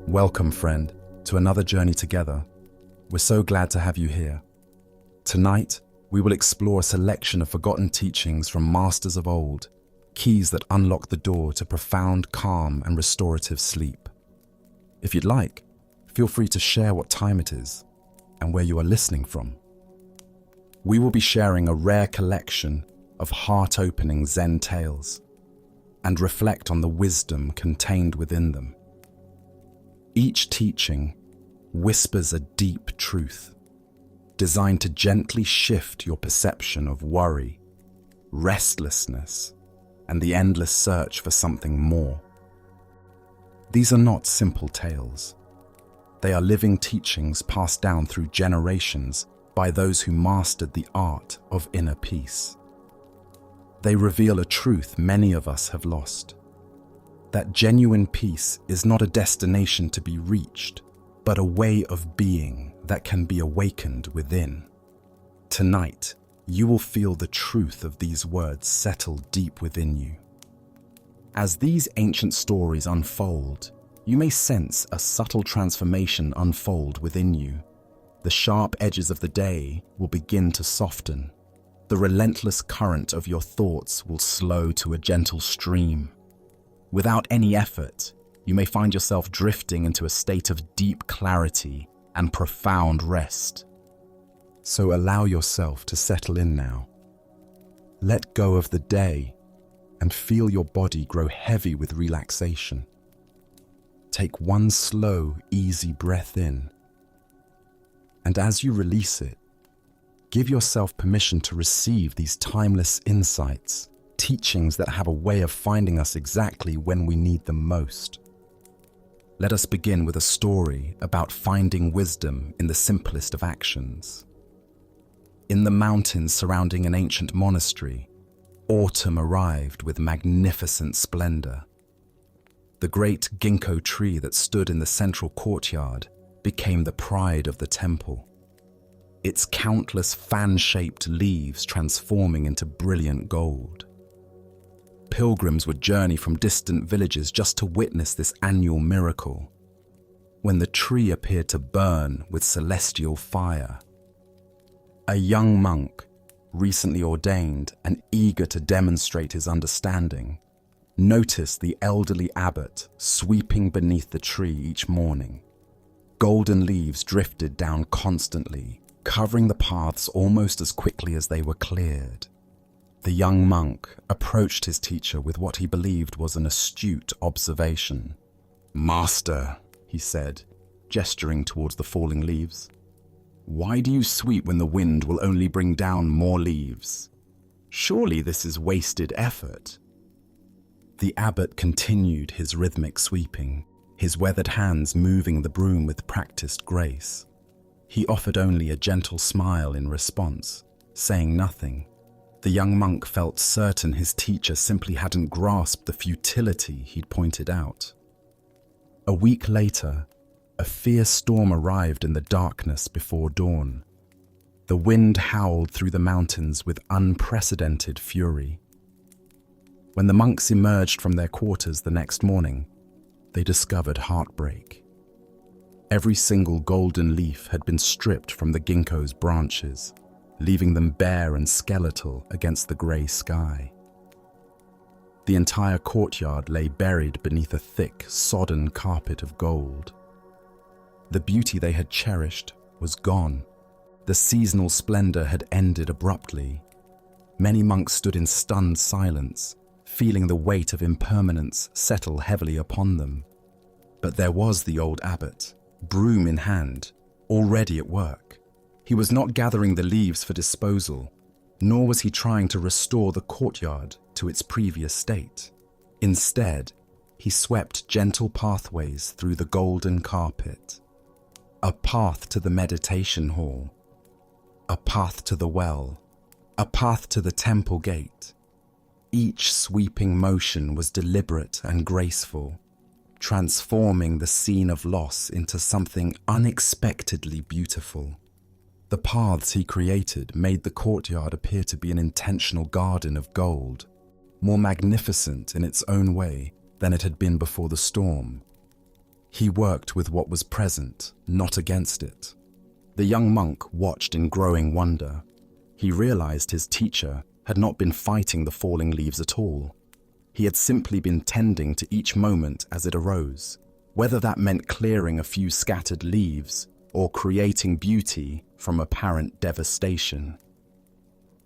Welcome, friend, to another journey together. We're so glad to have you here. Tonight, we will explore a selection of forgotten teachings from masters of old, keys that unlock the door to profound calm and restorative sleep. If you'd like, feel free to share what time it is and where you are listening from. We will be sharing a rare collection of heart-opening Zen tales and reflect on the wisdom contained within them. Each teaching whispers a deep truth, designed to gently shift your perception of worry, restlessness, and the endless search for something more. These are not simple tales. They are living teachings passed down through generations by those who mastered the art of inner peace. They reveal a truth many of us have lost: that genuine peace is not a destination to be reached, but a way of being that can be awakened within. Tonight, you will feel the truth of these words settle deep within you. As these ancient stories unfold, you may sense a subtle transformation unfold within you. The sharp edges of the day will begin to soften. The relentless current of your thoughts will slow to a gentle stream. Without any effort, you may find yourself drifting into a state of deep clarity and profound rest. So allow yourself to settle in now. Let go of the day and feel your body grow heavy with relaxation. Take one slow, easy breath in, and as you release it, give yourself permission to receive these timeless insights, teachings that have a way of finding us exactly when we need them most. Let us begin with a story about finding wisdom in the simplest of actions. In the mountains surrounding an ancient monastery, autumn arrived with magnificent splendor. The great ginkgo tree that stood in the central courtyard became the pride of the temple, its countless fan-shaped leaves transforming into brilliant gold. Pilgrims would journey from distant villages just to witness this annual miracle, when the tree appeared to burn with celestial fire. A young monk, recently ordained and eager to demonstrate his understanding, noticed the elderly abbot sweeping beneath the tree each morning. Golden leaves drifted down constantly, covering the paths almost as quickly as they were cleared. The young monk approached his teacher with what he believed was an astute observation. "Master," he said, gesturing towards the falling leaves, "why do you sweep when the wind will only bring down more leaves? Surely this is wasted effort." The abbot continued his rhythmic sweeping, his weathered hands moving the broom with practiced grace. He offered only a gentle smile in response, saying nothing. The young monk felt certain his teacher simply hadn't grasped the futility he'd pointed out. A week later, a fierce storm arrived in the darkness before dawn. The wind howled through the mountains with unprecedented fury. When the monks emerged from their quarters the next morning, they discovered heartbreak. Every single golden leaf had been stripped from the ginkgo's branches, leaving them bare and skeletal against the grey sky. The entire courtyard lay buried beneath a thick, sodden carpet of gold. The beauty they had cherished was gone. The seasonal splendor had ended abruptly. Many monks stood in stunned silence, feeling the weight of impermanence settle heavily upon them. But there was the old abbot, broom in hand, already at work. He was not gathering the leaves for disposal, nor was he trying to restore the courtyard to its previous state. Instead, he swept gentle pathways through the golden carpet. A path to the meditation hall, a path to the well, a path to the temple gate. Each sweeping motion was deliberate and graceful, transforming the scene of loss into something unexpectedly beautiful. The paths he created made the courtyard appear to be an intentional garden of gold, more magnificent in its own way than it had been before the storm. He worked with what was present, not against it. The young monk watched in growing wonder. He realized his teacher had not been fighting the falling leaves at all. He had simply been tending to each moment as it arose, whether that meant clearing a few scattered leaves or creating beauty from apparent devastation.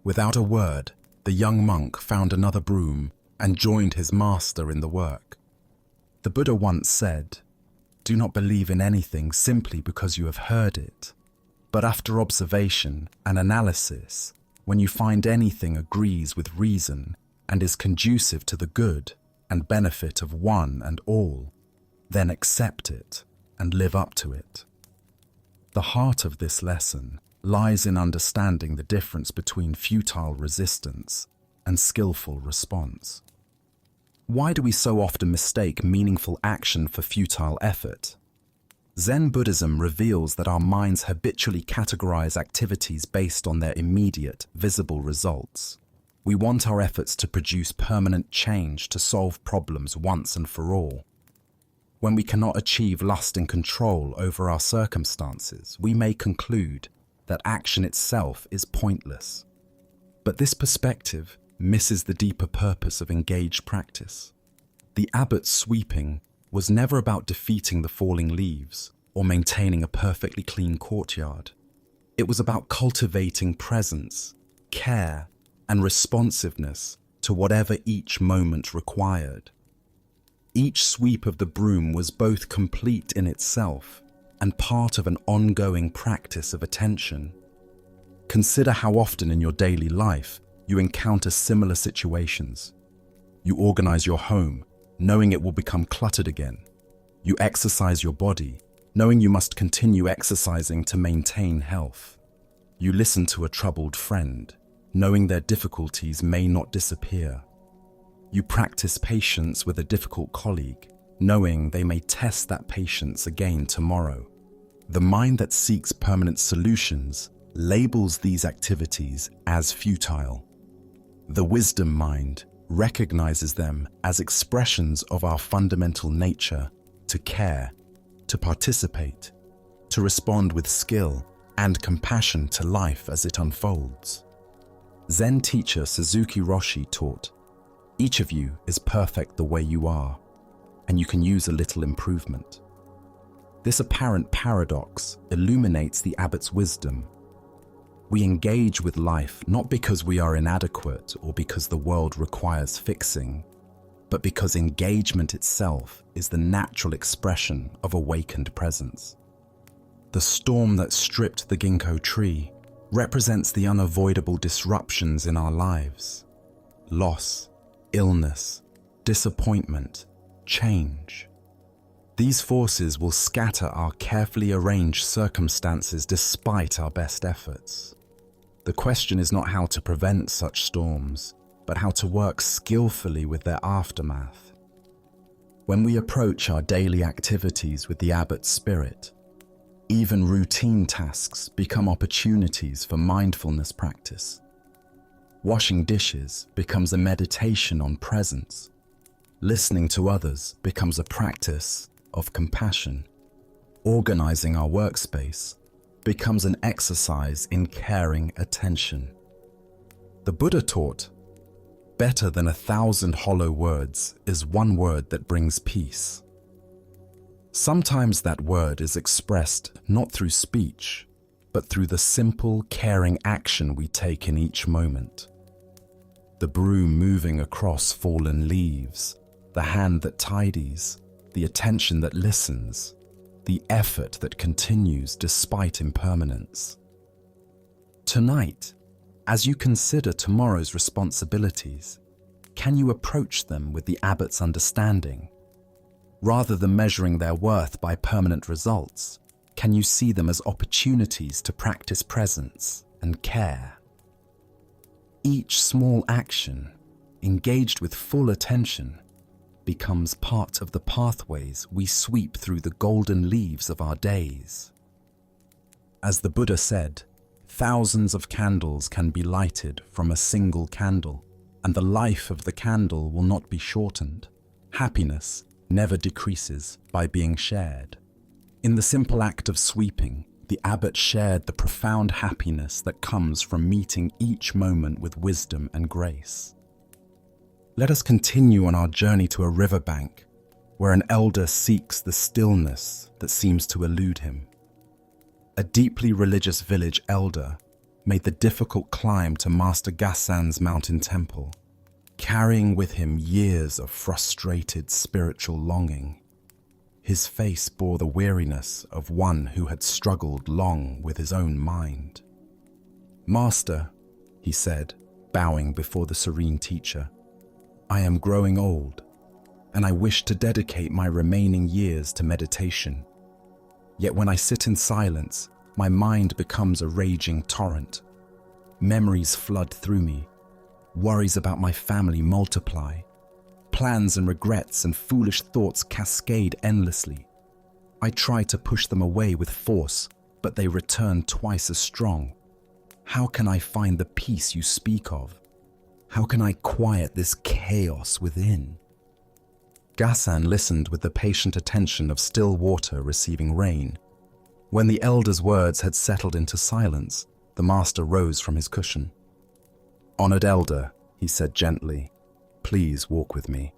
Without a word, the young monk found another broom and joined his master in the work. The Buddha once said, "Do not believe in anything simply because you have heard it. But after observation and analysis, when you find anything agrees with reason and is conducive to the good and benefit of one and all, then accept it and live up to it." The heart of this lesson lies in understanding the difference between futile resistance and skillful response. Why do we so often mistake meaningful action for futile effort? Zen Buddhism reveals that our minds habitually categorize activities based on their immediate, visible results. We want our efforts to produce permanent change, to solve problems once and for all. When we cannot achieve lasting control over our circumstances, we may conclude that action itself is pointless. But this perspective misses the deeper purpose of engaged practice. The abbot's sweeping was never about defeating the falling leaves or maintaining a perfectly clean courtyard. It was about cultivating presence, care, and responsiveness to whatever each moment required. Each sweep of the broom was both complete in itself and part of an ongoing practice of attention. Consider how often in your daily life you encounter similar situations. You organize your home, knowing it will become cluttered again. You exercise your body, knowing you must continue exercising to maintain health. You listen to a troubled friend, knowing their difficulties may not disappear. You practice patience with a difficult colleague, knowing they may test that patience again tomorrow. The mind that seeks permanent solutions labels these activities as futile. The wisdom mind recognizes them as expressions of our fundamental nature to care, to participate, to respond with skill and compassion to life as it unfolds. Zen teacher Suzuki Roshi taught, "Each of you is perfect the way you are, and you can use a little improvement." This apparent paradox illuminates the abbot's wisdom. We engage with life not because we are inadequate or because the world requires fixing, but because engagement itself is the natural expression of awakened presence. The storm that stripped the ginkgo tree represents the unavoidable disruptions in our lives: loss, illness, disappointment, change. These forces will scatter our carefully arranged circumstances despite our best efforts. The question is not how to prevent such storms, but how to work skillfully with their aftermath. When we approach our daily activities with the abbot's spirit, even routine tasks become opportunities for mindfulness practice. Washing dishes becomes a meditation on presence. Listening to others becomes a practice of compassion. Organizing our workspace becomes an exercise in caring attention. The Buddha taught, "Better than 1,000 hollow words is one word that brings peace." Sometimes that word is expressed not through speech, but through the simple, caring action we take in each moment. The broom moving across fallen leaves, the hand that tidies, the attention that listens, the effort that continues despite impermanence. Tonight, as you consider tomorrow's responsibilities, can you approach them with the abbot's understanding? Rather than measuring their worth by permanent results, can you see them as opportunities to practice presence and care? Each small action, engaged with full attention, becomes part of the pathways we sweep through the golden leaves of our days. As the Buddha said, thousands of candles can be lighted from a single candle, and the life of the candle will not be shortened. Happiness never decreases by being shared. In the simple act of sweeping, the abbot shared the profound happiness that comes from meeting each moment with wisdom and grace. Let us continue on our journey to a riverbank, where an elder seeks the stillness that seems to elude him. A deeply religious village elder made the difficult climb to Master Gassan's mountain temple, carrying with him years of frustrated spiritual longing. His face bore the weariness of one who had struggled long with his own mind. "Master," he said, bowing before the serene teacher, "I am growing old, and I wish to dedicate my remaining years to meditation. Yet when I sit in silence, my mind becomes a raging torrent. Memories flood through me. Worries about my family multiply. Plans and regrets and foolish thoughts cascade endlessly. I try to push them away with force, but they return twice as strong. How can I find the peace you speak of? How can I quiet this chaos within?" Gassan listened with the patient attention of still water receiving rain. When the elder's words had settled into silence, the master rose from his cushion. "Honored elder," he said gently, "please walk with me."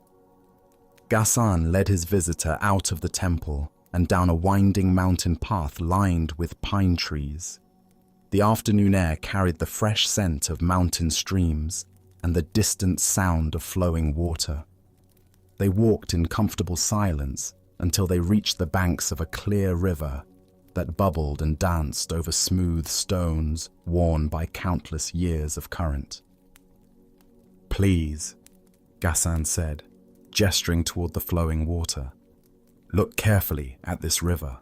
Gassan led his visitor out of the temple and down a winding mountain path lined with pine trees. The afternoon air carried the fresh scent of mountain streams and the distant sound of flowing water. They walked in comfortable silence until they reached the banks of a clear river that bubbled and danced over smooth stones worn by countless years of current. "Please," Gassan said, gesturing toward the flowing water, "look carefully at this river."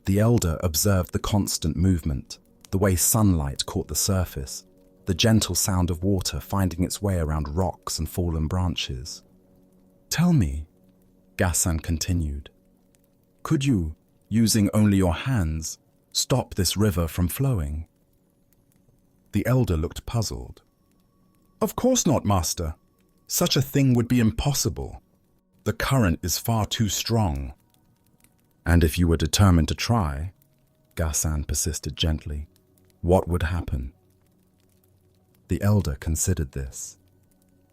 The elder observed the constant movement, the way sunlight caught the surface, the gentle sound of water finding its way around rocks and fallen branches. "Tell me," Gassan continued, "could you, using only your hands, stop this river from flowing?" The elder looked puzzled. "Of course not, master. Such a thing would be impossible. The current is far too strong." "And if you were determined to try," Gassan persisted gently, "what would happen?" The elder considered this.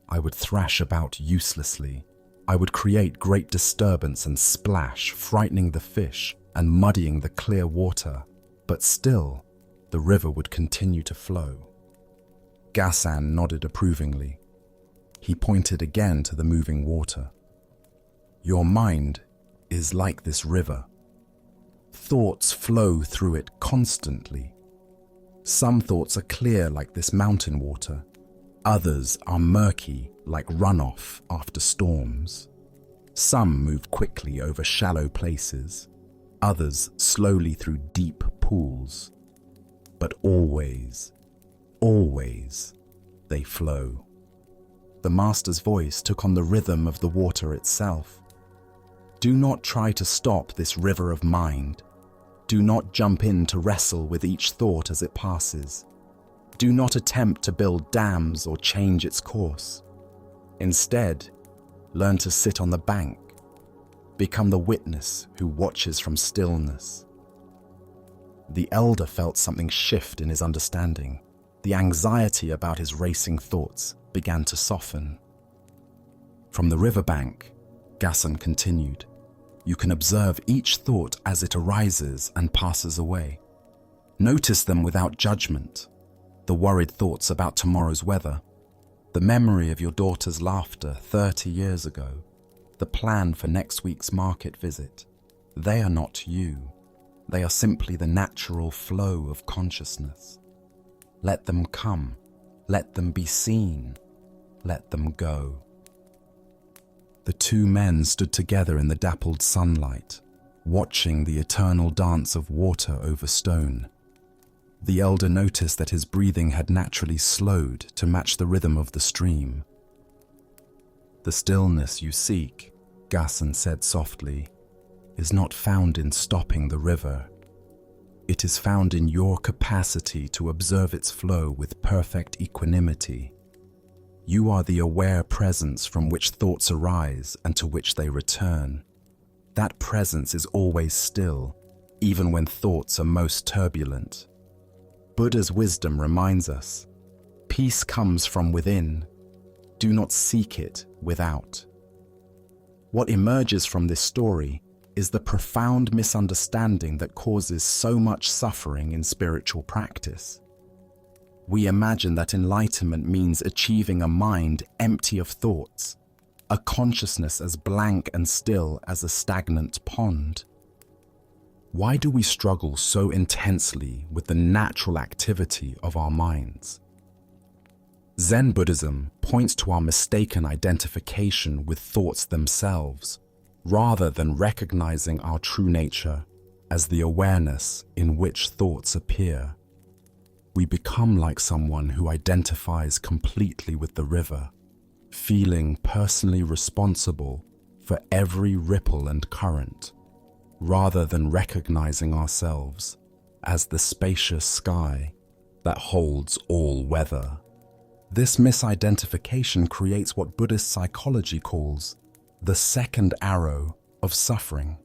"I would thrash about uselessly. I would create great disturbance and splash, frightening the fish and muddying the clear water, but still, the river would continue to flow." Gassan nodded approvingly. He pointed again to the moving water. "Your mind is like this river. Thoughts flow through it constantly. Some thoughts are clear like this mountain water. Others are murky like runoff after storms. Some move quickly over shallow places, others slowly through deep pools. But always, always, they flow." The master's voice took on the rhythm of the water itself. "Do not try to stop this river of mind. Do not jump in to wrestle with each thought as it passes. Do not attempt to build dams or change its course. Instead, learn to sit on the bank. Become the witness who watches from stillness." The elder felt something shift in his understanding. The anxiety about his racing thoughts began to soften. From the riverbank, Gassan continued, "You can observe each thought as it arises and passes away. Notice them without judgment. The worried thoughts about tomorrow's weather, the memory of your daughter's laughter 30 years ago, the plan for next week's market visit. They are not you. They are simply the natural flow of consciousness. Let them come. Let them be seen. Let them go." The two men stood together in the dappled sunlight, watching the eternal dance of water over stone. The elder noticed that his breathing had naturally slowed to match the rhythm of the stream. "The stillness you seek," Gassan said softly, "is not found in stopping the river. It is found in your capacity to observe its flow with perfect equanimity. You are the aware presence from which thoughts arise and to which they return. That presence is always still, even when thoughts are most turbulent. Buddha's wisdom reminds us, peace comes from within. Do not seek it without. What emerges from this story is the profound misunderstanding that causes so much suffering in spiritual practice. We imagine that enlightenment means achieving a mind empty of thoughts, a consciousness as blank and still as a stagnant pond. Why do we struggle so intensely with the natural activity of our minds? Zen Buddhism points to our mistaken identification with thoughts themselves, rather than recognizing our true nature as the awareness in which thoughts appear. We become like someone who identifies completely with the river, feeling personally responsible for every ripple and current, rather than recognizing ourselves as the spacious sky that holds all weather. This misidentification creates what Buddhist psychology calls the second arrow of suffering.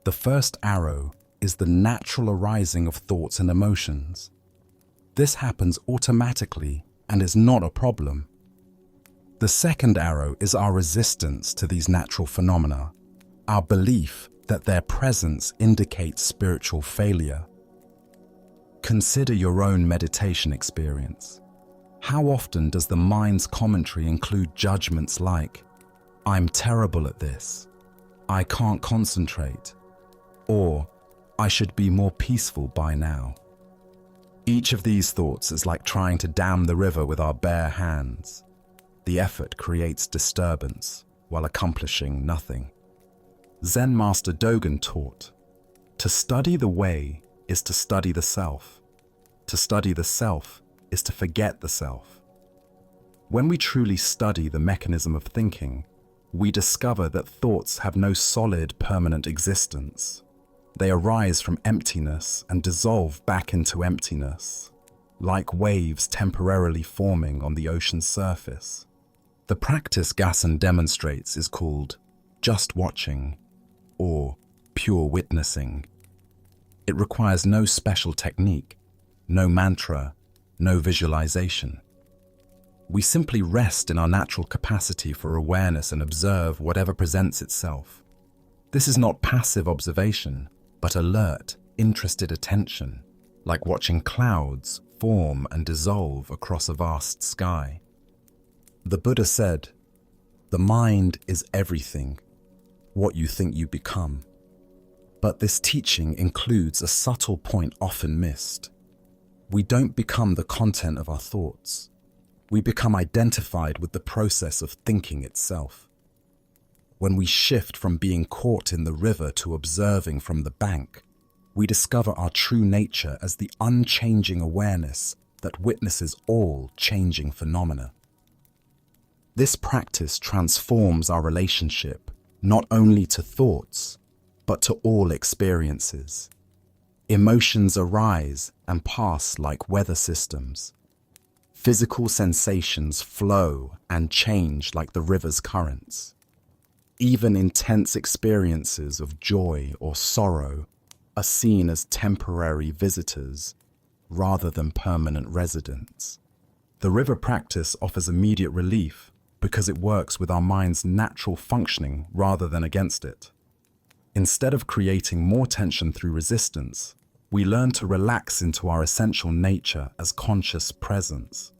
The first arrow is the natural arising of thoughts and emotions. This happens automatically and is not a problem. The second arrow is our resistance to these natural phenomena, our belief that their presence indicates spiritual failure. Consider your own meditation experience. How often does the mind's commentary include judgments like, "I'm terrible at this," "I can't concentrate," or "I should be more peaceful by now"? Each of these thoughts is like trying to dam the river with our bare hands. The effort creates disturbance while accomplishing nothing. Zen Master Dogen taught, to study the way is to study the self. To study the self is to forget the self. When we truly study the mechanism of thinking, we discover that thoughts have no solid, permanent existence. They arise from emptiness and dissolve back into emptiness, like waves temporarily forming on the ocean's surface. The practice Gassen demonstrates is called just watching, or pure witnessing. It requires no special technique, no mantra, no visualization. We simply rest in our natural capacity for awareness and observe whatever presents itself. This is not passive observation, but alert, interested attention, like watching clouds form and dissolve across a vast sky. The Buddha said, "The mind is everything, what you think you become." But this teaching includes a subtle point often missed. We don't become the content of our thoughts. We become identified with the process of thinking itself. When we shift from being caught in the river to observing from the bank, we discover our true nature as the unchanging awareness that witnesses all changing phenomena. This practice transforms our relationship not only to thoughts, but to all experiences. Emotions arise and pass like weather systems. Physical sensations flow and change like the river's currents. Even intense experiences of joy or sorrow are seen as temporary visitors rather than permanent residents. The river practice offers immediate relief because it works with our mind's natural functioning rather than against it. Instead of creating more tension through resistance, we learn to relax into our essential nature as conscious presence.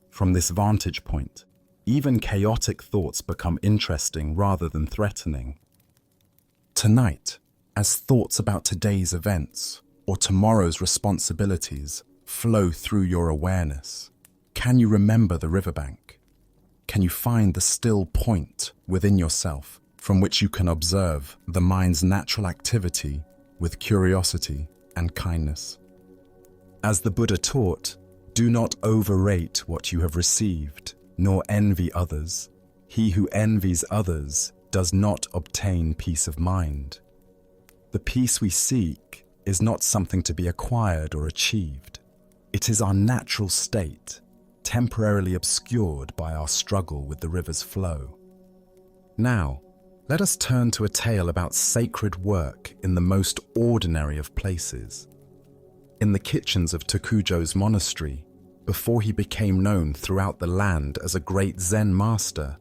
From this vantage point, even chaotic thoughts become interesting rather than threatening. Tonight, as thoughts about today's events or tomorrow's responsibilities flow through your awareness, can you remember the riverbank? Can you find the still point within yourself from which you can observe the mind's natural activity with curiosity and kindness? As the Buddha taught, do not overrate what you have received, nor envy others. He who envies others does not obtain peace of mind. The peace we seek is not something to be acquired or achieved. It is our natural state, temporarily obscured by our struggle with the river's flow. Now, let us turn to a tale about sacred work in the most ordinary of places. In the kitchens of Tokujo's monastery, before he became known throughout the land as a great Zen master,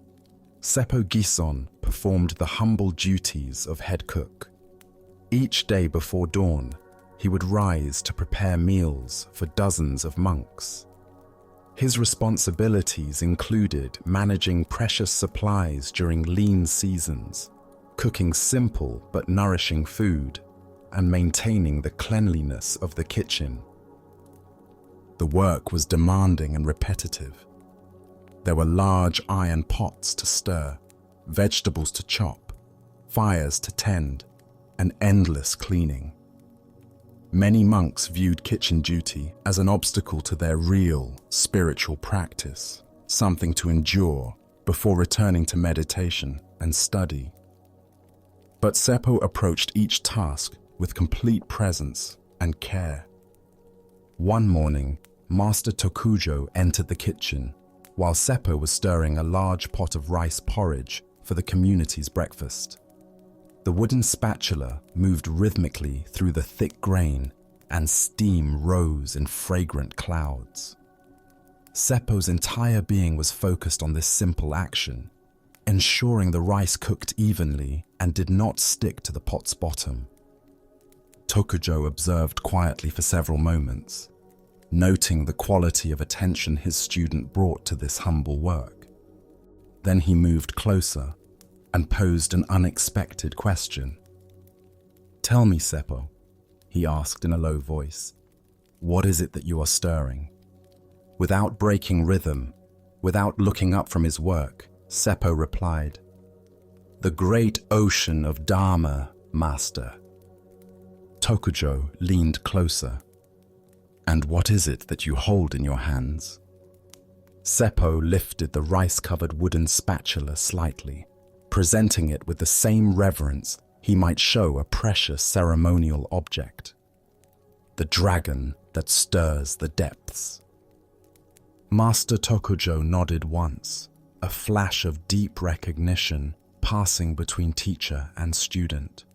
Seppo Gison performed the humble duties of head cook. Each day before dawn, he would rise to prepare meals for dozens of monks. His responsibilities included managing precious supplies during lean seasons, cooking simple but nourishing food, and maintaining the cleanliness of the kitchen. The work was demanding and repetitive. There were large iron pots to stir, vegetables to chop, fires to tend, and endless cleaning. Many monks viewed kitchen duty as an obstacle to their real spiritual practice, something to endure before returning to meditation and study. But Seppo approached each task with complete presence and care. One morning, Master Tokujo entered the kitchen while Seppo was stirring a large pot of rice porridge for the community's breakfast. The wooden spatula moved rhythmically through the thick grain, and steam rose in fragrant clouds. Seppo's entire being was focused on this simple action, ensuring the rice cooked evenly and did not stick to the pot's bottom. Tokujo observed quietly for several moments, noting the quality of attention his student brought to this humble work. Then he moved closer and posed an unexpected question. "Tell me, Seppo," he asked in a low voice, "what is it that you are stirring?" Without breaking rhythm, without looking up from his work, Seppo replied, "The great ocean of Dharma, Master." Tokujo leaned closer. "And what is it that you hold in your hands?" Seppo lifted the rice-covered wooden spatula slightly, presenting it with the same reverence he might show a precious ceremonial object. "The dragon that stirs the depths." Master Tokujo nodded once, a flash of deep recognition passing between teacher and student.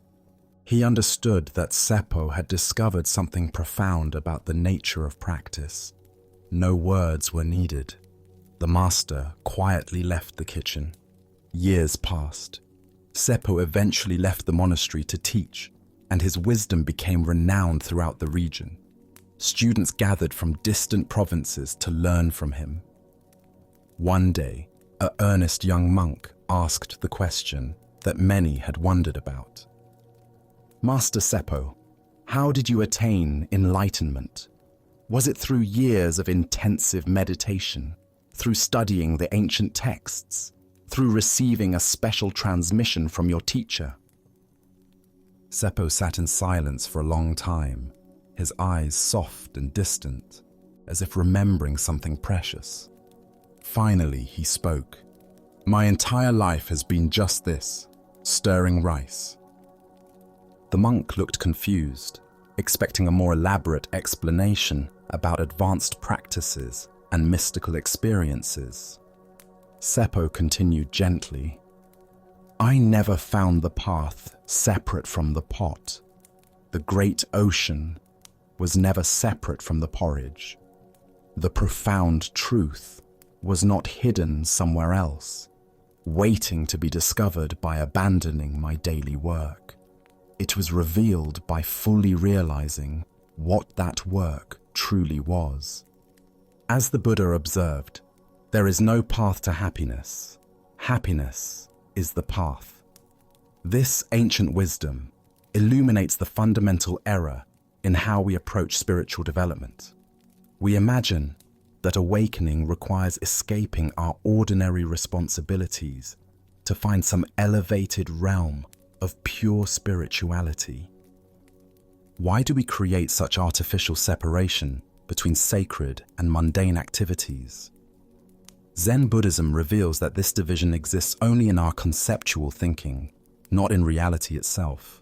He understood that Seppo had discovered something profound about the nature of practice. No words were needed. The master quietly left the kitchen. Years passed. Seppo eventually left the monastery to teach, and his wisdom became renowned throughout the region. Students gathered from distant provinces to learn from him. One day, an earnest young monk asked the question that many had wondered about. "Master Seppo, how did you attain enlightenment? Was it through years of intensive meditation, through studying the ancient texts, through receiving a special transmission from your teacher?" Seppo sat in silence for a long time, his eyes soft and distant, as if remembering something precious. Finally, he spoke. "My entire life has been just this, stirring rice." The monk looked confused, expecting a more elaborate explanation about advanced practices and mystical experiences. Seppo continued gently, "I never found the path separate from the pot. The great ocean was never separate from the porridge. The profound truth was not hidden somewhere else, waiting to be discovered by abandoning my daily work. It was revealed by fully realizing what that work truly was." As the Buddha observed, there is no path to happiness. Happiness is the path. This ancient wisdom illuminates the fundamental error in how we approach spiritual development. We imagine that awakening requires escaping our ordinary responsibilities to find some elevated realm of pure spirituality. Why do we create such artificial separation between sacred and mundane activities? Zen Buddhism reveals that this division exists only in our conceptual thinking, not in reality itself.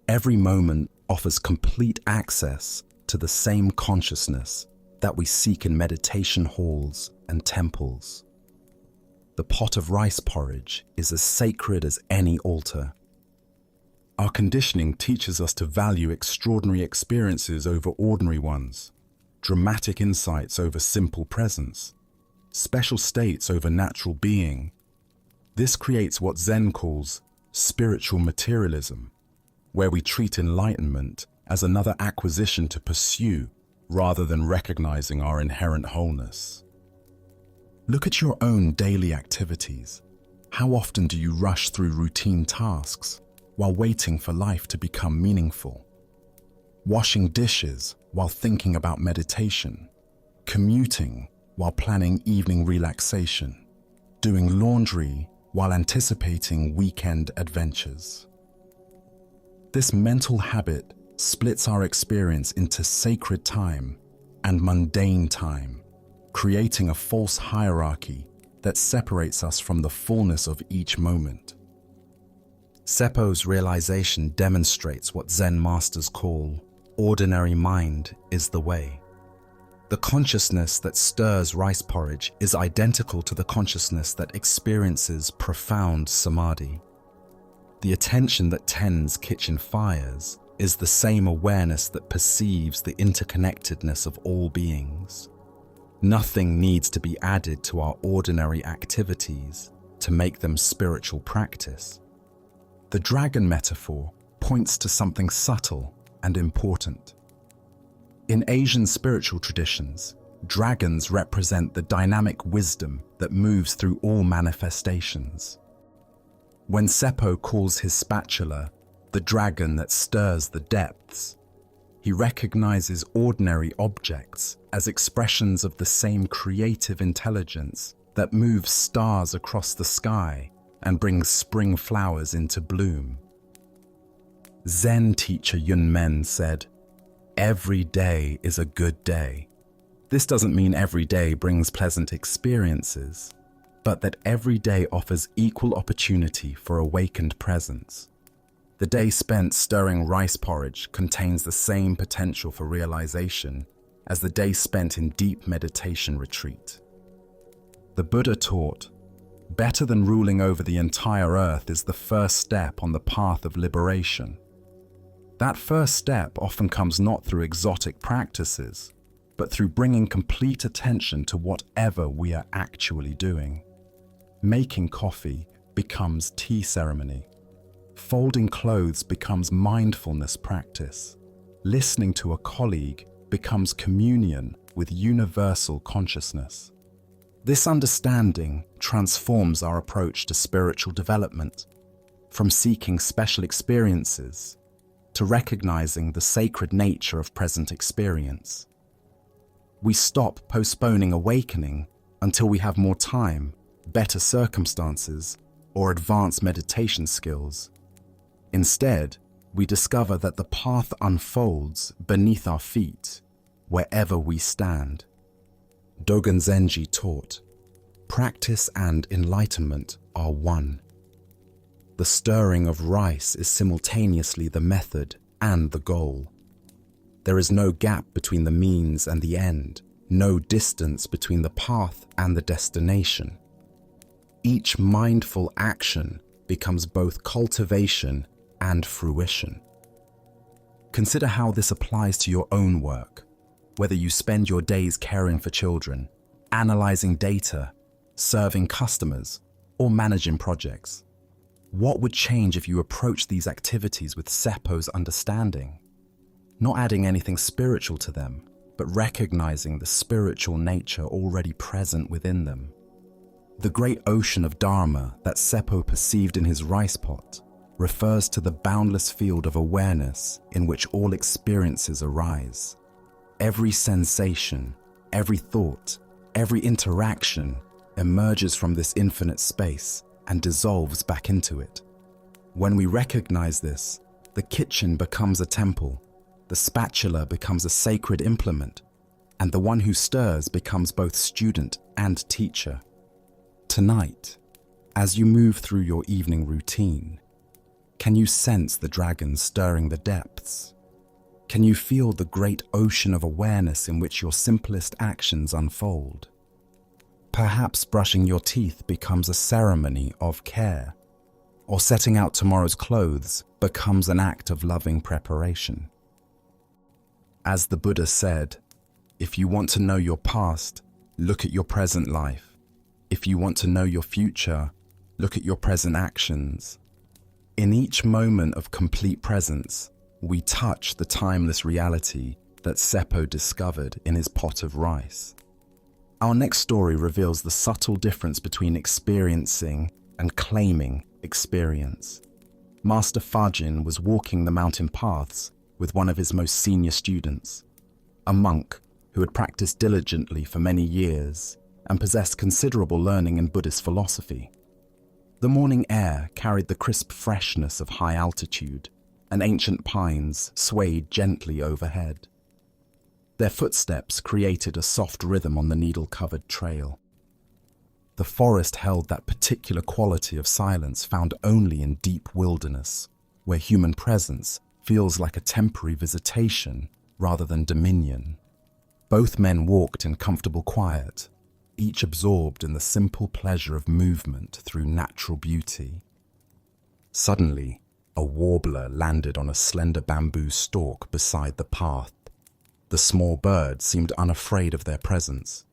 Every moment offers complete access to the same consciousness, that we seek in meditation halls and temples. The pot of rice porridge is as sacred as any altar. Our conditioning teaches us to value extraordinary experiences over ordinary ones, dramatic insights over simple presence, special states over natural being. This creates what Zen calls spiritual materialism, where we treat enlightenment as another acquisition to pursue rather than recognizing our inherent wholeness. Look at your own daily activities. How often do you rush through routine tasks while waiting for life to become meaningful? Washing dishes while thinking about meditation, commuting while planning evening relaxation, doing laundry while anticipating weekend adventures. This mental habit splits our experience into sacred time and mundane time, creating a false hierarchy that separates us from the fullness of each moment. Seppo's realization demonstrates what Zen masters call ordinary mind is the way. The consciousness that stirs rice porridge is identical to the consciousness that experiences profound samadhi. The attention that tends kitchen fires is the same awareness that perceives the interconnectedness of all beings. Nothing needs to be added to our ordinary activities to make them spiritual practice. The dragon metaphor points to something subtle and important. In Asian spiritual traditions, dragons represent the dynamic wisdom that moves through all manifestations. When Seppo calls his spatula the dragon that stirs the depths, he recognizes ordinary objects as expressions of the same creative intelligence that moves stars across the sky and brings spring flowers into bloom. Zen teacher Yunmen said, "Every day is a good day." This doesn't mean every day brings pleasant experiences, but that every day offers equal opportunity for awakened presence. The day spent stirring rice porridge contains the same potential for realization as the day spent in deep meditation retreat. The Buddha taught, better than ruling over the entire earth is the first step on the path of liberation. That first step often comes not through exotic practices, but through bringing complete attention to whatever we are actually doing. Making coffee becomes tea ceremony. Folding clothes becomes mindfulness practice. Listening to a colleague becomes communion with universal consciousness. This understanding transforms our approach to spiritual development, from seeking special experiences to recognizing the sacred nature of present experience. We stop postponing awakening until we have more time, better circumstances, or advanced meditation skills. Instead, we discover that the path unfolds beneath our feet, wherever we stand. Dogen Zenji taught, practice and enlightenment are one. The stirring of rice is simultaneously the method and the goal. There is no gap between the means and the end, no distance between the path and the destination. Each mindful action becomes both cultivation and fruition. Consider how this applies to your own work, whether you spend your days caring for children, analyzing data, serving customers, or managing projects. What would change if you approach these activities with Seppo's understanding? Not adding anything spiritual to them, but recognizing the spiritual nature already present within them. The great ocean of Dharma that Seppo perceived in his rice pot refers to the boundless field of awareness in which all experiences arise. Every sensation, every thought, every interaction emerges from this infinite space and dissolves back into it. When we recognize this, the kitchen becomes a temple, the spatula becomes a sacred implement, and the one who stirs becomes both student and teacher. Tonight, as you move through your evening routine, can you sense the dragon stirring the depths? Can you feel the great ocean of awareness in which your simplest actions unfold? Perhaps brushing your teeth becomes a ceremony of care, or setting out tomorrow's clothes becomes an act of loving preparation. As the Buddha said, if you want to know your past, look at your present life. If you want to know your future, look at your present actions. In each moment of complete presence, we touch the timeless reality that Seppo discovered in his pot of rice. Our next story reveals the subtle difference between experiencing and claiming experience. Master Fajin was walking the mountain paths with one of his most senior students, a monk who had practiced diligently for many years and possessed considerable learning in Buddhist philosophy. The morning air carried the crisp freshness of high altitude, and ancient pines swayed gently overhead. Their footsteps created a soft rhythm on the needle-covered trail. The forest held that particular quality of silence found only in deep wilderness, where human presence feels like a temporary visitation rather than dominion. Both men walked in comfortable quiet, each absorbed in the simple pleasure of movement through natural beauty. Suddenly, a warbler landed on a slender bamboo stalk beside the path. The small bird seemed unafraid of their presence,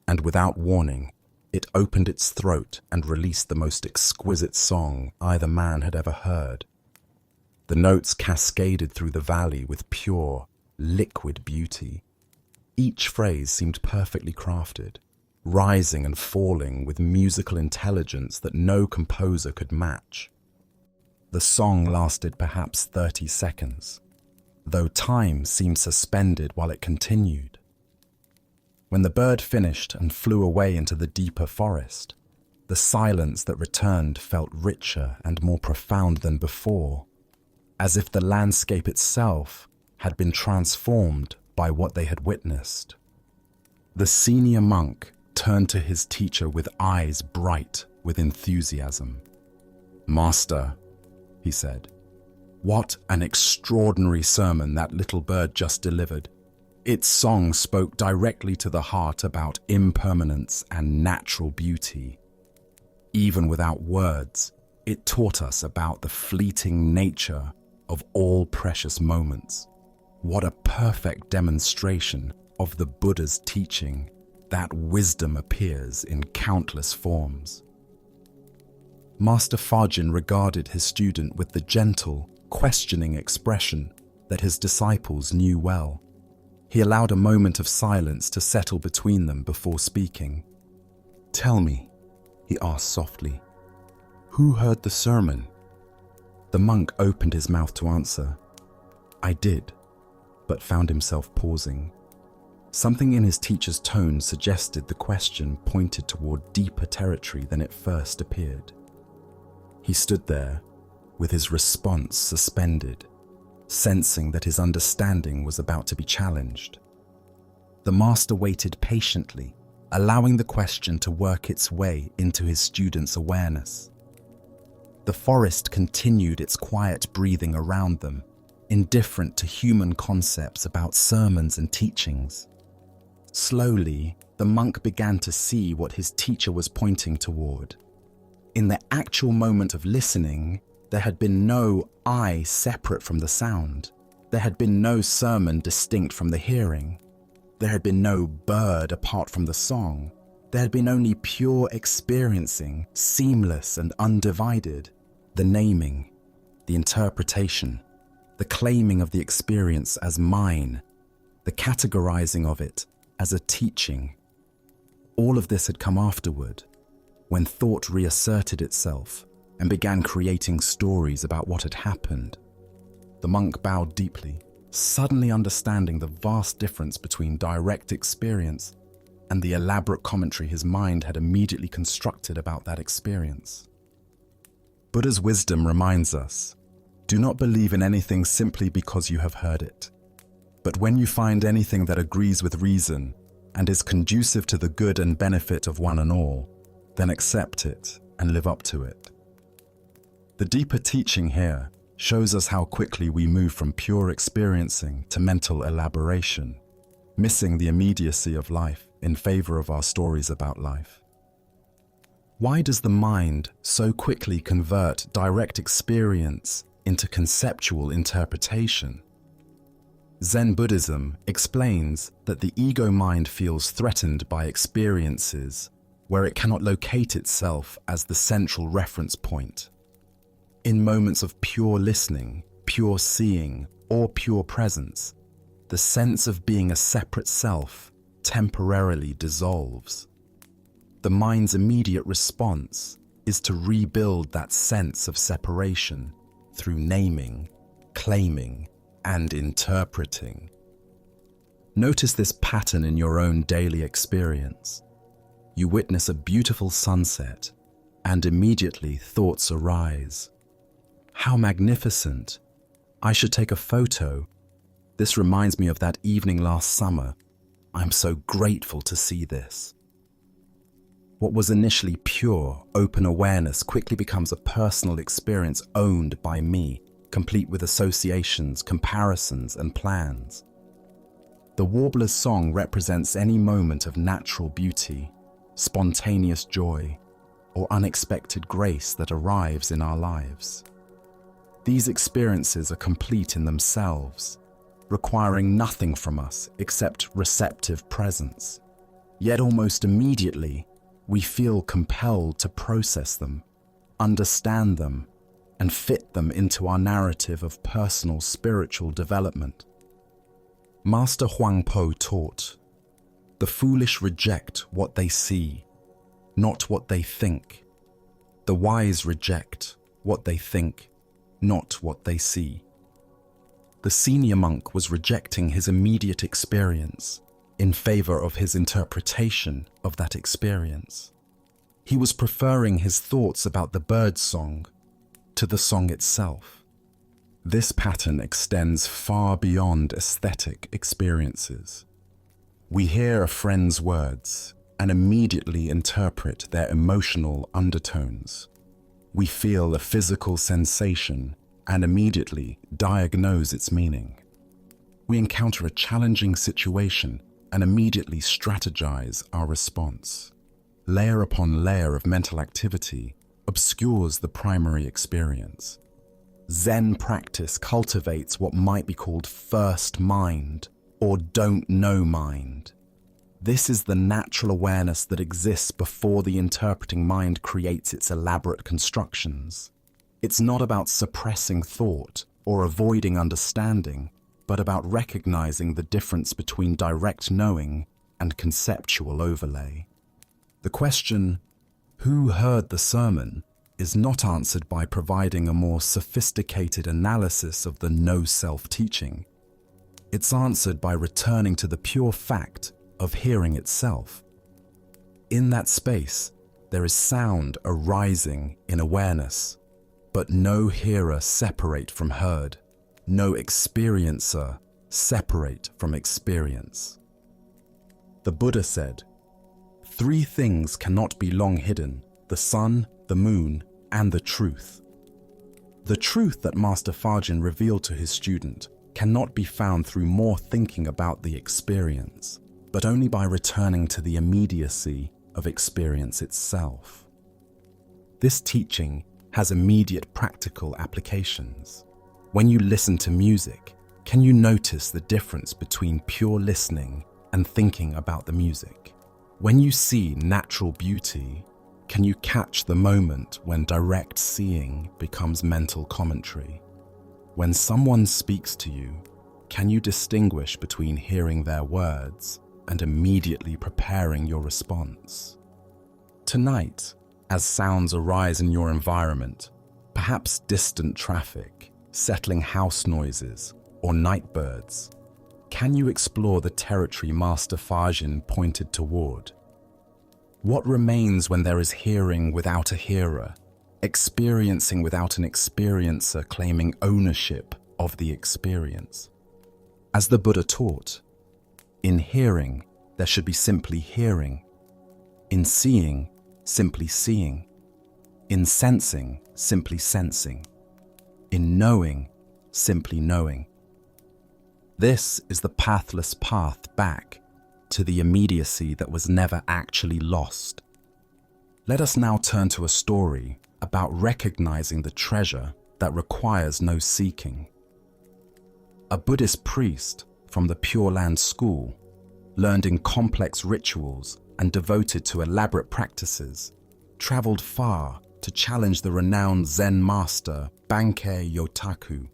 and without warning, it opened its throat and released the most exquisite song either man had ever heard. The notes cascaded through the valley with pure, liquid beauty. Each phrase seemed perfectly crafted, rising and falling with musical intelligence that no composer could match. The song lasted perhaps 30 seconds, though time seemed suspended while it continued. When the bird finished and flew away into the deeper forest, the silence that returned felt richer and more profound than before, as if the landscape itself had been transformed by what they had witnessed. The senior monk turned to his teacher with eyes bright with enthusiasm. "Master," he said, "what an extraordinary sermon that little bird just delivered. Its song spoke directly to the heart about impermanence and natural beauty. Even without words, it taught us about the fleeting nature of all precious moments. What a perfect demonstration of the Buddha's teaching, that wisdom appears in countless forms." Master Fajin regarded his student with the gentle, questioning expression that his disciples knew well. He allowed a moment of silence to settle between them before speaking. "Tell me," he asked softly, "who heard the sermon?" The monk opened his mouth to answer. "I did," but found himself pausing. Something in his teacher's tone suggested the question pointed toward deeper territory than it first appeared. He stood there, with his response suspended, sensing that his understanding was about to be challenged. The master waited patiently, allowing the question to work its way into his student's awareness. The forest continued its quiet breathing around them, indifferent to human concepts about sermons and teachings. Slowly, the monk began to see what his teacher was pointing toward. In the actual moment of listening, there had been no I separate from the sound. There had been no sermon distinct from the hearing. There had been no bird apart from the song. There had been only pure experiencing, seamless and undivided. The naming, the interpretation, the claiming of the experience as mine, the categorizing of it as a teaching. All of this had come afterward, when thought reasserted itself and began creating stories about what had happened. The monk bowed deeply, suddenly understanding the vast difference between direct experience and the elaborate commentary his mind had immediately constructed about that experience. Buddha's wisdom reminds us, do not believe in anything simply because you have heard it. But when you find anything that agrees with reason and is conducive to the good and benefit of one and all, then accept it and live up to it. The deeper teaching here shows us how quickly we move from pure experiencing to mental elaboration, missing the immediacy of life in favor of our stories about life. Why does the mind so quickly convert direct experience into conceptual interpretation? Zen Buddhism explains that the ego mind feels threatened by experiences where it cannot locate itself as the central reference point. In moments of pure listening, pure seeing, or pure presence, the sense of being a separate self temporarily dissolves. The mind's immediate response is to rebuild that sense of separation through naming, claiming, and interpreting. Notice this pattern in your own daily experience. You witness a beautiful sunset, and immediately thoughts arise. How magnificent! I should take a photo. This reminds me of that evening last summer. I'm so grateful to see this. What was initially pure, open awareness quickly becomes a personal experience owned by me, complete with associations, comparisons, and plans. The warbler's song represents any moment of natural beauty, spontaneous joy, or unexpected grace that arrives in our lives. These experiences are complete in themselves, requiring nothing from us except receptive presence. Yet almost immediately, we feel compelled to process them, understand them, and fit them into our narrative of personal spiritual development. Master Huangpo taught, "The foolish reject what they see, not what they think. The wise reject what they think, not what they see." The senior monk was rejecting his immediate experience in favor of his interpretation of that experience. He was preferring his thoughts about the bird's song to the song itself. This pattern extends far beyond aesthetic experiences. We hear a friend's words and immediately interpret their emotional undertones. We feel a physical sensation and immediately diagnose its meaning. We encounter a challenging situation and immediately strategize our response. Layer upon layer of mental activity obscures the primary experience. Zen practice cultivates what might be called first mind or don't know mind. This is the natural awareness that exists before the interpreting mind creates its elaborate constructions. It's not about suppressing thought or avoiding understanding, but about recognizing the difference between direct knowing and conceptual overlay. The question, "Who heard the sermon?" is not answered by providing a more sophisticated analysis of the no-self teaching. It's answered by returning to the pure fact of hearing itself. In that space, there is sound arising in awareness, but no hearer separate from heard, no experiencer separate from experience. The Buddha said, "Three things cannot be long hidden: the sun, the moon, and the truth." The truth that Master Fajin revealed to his student cannot be found through more thinking about the experience, but only by returning to the immediacy of experience itself. This teaching has immediate practical applications. When you listen to music, can you notice the difference between pure listening and thinking about the music? When you see natural beauty, can you catch the moment when direct seeing becomes mental commentary? When someone speaks to you, can you distinguish between hearing their words and immediately preparing your response? Tonight, as sounds arise in your environment, perhaps distant traffic, settling house noises, or night birds, can you explore the territory Master Fajin pointed toward? What remains when there is hearing without a hearer, experiencing without an experiencer claiming ownership of the experience? As the Buddha taught, in hearing, there should be simply hearing. In seeing, simply seeing. In sensing, simply sensing. in knowing, simply knowing. This is the pathless path back to the immediacy that was never actually lost. Let us now turn to a story about recognizing the treasure that requires no seeking. A Buddhist priest from the Pure Land school, learned in complex rituals and devoted to elaborate practices, traveled far to challenge the renowned Zen master Bankei Yotaku.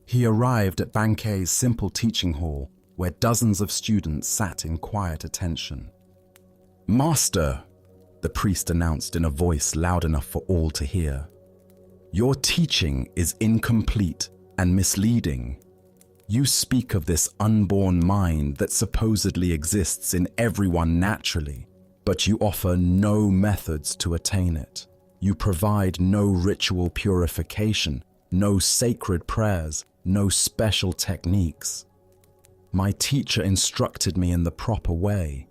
He arrived at Bankei's simple teaching hall where dozens of students sat in quiet attention. "Master," the priest announced in a voice loud enough for all to hear, "your teaching is incomplete and misleading. You speak of this unborn mind that supposedly exists in everyone naturally, but you offer no methods to attain it. You provide no ritual purification, no sacred prayers, no special techniques. My teacher instructed me in the proper way.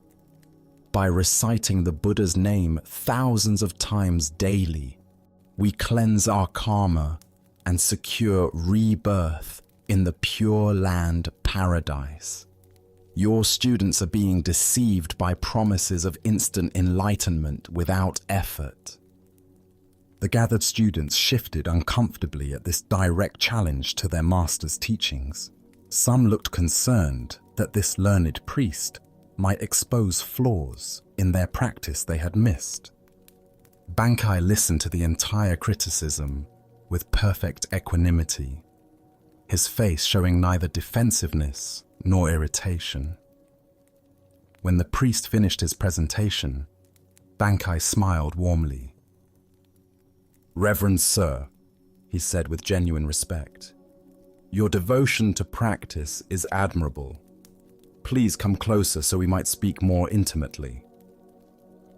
By reciting the Buddha's name thousands of times daily, we cleanse our karma and secure rebirth in the Pure Land paradise. Your students are being deceived by promises of instant enlightenment without effort." The gathered students shifted uncomfortably at this direct challenge to their master's teachings. Some looked concerned that this learned priest might expose flaws in their practice they had missed. Bankei listened to the entire criticism with perfect equanimity, his face showing neither defensiveness nor irritation. When the priest finished his presentation, Bankei smiled warmly. "Reverend Sir," he said with genuine respect, "your devotion to practice is admirable. Please come closer so we might speak more intimately."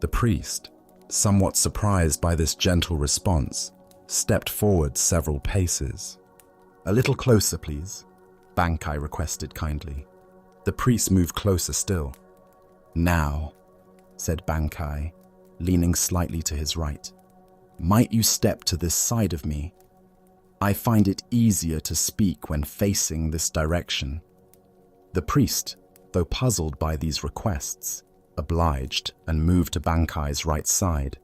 The priest, somewhat surprised by this gentle response, stepped forward several paces. "A little closer, please," Bankei requested kindly. The priest moved closer still. "Now," said Bankei, leaning slightly to his right, "might you step to this side of me? I find it easier to speak when facing this direction." The priest, though puzzled by these requests, obliged and moved to Bankei's right side.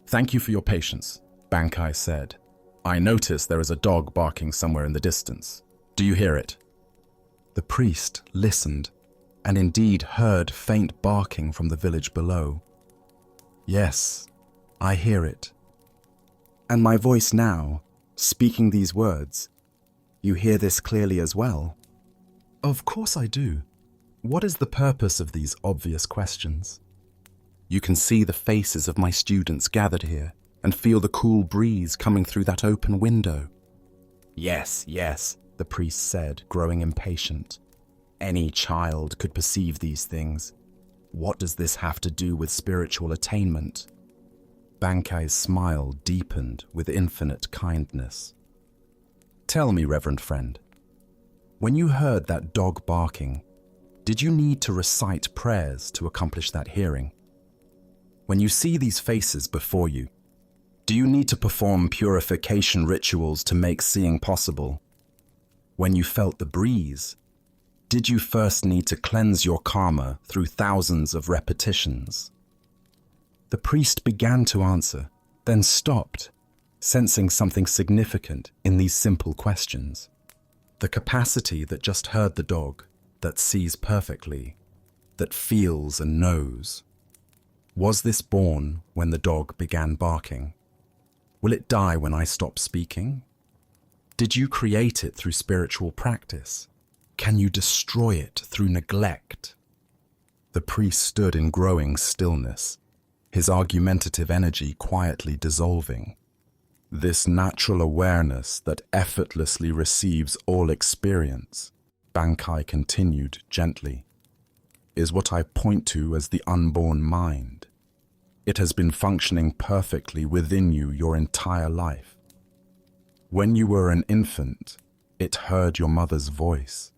"Thank you for your patience," Bankei said. "I notice there is a dog barking somewhere in the distance. Do you hear it?" The priest listened and indeed heard faint barking from the village below. "Yes, I hear it." "And my voice now, speaking these words, you hear this clearly as well?" "Of course I do. What is the purpose of these obvious questions?" "You can see the faces of my students gathered here and feel the cool breeze coming through that open window." Yes, the priest said, growing impatient. "Any child could perceive these things. What does this have to do with spiritual attainment?" Bankei's smile deepened with infinite kindness. "Tell me, Reverend friend, when you heard that dog barking, did you need to recite prayers to accomplish that hearing? When you see these faces before you, do you need to perform purification rituals to make seeing possible? When you felt the breeze, did you first need to cleanse your karma through thousands of repetitions?" The priest began to answer, then stopped, sensing something significant in these simple questions. The capacity that just heard the dog, that sees perfectly, that feels and knows. Was this born when the dog began barking? Will it die when I stop speaking? Did you create it through spiritual practice? Can you destroy it through neglect? The priest stood in growing stillness, his argumentative energy quietly dissolving. This natural awareness that effortlessly receives all experience, Bankei continued gently, is what I point to as the unborn mind. It has been functioning perfectly within you your entire life. When you were an infant, it heard your mother's voice.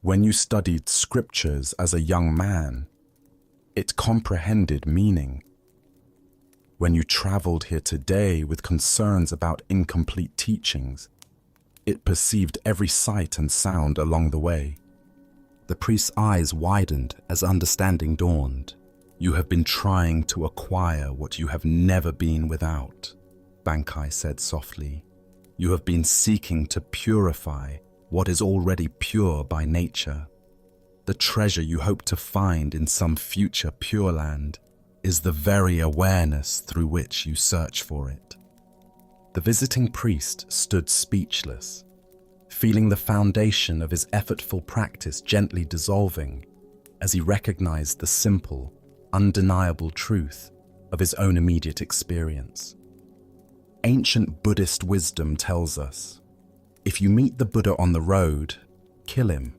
When you studied scriptures as a young man, it comprehended meaning. when you traveled here today with concerns about incomplete teachings. It perceived every sight and sound along the way. The priest's eyes widened as understanding dawned. You have been trying to acquire what you have never been without, Bankai said softly. You have been seeking to purify what is already pure by nature. The treasure you hope to find in some future Pure Land is the very awareness through which you search for it. The visiting priest stood speechless, feeling the foundation of his effortful practice gently dissolving as he recognized the simple, undeniable truth of his own immediate experience. Ancient Buddhist wisdom tells us, if you meet the Buddha on the road, kill him.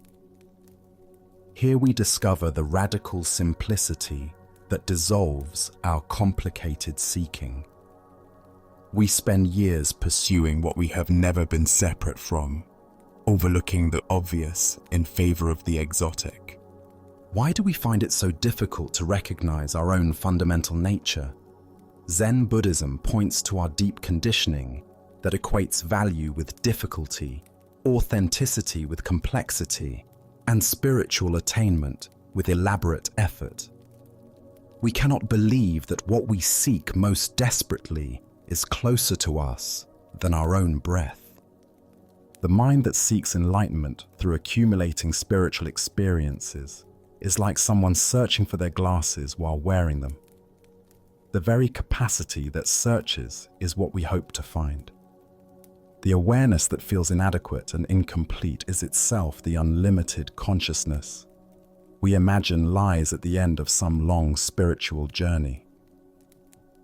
Here we discover the radical simplicity that dissolves our complicated seeking. We spend years pursuing what we have never been separate from, overlooking the obvious in favor of the exotic. Why do we find it so difficult to recognize our own fundamental nature? Zen Buddhism points to our deep conditioning that equates value with difficulty, authenticity with complexity, and spiritual attainment with elaborate effort. We cannot believe that what we seek most desperately is closer to us than our own breath. The mind that seeks enlightenment through accumulating spiritual experiences is like someone searching for their glasses while wearing them. The very capacity that searches is what we hope to find. The awareness that feels inadequate and incomplete is itself the unlimited consciousness we imagine lies at the end of some long spiritual journey.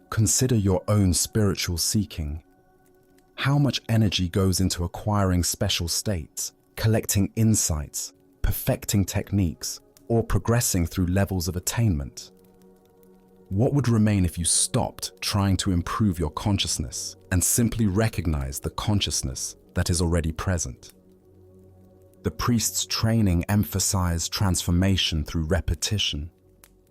Consider your own spiritual seeking. How much energy goes into acquiring special states, collecting insights, perfecting techniques, or progressing through levels of attainment? What would remain if you stopped trying to improve your consciousness and simply recognized the consciousness that is already present? The priest's training emphasized transformation through repetition,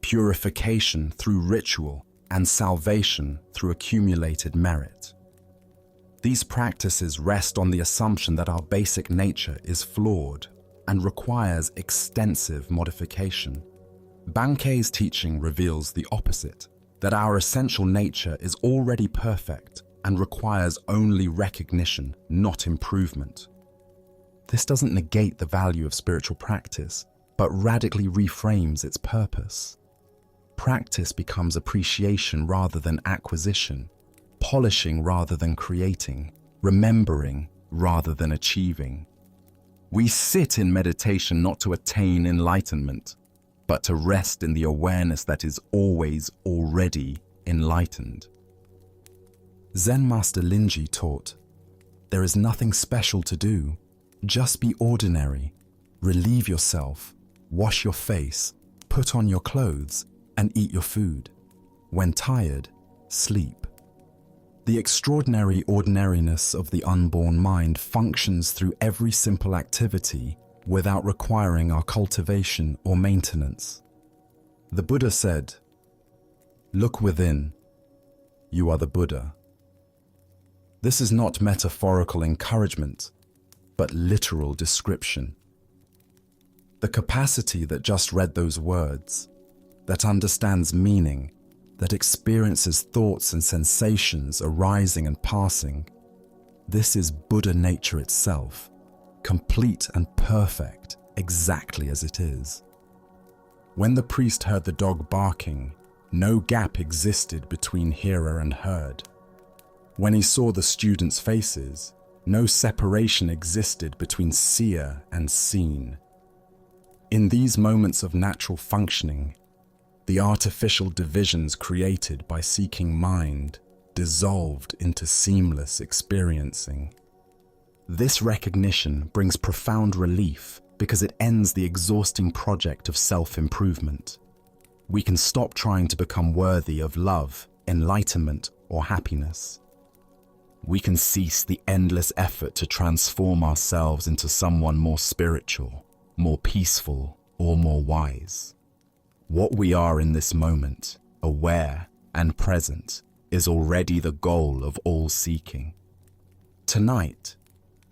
purification through ritual, and salvation through accumulated merit. These practices rest on the assumption that our basic nature is flawed and requires extensive modification. Bankei's teaching reveals the opposite, that our essential nature is already perfect and requires only recognition, not improvement. This doesn't negate the value of spiritual practice, but radically reframes its purpose. Practice becomes appreciation rather than acquisition, polishing rather than creating, remembering rather than achieving. We sit in meditation not to attain enlightenment, but to rest in the awareness that is always already enlightened. Zen Master Linji taught, there is nothing special to do. Just be ordinary, relieve yourself, wash your face, put on your clothes, and eat your food. When tired, sleep. The extraordinary ordinariness of the unborn mind functions through every simple activity without requiring our cultivation or maintenance. The Buddha said, "Look within. You are the Buddha." This is not metaphorical encouragement, but literal description. The capacity that just read those words, that understands meaning, that experiences thoughts and sensations arising and passing, this is Buddha nature itself, complete and perfect, exactly as it is. When the priest heard the dog barking, no gap existed between hearer and heard. When he saw the students' faces, no separation existed between seer and seen. In these moments of natural functioning, the artificial divisions created by seeking mind dissolved into seamless experiencing. This recognition brings profound relief because it ends the exhausting project of self-improvement. We can stop trying to become worthy of love, enlightenment, or happiness. We can cease the endless effort to transform ourselves into someone more spiritual, more peaceful, or more wise. What we are in this moment, aware and present, is already the goal of all seeking. Tonight,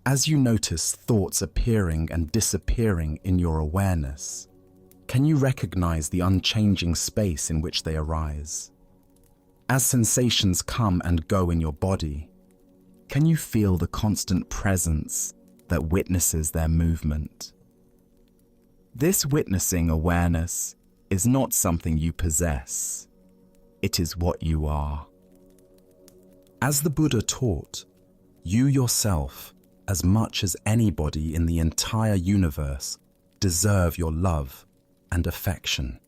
as you notice thoughts appearing and disappearing in your awareness, can you recognize the unchanging space in which they arise? As sensations come and go in your body, can you feel the constant presence that witnesses their movement? This witnessing awareness is not something you possess. It is what you are. As the Buddha taught, you yourself, as much as anybody in the entire universe, deserve your love and affection.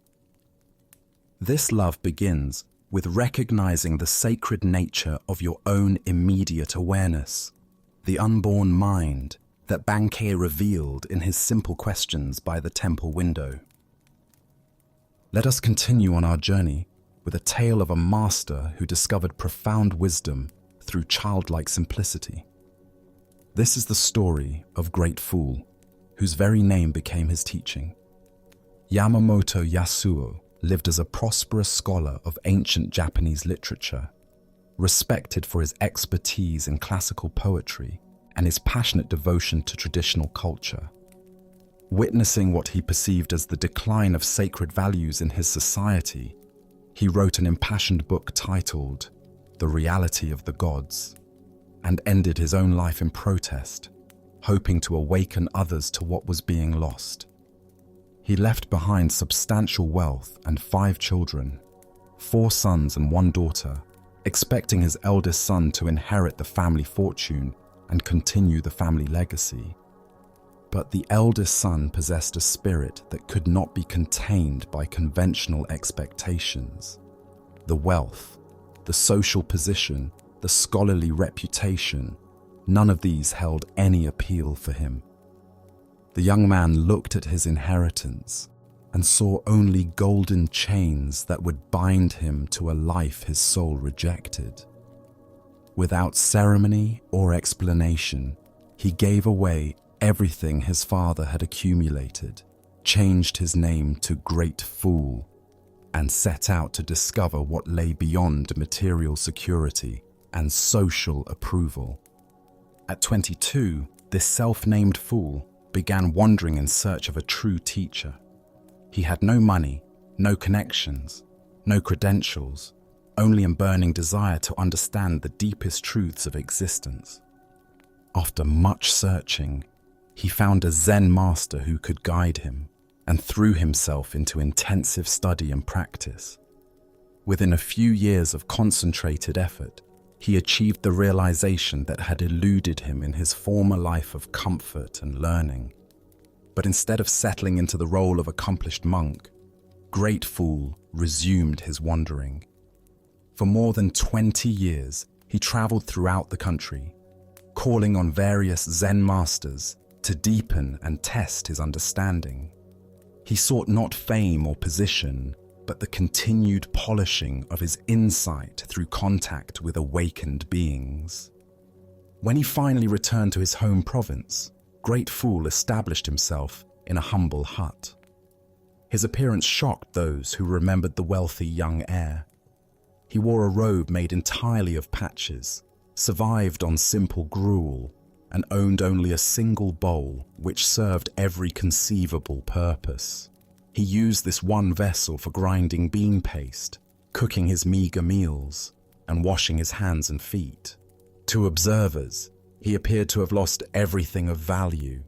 This love begins with recognizing the sacred nature of your own immediate awareness, the unborn mind that Bankei revealed in his simple questions by the temple window. Let us continue on our journey with a tale of a master who discovered profound wisdom through childlike simplicity. This is the story of Great Fool, whose very name became his teaching. Yamamoto Yasuo lived as a prosperous scholar of ancient Japanese literature, respected for his expertise in classical poetry and his passionate devotion to traditional culture. Witnessing what he perceived as the decline of sacred values in his society, he wrote an impassioned book titled The Reality of the Gods, and ended his own life in protest, hoping to awaken others to what was being lost. He left behind substantial wealth and 5 children, 4 sons and 1 daughter, expecting his eldest son to inherit the family fortune and continue the family legacy. But the eldest son possessed a spirit that could not be contained by conventional expectations. The wealth, the social position, the scholarly reputation, none of these held any appeal for him. The young man looked at his inheritance and saw only golden chains that would bind him to a life his soul rejected. Without ceremony or explanation, he gave away everything his father had accumulated, changed his name to Great Fool, and set out to discover what lay beyond material security and social approval. At 22, this self-named fool began wandering in search of a true teacher. He had no money, no connections, no credentials, only a burning desire to understand the deepest truths of existence. After much searching, he found a Zen master who could guide him and threw himself into intensive study and practice. Within a few years of concentrated effort, he achieved the realization that had eluded him in his former life of comfort and learning. But instead of settling into the role of accomplished monk, Great Fool resumed his wandering. For more than 20 years, he traveled throughout the country, calling on various Zen masters to deepen and test his understanding. He sought not fame or position, but the continued polishing of his insight through contact with awakened beings. When he finally returned to his home province, Great Fool established himself in a humble hut. His appearance shocked those who remembered the wealthy young heir. He wore a robe made entirely of patches, survived on simple gruel, and owned only a single bowl which served every conceivable purpose. He used this one vessel for grinding bean paste, cooking his meager meals, and washing his hands and feet. To observers, he appeared to have lost everything of value.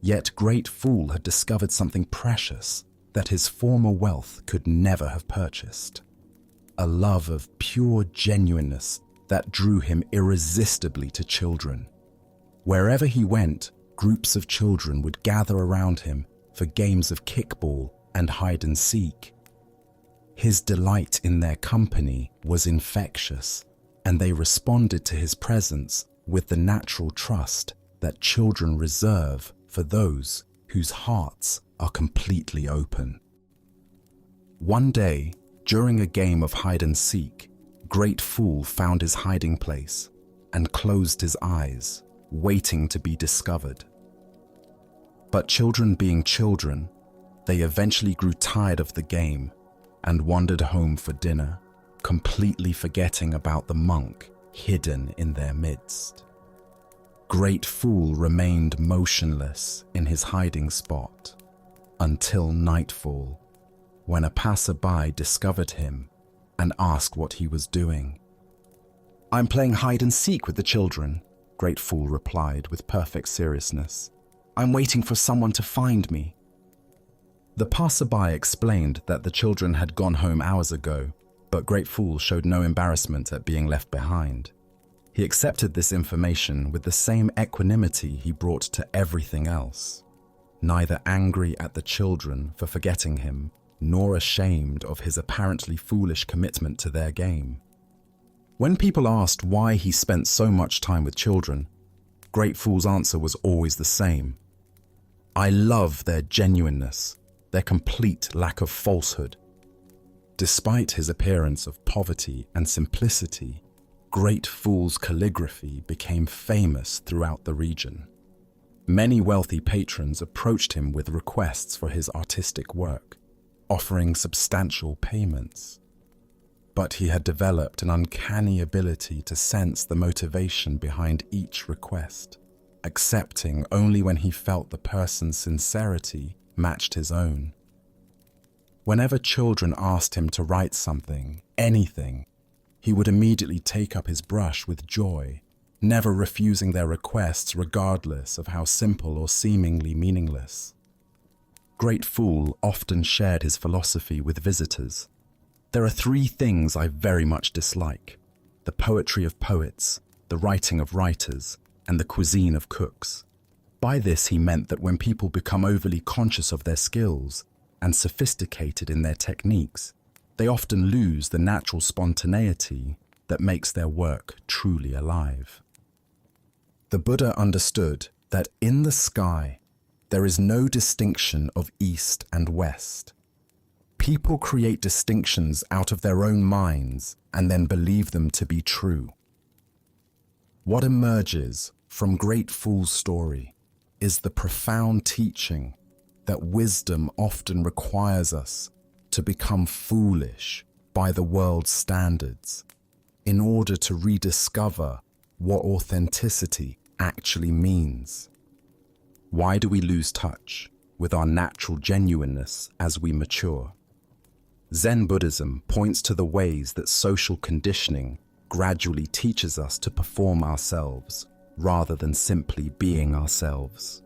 Yet Great Fool had discovered something precious that his former wealth could never have purchased. A love of pure genuineness that drew him irresistibly to children. Wherever he went, groups of children would gather around him for games of kickball and hide and seek. His delight in their company was infectious, and they responded to his presence with the natural trust that children reserve for those whose hearts are completely open. One day, during a game of hide and seek, Great Fool found his hiding place and closed his eyes, waiting to be discovered. But children being children, they eventually grew tired of the game and wandered home for dinner, completely forgetting about the monk hidden in their midst. Great Fool remained motionless in his hiding spot until nightfall, when a passerby discovered him and asked what he was doing. "I'm playing hide and seek with the children," Great Fool replied with perfect seriousness. "I'm waiting for someone to find me." The passerby explained that the children had gone home hours ago, but Great Fool showed no embarrassment at being left behind. He accepted this information with the same equanimity he brought to everything else, neither angry at the children for forgetting him, nor ashamed of his apparently foolish commitment to their game. When people asked why he spent so much time with children, Great Fool's answer was always the same. "I love their genuineness, their complete lack of falsehood." Despite his appearance of poverty and simplicity, Great Fool's calligraphy became famous throughout the region. Many wealthy patrons approached him with requests for his artistic work, offering substantial payments. But he had developed an uncanny ability to sense the motivation behind each request, accepting only when he felt the person's sincerity matched his own. Whenever children asked him to write something, anything, he would immediately take up his brush with joy, never refusing their requests regardless of how simple or seemingly meaningless. Great Fool often shared his philosophy with visitors. "There are 3 things I very much dislike: the poetry of poets, the writing of writers, and the cuisine of cooks." By this he meant that when people become overly conscious of their skills and sophisticated in their techniques, they often lose the natural spontaneity that makes their work truly alive. The Buddha understood that in the sky, there is no distinction of east and west. People create distinctions out of their own minds and then believe them to be true. What emerges from Great Fool's story is the profound teaching that wisdom often requires us to become foolish by the world's standards in order to rediscover what authenticity actually means. Why do we lose touch with our natural genuineness as we mature? Zen Buddhism points to the ways that social conditioning gradually teaches us to perform ourselves rather than simply being ourselves.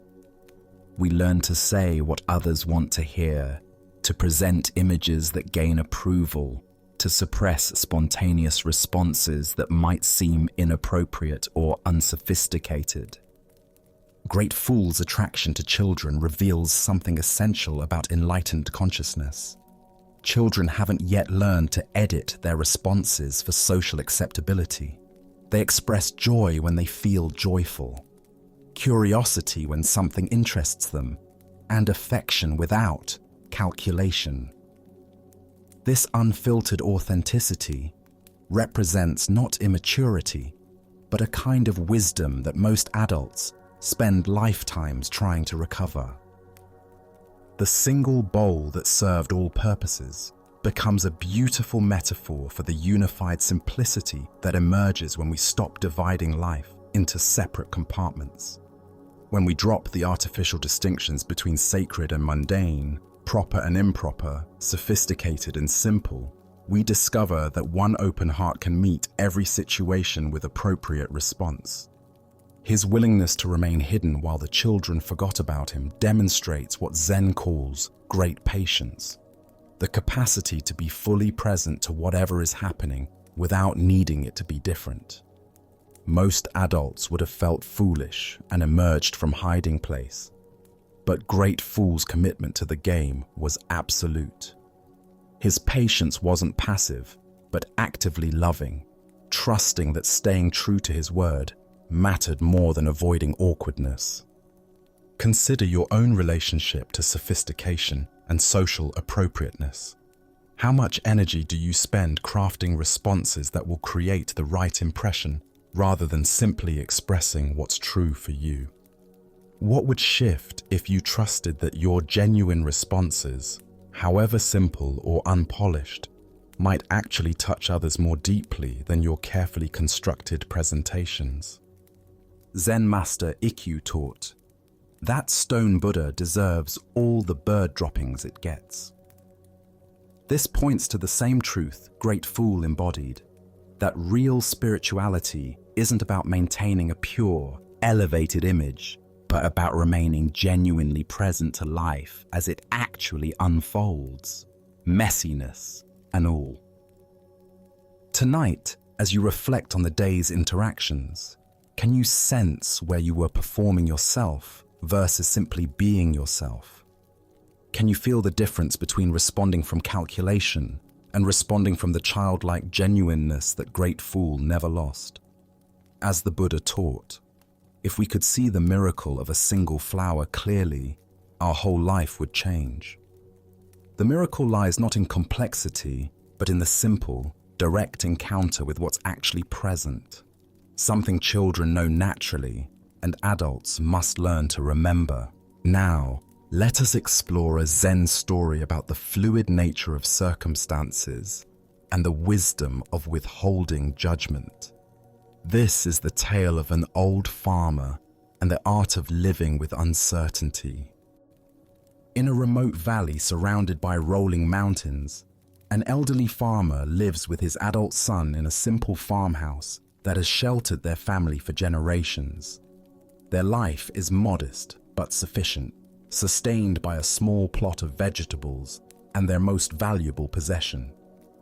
We learn to say what others want to hear, to present images that gain approval, to suppress spontaneous responses that might seem inappropriate or unsophisticated. Great Fool's attraction to children reveals something essential about enlightened consciousness. Children haven't yet learned to edit their responses for social acceptability. They express joy when they feel joyful, curiosity when something interests them, and affection without calculation. This unfiltered authenticity represents not immaturity, but a kind of wisdom that most adults spend lifetimes trying to recover. The single bowl that served all purposes becomes a beautiful metaphor for the unified simplicity that emerges when we stop dividing life into separate compartments. When we drop the artificial distinctions between sacred and mundane, proper and improper, sophisticated and simple, we discover that one open heart can meet every situation with appropriate response. His willingness to remain hidden while the children forgot about him demonstrates what Zen calls great patience, the capacity to be fully present to whatever is happening without needing it to be different. Most adults would have felt foolish and emerged from hiding place, but Great Fool's commitment to the game was absolute. His patience wasn't passive, but actively loving, trusting that staying true to his word mattered more than avoiding awkwardness. Consider your own relationship to sophistication and social appropriateness. How much energy do you spend crafting responses that will create the right impression rather than simply expressing what's true for you? What would shift if you trusted that your genuine responses, however simple or unpolished, might actually touch others more deeply than your carefully constructed presentations. Zen master Ikkyu taught, "That stone Buddha deserves all the bird droppings it gets." This points to the same truth Great Fool embodied, that real spirituality isn't about maintaining a pure, elevated image, but about remaining genuinely present to life as it actually unfolds, messiness and all. Tonight, as you reflect on the day's interactions, can you sense where you were performing yourself versus simply being yourself? Can you feel the difference between responding from calculation and responding from the childlike genuineness that Great Fool never lost? As the Buddha taught, if we could see the miracle of a single flower clearly, our whole life would change. The miracle lies not in complexity, but in the simple, direct encounter with what's actually present, something children know naturally and adults must learn to remember. Now, let us explore a Zen story about the fluid nature of circumstances and the wisdom of withholding judgment. This is the tale of an old farmer and the art of living with uncertainty. In a remote valley surrounded by rolling mountains, an elderly farmer lives with his adult son in a simple farmhouse that has sheltered their family for generations. Their life is modest but sufficient, sustained by a small plot of vegetables and their most valuable possession,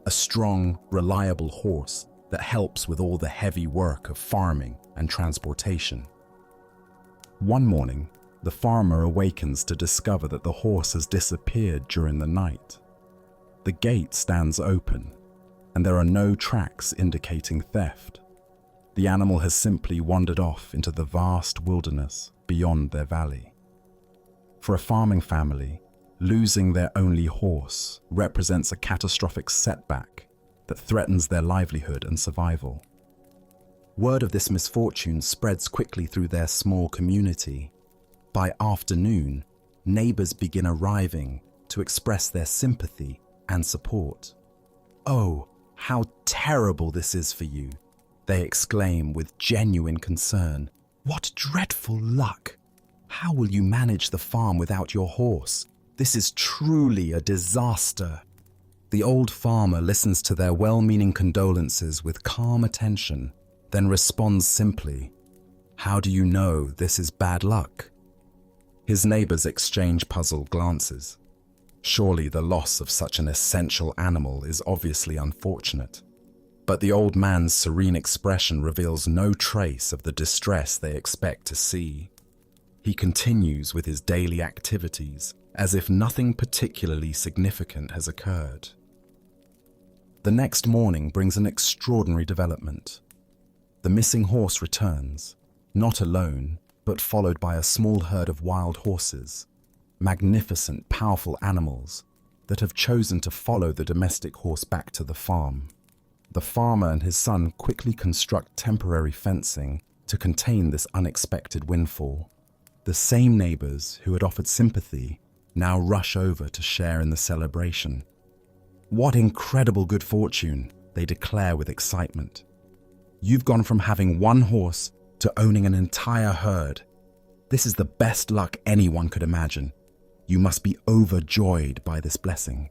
a strong, reliable horse that helps with all the heavy work of farming and transportation. One morning, the farmer awakens to discover that the horse has disappeared during the night. The gate stands open, and there are no tracks indicating theft. The animal has simply wandered off into the vast wilderness beyond their valley. For a farming family, losing their only horse represents a catastrophic setback that threatens their livelihood and survival. Word of this misfortune spreads quickly through their small community. By afternoon, neighbors begin arriving to express their sympathy and support. "Oh, how terrible this is for you," they exclaim with genuine concern. "What dreadful luck! How will you manage the farm without your horse? This is truly a disaster." The old farmer listens to their well-meaning condolences with calm attention, then responds simply, "How do you know this is bad luck?" His neighbors exchange puzzled glances. Surely the loss of such an essential animal is obviously unfortunate. But the old man's serene expression reveals no trace of the distress they expect to see. He continues with his daily activities as if nothing particularly significant has occurred. The next morning brings an extraordinary development. The missing horse returns, not alone, but followed by a small herd of wild horses, magnificent, powerful animals that have chosen to follow the domestic horse back to the farm. The farmer and his son quickly construct temporary fencing to contain this unexpected windfall. The same neighbors who had offered sympathy now rush over to share in the celebration. "What incredible good fortune," they declare with excitement. "You've gone from having one horse to owning an entire herd. This is the best luck anyone could imagine. You must be overjoyed by this blessing."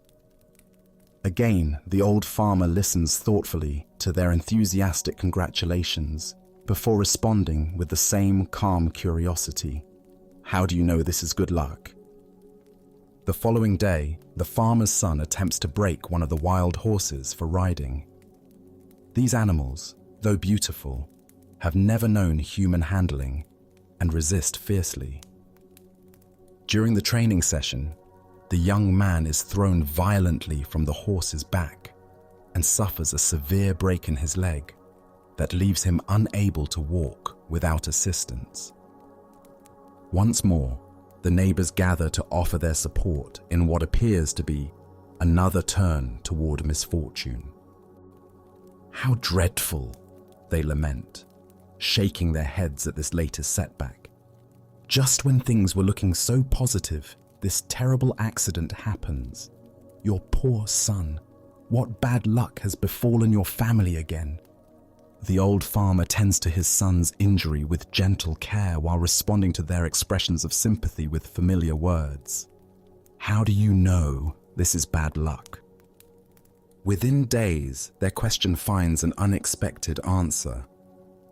Again, the old farmer listens thoughtfully to their enthusiastic congratulations before responding with the same calm curiosity. "How do you know this is good luck?" The following day, the farmer's son attempts to break one of the wild horses for riding. These animals, though beautiful, have never known human handling and resist fiercely. During the training session, the young man is thrown violently from the horse's back and suffers a severe break in his leg that leaves him unable to walk without assistance. Once more, the neighbors gather to offer their support in what appears to be another turn toward misfortune. "How dreadful," they lament, shaking their heads at this latest setback. "Just when things were looking so positive, this terrible accident happens. Your poor son. What bad luck has befallen your family again? The old farmer tends to his son's injury with gentle care while responding to their expressions of sympathy with familiar words. How do you know this is bad luck? Within days, their question finds an unexpected answer.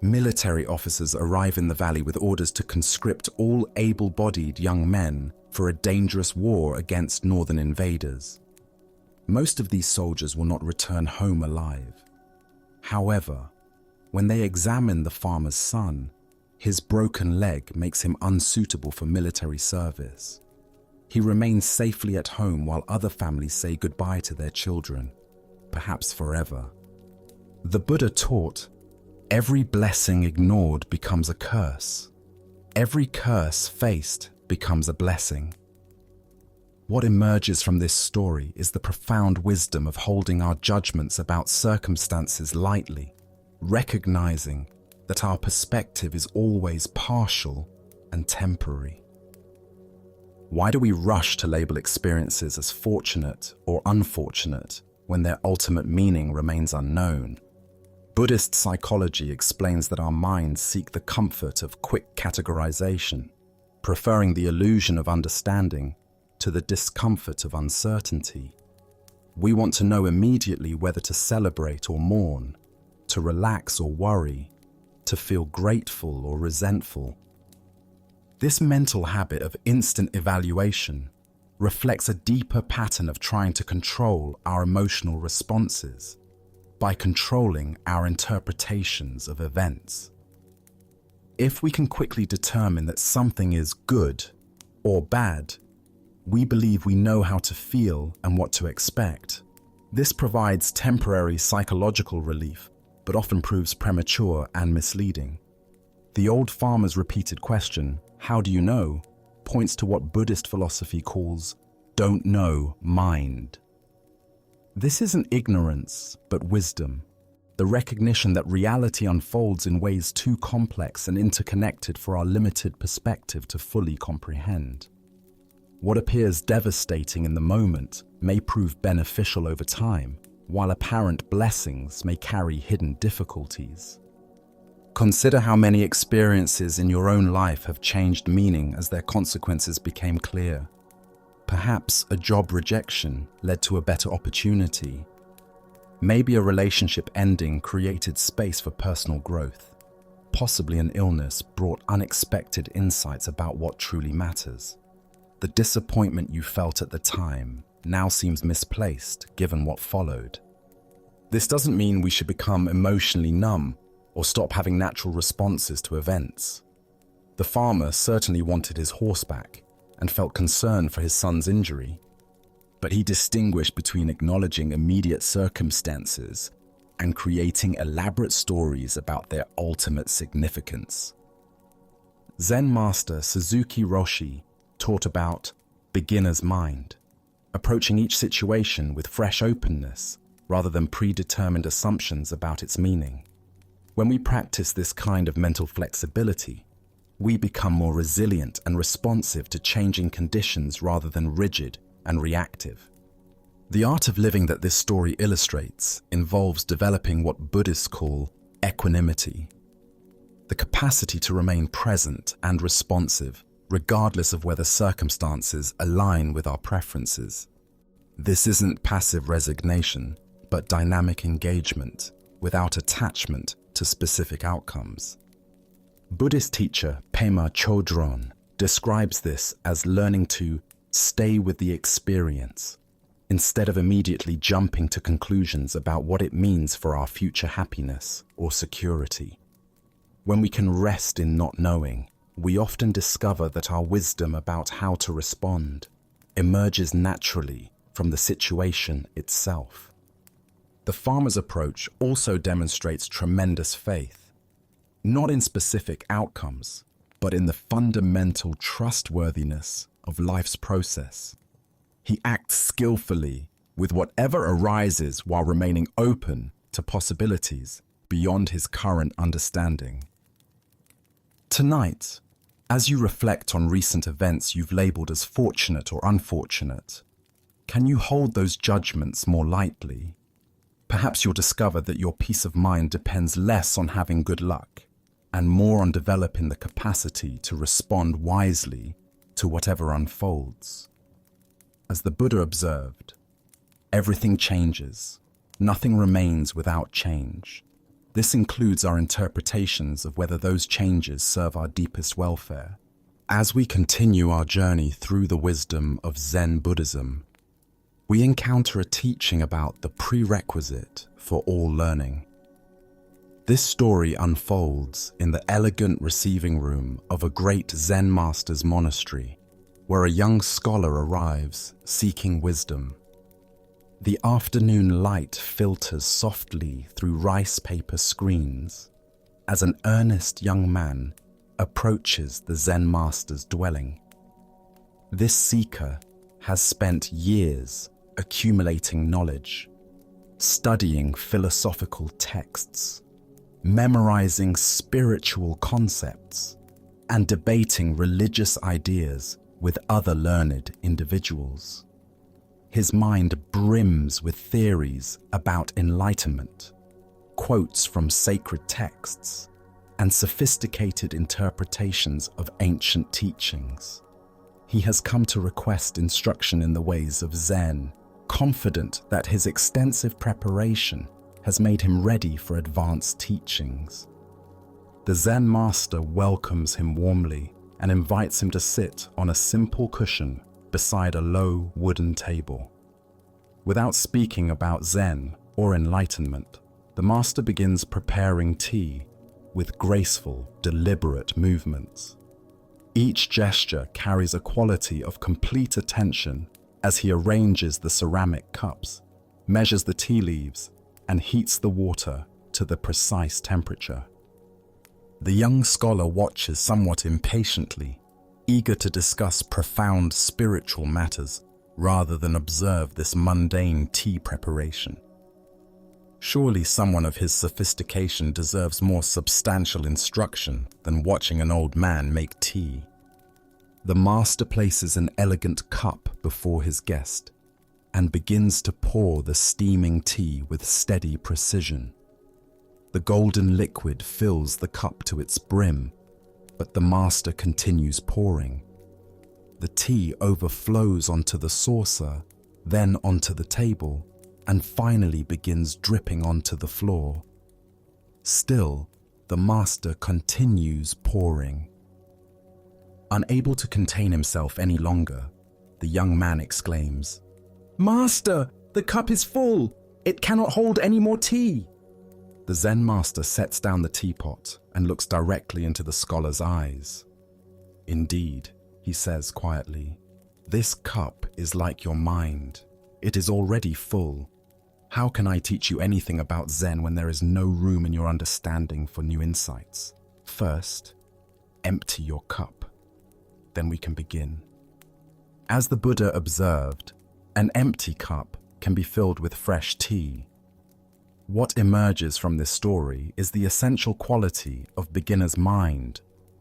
Military officers arrive in the valley with orders to conscript all able-bodied young men for a dangerous war against northern invaders. Most of these soldiers will not return home alive. However, when they examine the farmer's son, his broken leg makes him unsuitable for military service. He remains safely at home while other families say goodbye to their children, perhaps forever. The Buddha taught, every blessing ignored becomes a curse. Every curse faced becomes a blessing. What emerges from this story is the profound wisdom of holding our judgments about circumstances lightly, recognizing that our perspective is always partial and temporary. Why do we rush to label experiences as fortunate or unfortunate when their ultimate meaning remains unknown? Buddhist psychology explains that our minds seek the comfort of quick categorization, preferring the illusion of understanding to the discomfort of uncertainty. We want to know immediately whether to celebrate or mourn, to relax or worry, to feel grateful or resentful. This mental habit of instant evaluation reflects a deeper pattern of trying to control our emotional responses by controlling our interpretations of events. If we can quickly determine that something is good or bad, we believe we know how to feel and what to expect. This provides temporary psychological relief, but often proves premature and misleading. The old farmer's repeated question, "How do you know?" points to what Buddhist philosophy calls "don't know mind." This isn't ignorance, but wisdom, the recognition that reality unfolds in ways too complex and interconnected for our limited perspective to fully comprehend. What appears devastating in the moment may prove beneficial over time, while apparent blessings may carry hidden difficulties. Consider how many experiences in your own life have changed meaning as their consequences became clear. Perhaps a job rejection led to a better opportunity. Maybe a relationship ending created space for personal growth. Possibly an illness brought unexpected insights about what truly matters. The disappointment you felt at the time now seems misplaced given what followed. This doesn't mean we should become emotionally numb or stop having natural responses to events. The farmer certainly wanted his horse back and felt concern for his son's injury, but he distinguished between acknowledging immediate circumstances and creating elaborate stories about their ultimate significance. Zen master Suzuki Roshi taught about beginner's mind, approaching each situation with fresh openness rather than predetermined assumptions about its meaning. When we practice this kind of mental flexibility, we become more resilient and responsive to changing conditions rather than rigid and reactive. The art of living that this story illustrates involves developing what Buddhists call equanimity, the capacity to remain present and responsive regardless of whether circumstances align with our preferences. This isn't passive resignation, but dynamic engagement without attachment to specific outcomes. Buddhist teacher Pema Chodron describes this as learning to stay with the experience instead of immediately jumping to conclusions about what it means for our future happiness or security. When we can rest in not knowing, we often discover that our wisdom about how to respond emerges naturally from the situation itself. The farmer's approach also demonstrates tremendous faith, not in specific outcomes, but in the fundamental trustworthiness of life's process. He acts skillfully with whatever arises while remaining open to possibilities beyond his current understanding. Tonight, as you reflect on recent events you've labeled as fortunate or unfortunate, can you hold those judgments more lightly? Perhaps you'll discover that your peace of mind depends less on having good luck and more on developing the capacity to respond wisely to whatever unfolds. As the Buddha observed, everything changes. Nothing remains without change. This includes our interpretations of whether those changes serve our deepest welfare. As we continue our journey through the wisdom of Zen Buddhism, we encounter a teaching about the prerequisite for all learning. This story unfolds in the elegant receiving room of a great Zen master's monastery, where a young scholar arrives seeking wisdom. The afternoon light filters softly through rice paper screens as an earnest young man approaches the Zen master's dwelling. This seeker has spent years accumulating knowledge, studying philosophical texts, memorizing spiritual concepts, and debating religious ideas with other learned individuals. His mind brims with theories about enlightenment, quotes from sacred texts, and sophisticated interpretations of ancient teachings. He has come to request instruction in the ways of Zen, confident that his extensive preparation has made him ready for advanced teachings. The Zen master welcomes him warmly and invites him to sit on a simple cushion beside a low wooden table. Without speaking about Zen or enlightenment, the master begins preparing tea with graceful, deliberate movements. Each gesture carries a quality of complete attention as he arranges the ceramic cups, measures the tea leaves, and heats the water to the precise temperature. The young scholar watches somewhat impatiently, eager to discuss profound spiritual matters rather than observe this mundane tea preparation. Surely someone of his sophistication deserves more substantial instruction than watching an old man make tea. The master places an elegant cup before his guest and begins to pour the steaming tea with steady precision. The golden liquid fills the cup to its brim, but the master continues pouring. The tea overflows onto the saucer, then onto the table, and finally begins dripping onto the floor. Still, the master continues pouring. Unable to contain himself any longer, the young man exclaims, "Master, the cup is full! It cannot hold any more tea!" The Zen master sets down the teapot and looks directly into the scholar's eyes. "Indeed," he says quietly, "this cup is like your mind. It is already full. How can I teach you anything about Zen when there is no room in your understanding for new insights? First, empty your cup. Then we can begin." As the Buddha observed, an empty cup can be filled with fresh tea. What emerges from this story is the essential quality of beginner's mind,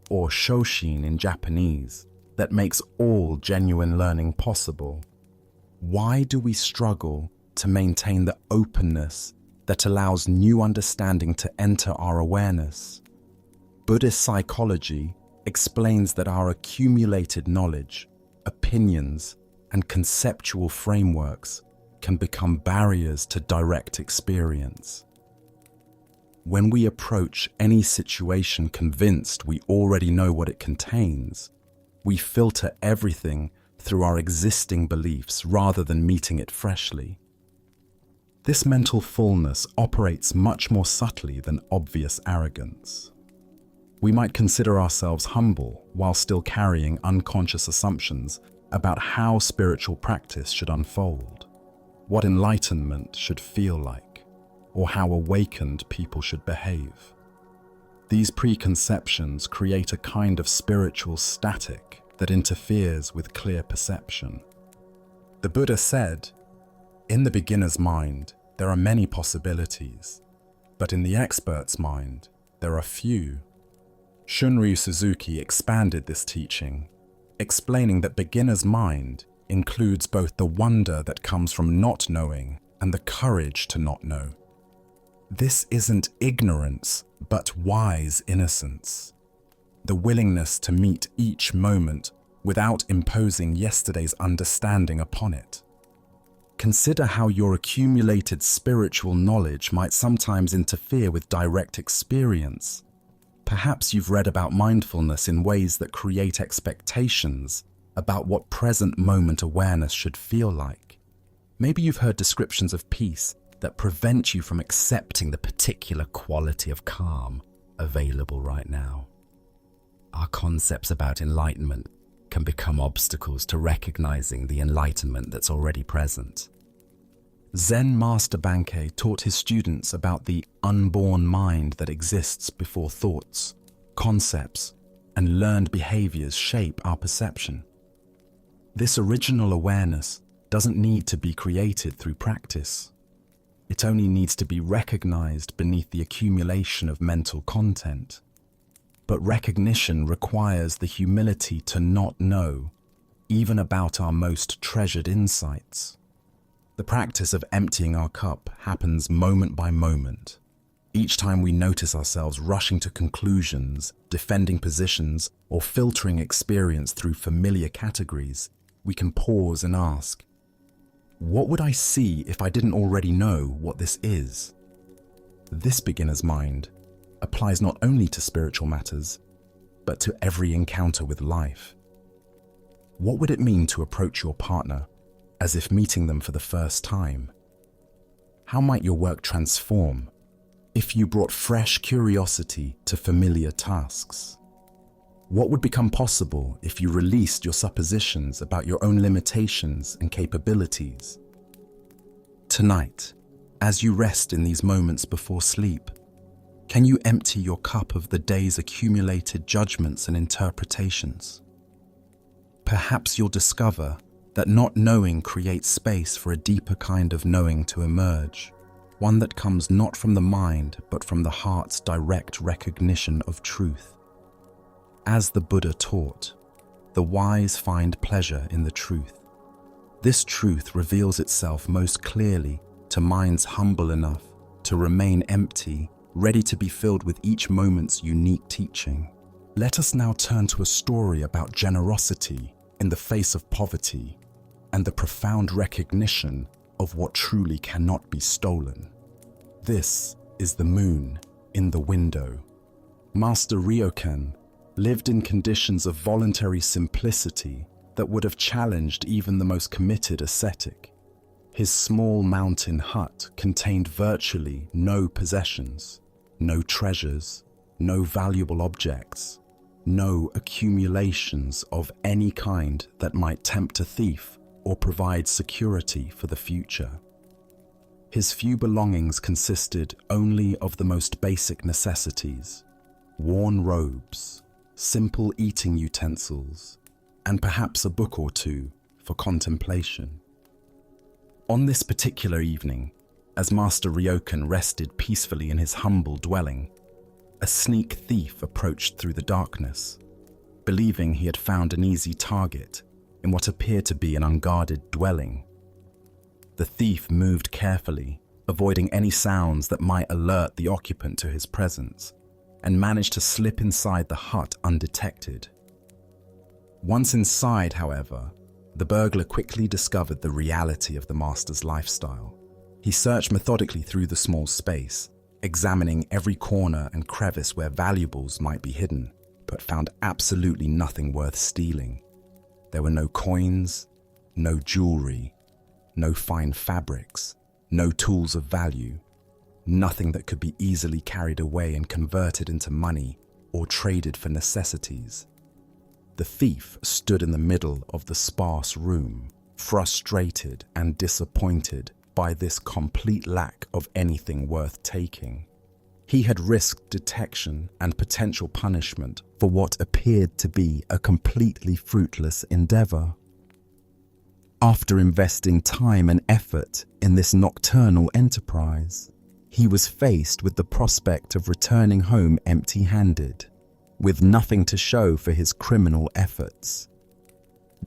or shoshin in Japanese, that makes all genuine learning possible. Why do we struggle to maintain the openness that allows new understanding to enter our awareness? Buddhist psychology explains that our accumulated knowledge, opinions, and conceptual frameworks can become barriers to direct experience. When we approach any situation convinced we already know what it contains, we filter everything through our existing beliefs rather than meeting it freshly. This mental fullness operates much more subtly than obvious arrogance. We might consider ourselves humble while still carrying unconscious assumptions about how spiritual practice should unfold, what enlightenment should feel like, or how awakened people should behave. These preconceptions create a kind of spiritual static that interferes with clear perception. The Buddha said, "In the beginner's mind, there are many possibilities, but in the expert's mind, there are few." Shunryu Suzuki expanded this teaching, explaining that beginner's mind includes both the wonder that comes from not knowing and the courage to not know. This isn't ignorance, but wise innocence. The willingness to meet each moment without imposing yesterday's understanding upon it. Consider how your accumulated spiritual knowledge might sometimes interfere with direct experience. Perhaps you've read about mindfulness in ways that create expectations about what present moment awareness should feel like. Maybe you've heard descriptions of peace that prevent you from accepting the particular quality of calm available right now. Our concepts about enlightenment can become obstacles to recognizing the enlightenment that's already present. Zen Master Bankei taught his students about the unborn mind that exists before thoughts, concepts, and learned behaviors shape our perception. This original awareness doesn't need to be created through practice. It only needs to be recognized beneath the accumulation of mental content. But recognition requires the humility to not know, even about our most treasured insights. The practice of emptying our cup happens moment by moment. Each time we notice ourselves rushing to conclusions, defending positions, or filtering experience through familiar categories, we can pause and ask, what would I see if I didn't already know what this is? This beginner's mind applies not only to spiritual matters, but to every encounter with life. What would it mean to approach your partner as if meeting them for the first time? How might your work transform if you brought fresh curiosity to familiar tasks? What would become possible if you released your suppositions about your own limitations and capabilities? Tonight, as you rest in these moments before sleep, can you empty your cup of the day's accumulated judgments and interpretations? Perhaps you'll discover that not knowing creates space for a deeper kind of knowing to emerge, one that comes not from the mind but from the heart's direct recognition of truth. As the Buddha taught, the wise find pleasure in the truth. This truth reveals itself most clearly to minds humble enough to remain empty, ready to be filled with each moment's unique teaching. Let us now turn to a story about generosity in the face of poverty and the profound recognition of what truly cannot be stolen. This is the moon in the window. Master Ryokan lived in conditions of voluntary simplicity that would have challenged even the most committed ascetic. His small mountain hut contained virtually no possessions, no treasures, no valuable objects, no accumulations of any kind that might tempt a thief or provide security for the future. His few belongings consisted only of the most basic necessities: worn robes, simple eating utensils, and perhaps a book or two for contemplation. On this particular evening, as Master Ryokan rested peacefully in his humble dwelling, a sneak thief approached through the darkness, believing he had found an easy target in what appeared to be an unguarded dwelling. The thief moved carefully, avoiding any sounds that might alert the occupant to his presence, and managed to slip inside the hut undetected. Once inside, however, the burglar quickly discovered the reality of the master's lifestyle. He searched methodically through the small space, examining every corner and crevice where valuables might be hidden, but found absolutely nothing worth stealing. There were no coins, no jewelry, no fine fabrics, no tools of value, nothing that could be easily carried away and converted into money or traded for necessities. The thief stood in the middle of the sparse room, frustrated and disappointed by this complete lack of anything worth taking. He had risked detection and potential punishment for what appeared to be a completely fruitless endeavor. After investing time and effort in this nocturnal enterprise, he was faced with the prospect of returning home empty-handed, with nothing to show for his criminal efforts.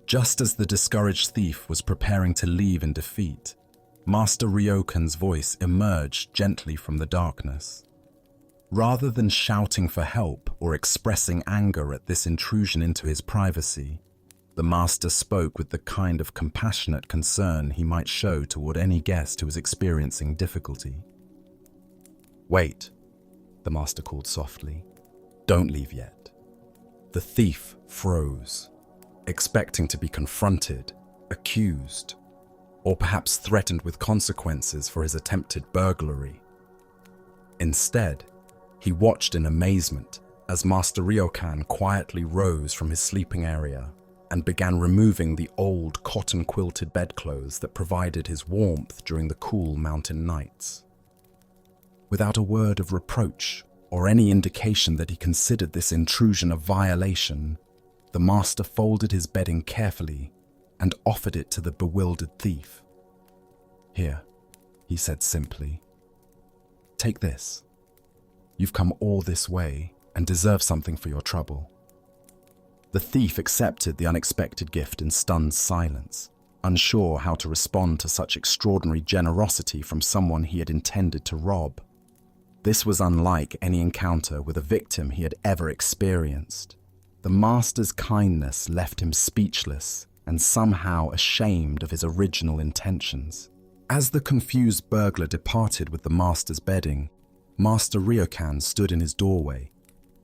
Just as the discouraged thief was preparing to leave in defeat, Master Ryokan's voice emerged gently from the darkness. Rather than shouting for help or expressing anger at this intrusion into his privacy, the master spoke with the kind of compassionate concern he might show toward any guest who was experiencing difficulty. "Wait," the master called softly. "Don't leave yet." The thief froze, expecting to be confronted, accused, or perhaps threatened with consequences for his attempted burglary. Instead, he watched in amazement as Master Ryokan quietly rose from his sleeping area and began removing the old cotton-quilted bedclothes that provided his warmth during the cool mountain nights. Without a word of reproach or any indication that he considered this intrusion a violation, the master folded his bedding carefully and offered it to the bewildered thief. "Here," he said simply. "Take this. You've come all this way and deserve something for your trouble." The thief accepted the unexpected gift in stunned silence, unsure how to respond to such extraordinary generosity from someone he had intended to rob. This was unlike any encounter with a victim he had ever experienced. The master's kindness left him speechless and somehow ashamed of his original intentions. As the confused burglar departed with the master's bedding, Master Ryokan stood in his doorway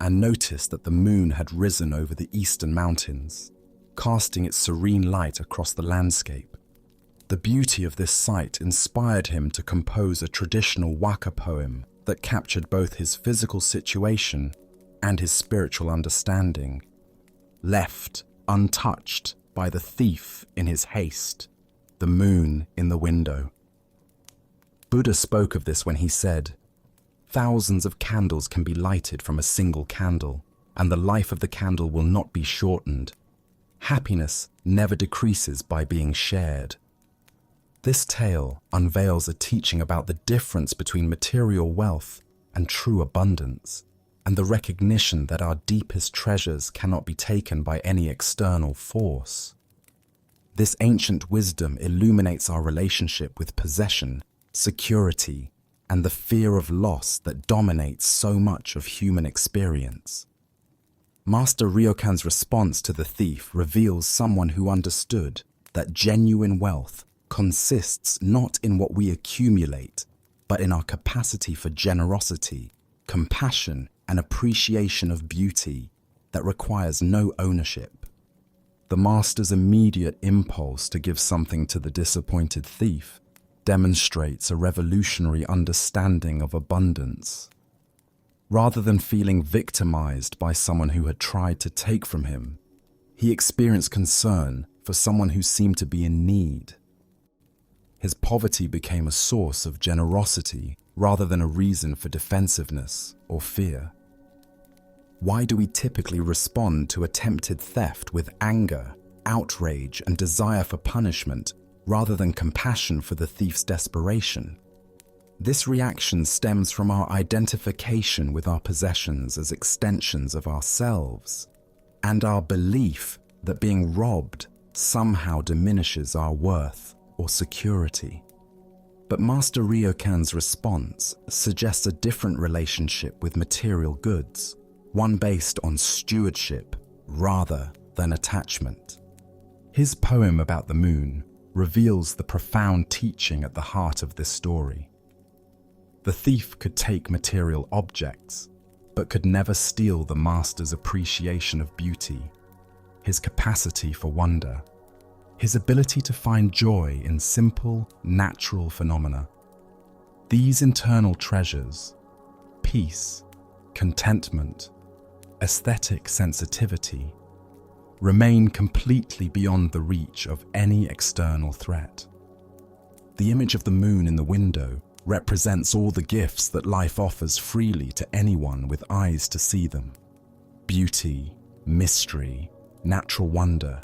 and noticed that the moon had risen over the eastern mountains, casting its serene light across the landscape. The beauty of this sight inspired him to compose a traditional waka poem that captured both his physical situation and his spiritual understanding. Left untouched by the thief in his haste, the moon in the window. Buddha spoke of this when he said, "Thousands of candles can be lighted from a single candle, and the life of the candle will not be shortened. Happiness never decreases by being shared." This tale unveils a teaching about the difference between material wealth and true abundance, and the recognition that our deepest treasures cannot be taken by any external force. This ancient wisdom illuminates our relationship with possession, security, and the fear of loss that dominates so much of human experience. Master Ryokan's response to the thief reveals someone who understood that genuine wealth consists not in what we accumulate, but in our capacity for generosity, compassion, and appreciation of beauty that requires no ownership. The master's immediate impulse to give something to the disappointed thief demonstrates a revolutionary understanding of abundance. Rather than feeling victimized by someone who had tried to take from him, he experienced concern for someone who seemed to be in need. His poverty became a source of generosity rather than a reason for defensiveness or fear. Why do we typically respond to attempted theft with anger, outrage, and desire for punishment rather than compassion for the thief's desperation? This reaction stems from our identification with our possessions as extensions of ourselves, and our belief that being robbed somehow diminishes our worth or security. But Master Ryokan's response suggests a different relationship with material goods, one based on stewardship rather than attachment. His poem about the moon reveals the profound teaching at the heart of this story. The thief could take material objects, but could never steal the master's appreciation of beauty, his capacity for wonder, his ability to find joy in simple, natural phenomena. These internal treasures, peace, contentment, aesthetic sensitivity, remain completely beyond the reach of any external threat. The image of the moon in the window represents all the gifts that life offers freely to anyone with eyes to see them. Beauty, mystery, natural wonder,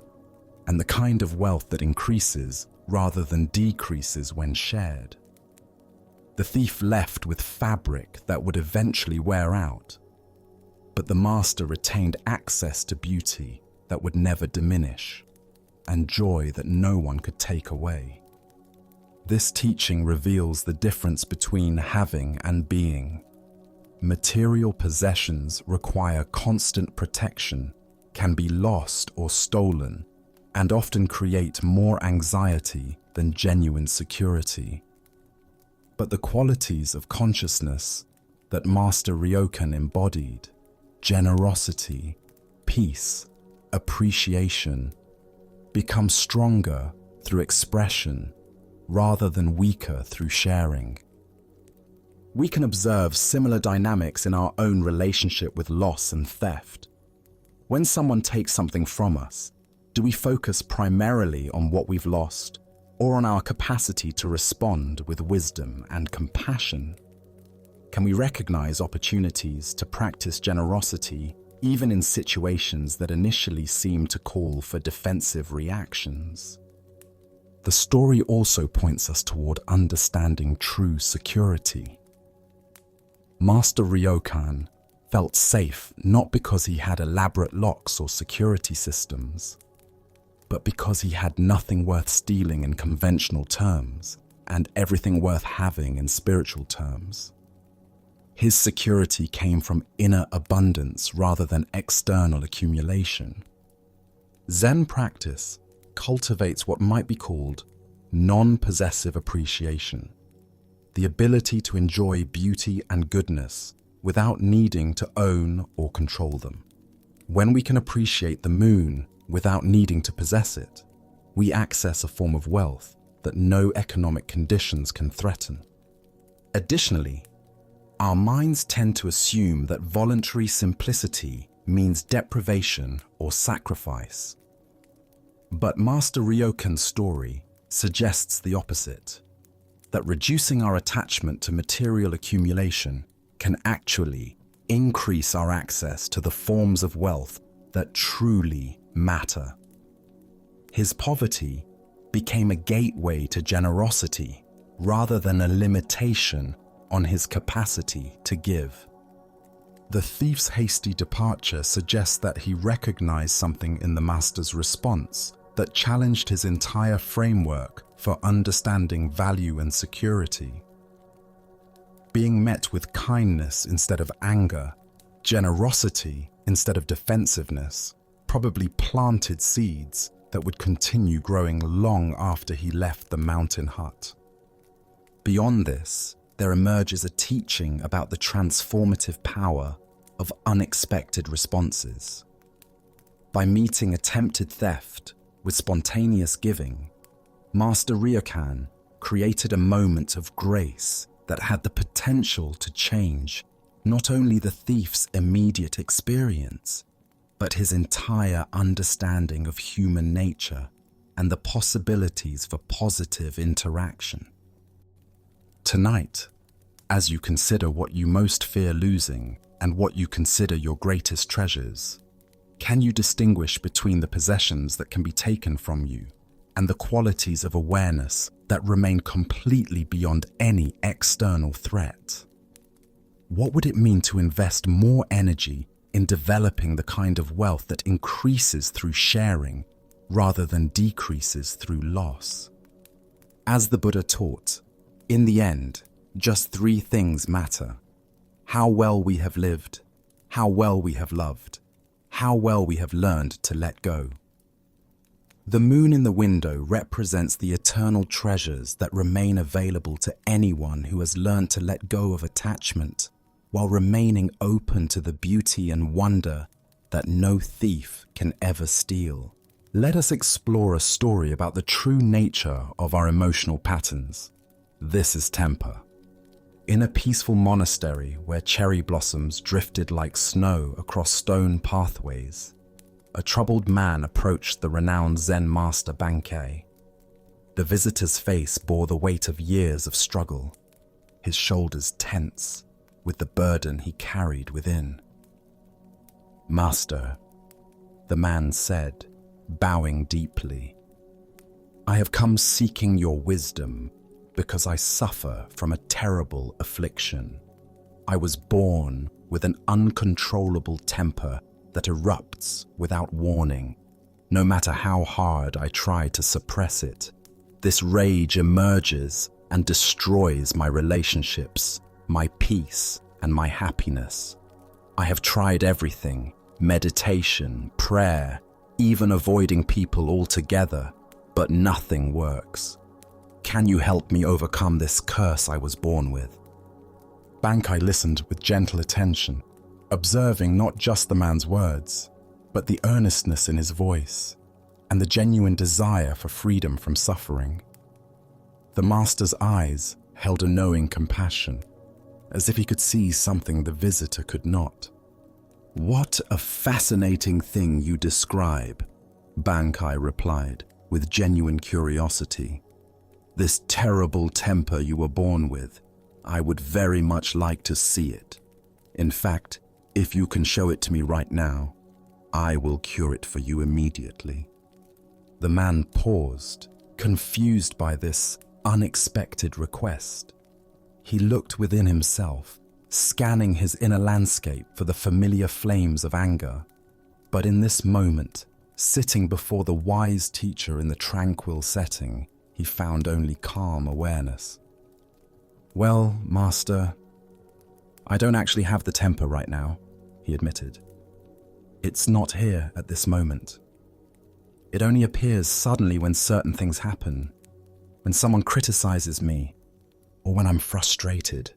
and the kind of wealth that increases rather than decreases when shared. The thief left with fabric that would eventually wear out, but the master retained access to beauty that would never diminish, and joy that no one could take away. This teaching reveals the difference between having and being. Material possessions require constant protection, can be lost or stolen, and often create more anxiety than genuine security. But the qualities of consciousness that Master Ryokan embodied, generosity, peace, appreciation, become stronger through expression rather than weaker through sharing. We can observe similar dynamics in our own relationship with loss and theft. When someone takes something from us, do we focus primarily on what we've lost or on our capacity to respond with wisdom and compassion? Can we recognize opportunities to practice generosity even in situations that initially seem to call for defensive reactions? The story also points us toward understanding true security. Master Ryokan felt safe not because he had elaborate locks or security systems, but because he had nothing worth stealing in conventional terms and everything worth having in spiritual terms. His security came from inner abundance rather than external accumulation. Zen practice cultivates what might be called non-possessive appreciation, the ability to enjoy beauty and goodness without needing to own or control them. When we can appreciate the moon without needing to possess it, we access a form of wealth that no economic conditions can threaten. Additionally, our minds tend to assume that voluntary simplicity means deprivation or sacrifice. But Master Ryokan's story suggests the opposite, that reducing our attachment to material accumulation can actually increase our access to the forms of wealth that truly matter. His poverty became a gateway to generosity rather than a limitation on his capacity to give. The thief's hasty departure suggests that he recognized something in the master's response that challenged his entire framework for understanding value and security. Being met with kindness instead of anger, generosity instead of defensiveness, probably planted seeds that would continue growing long after he left the mountain hut. Beyond this, there emerges a teaching about the transformative power of unexpected responses. By meeting attempted theft with spontaneous giving, Master Ryokan created a moment of grace that had the potential to change not only the thief's immediate experience, but his entire understanding of human nature and the possibilities for positive interaction. Tonight, as you consider what you most fear losing and what you consider your greatest treasures, can you distinguish between the possessions that can be taken from you and the qualities of awareness that remain completely beyond any external threat? What would it mean to invest more energy in developing the kind of wealth that increases through sharing rather than decreases through loss? As the Buddha taught, in the end, just three things matter: how well we have lived, how well we have loved, how well we have learned to let go. The moon in the window represents the eternal treasures that remain available to anyone who has learned to let go of attachment while remaining open to the beauty and wonder that no thief can ever steal. Let us explore a story about the true nature of our emotional patterns. This is temper. In a peaceful monastery where cherry blossoms drifted like snow across stone pathways, a troubled man approached the renowned Zen master Bankei. The visitor's face bore the weight of years of struggle, his shoulders tense with the burden he carried within. "Master," the man said, bowing deeply, "I have come seeking your wisdom because I suffer from a terrible affliction. I was born with an uncontrollable temper that erupts without warning. No matter how hard I try to suppress it, This rage emerges and destroys my relationships, my peace, and my happiness. I have tried everything: meditation, prayer, even avoiding people altogether, but nothing works. Can you help me overcome this curse I was born with? Bankai listened with gentle attention, observing not just the man's words, but the earnestness in his voice and the genuine desire for freedom from suffering. The master's eyes held a knowing compassion, as if he could see something the visitor could not. "What a fascinating thing you describe," Bankai replied with genuine curiosity. "This terrible temper you were born with, I would very much like to see it. In fact, if you can show it to me right now, I will cure it for you immediately." The man paused, confused by this unexpected request. He looked within himself, scanning his inner landscape for the familiar flames of anger. But in this moment, sitting before the wise teacher in the tranquil setting, he found only calm awareness. "Well, Master, I don't actually have the temper right now," he admitted. "It's not here at this moment. It only appears suddenly when certain things happen, when someone criticizes me, or when I'm frustrated,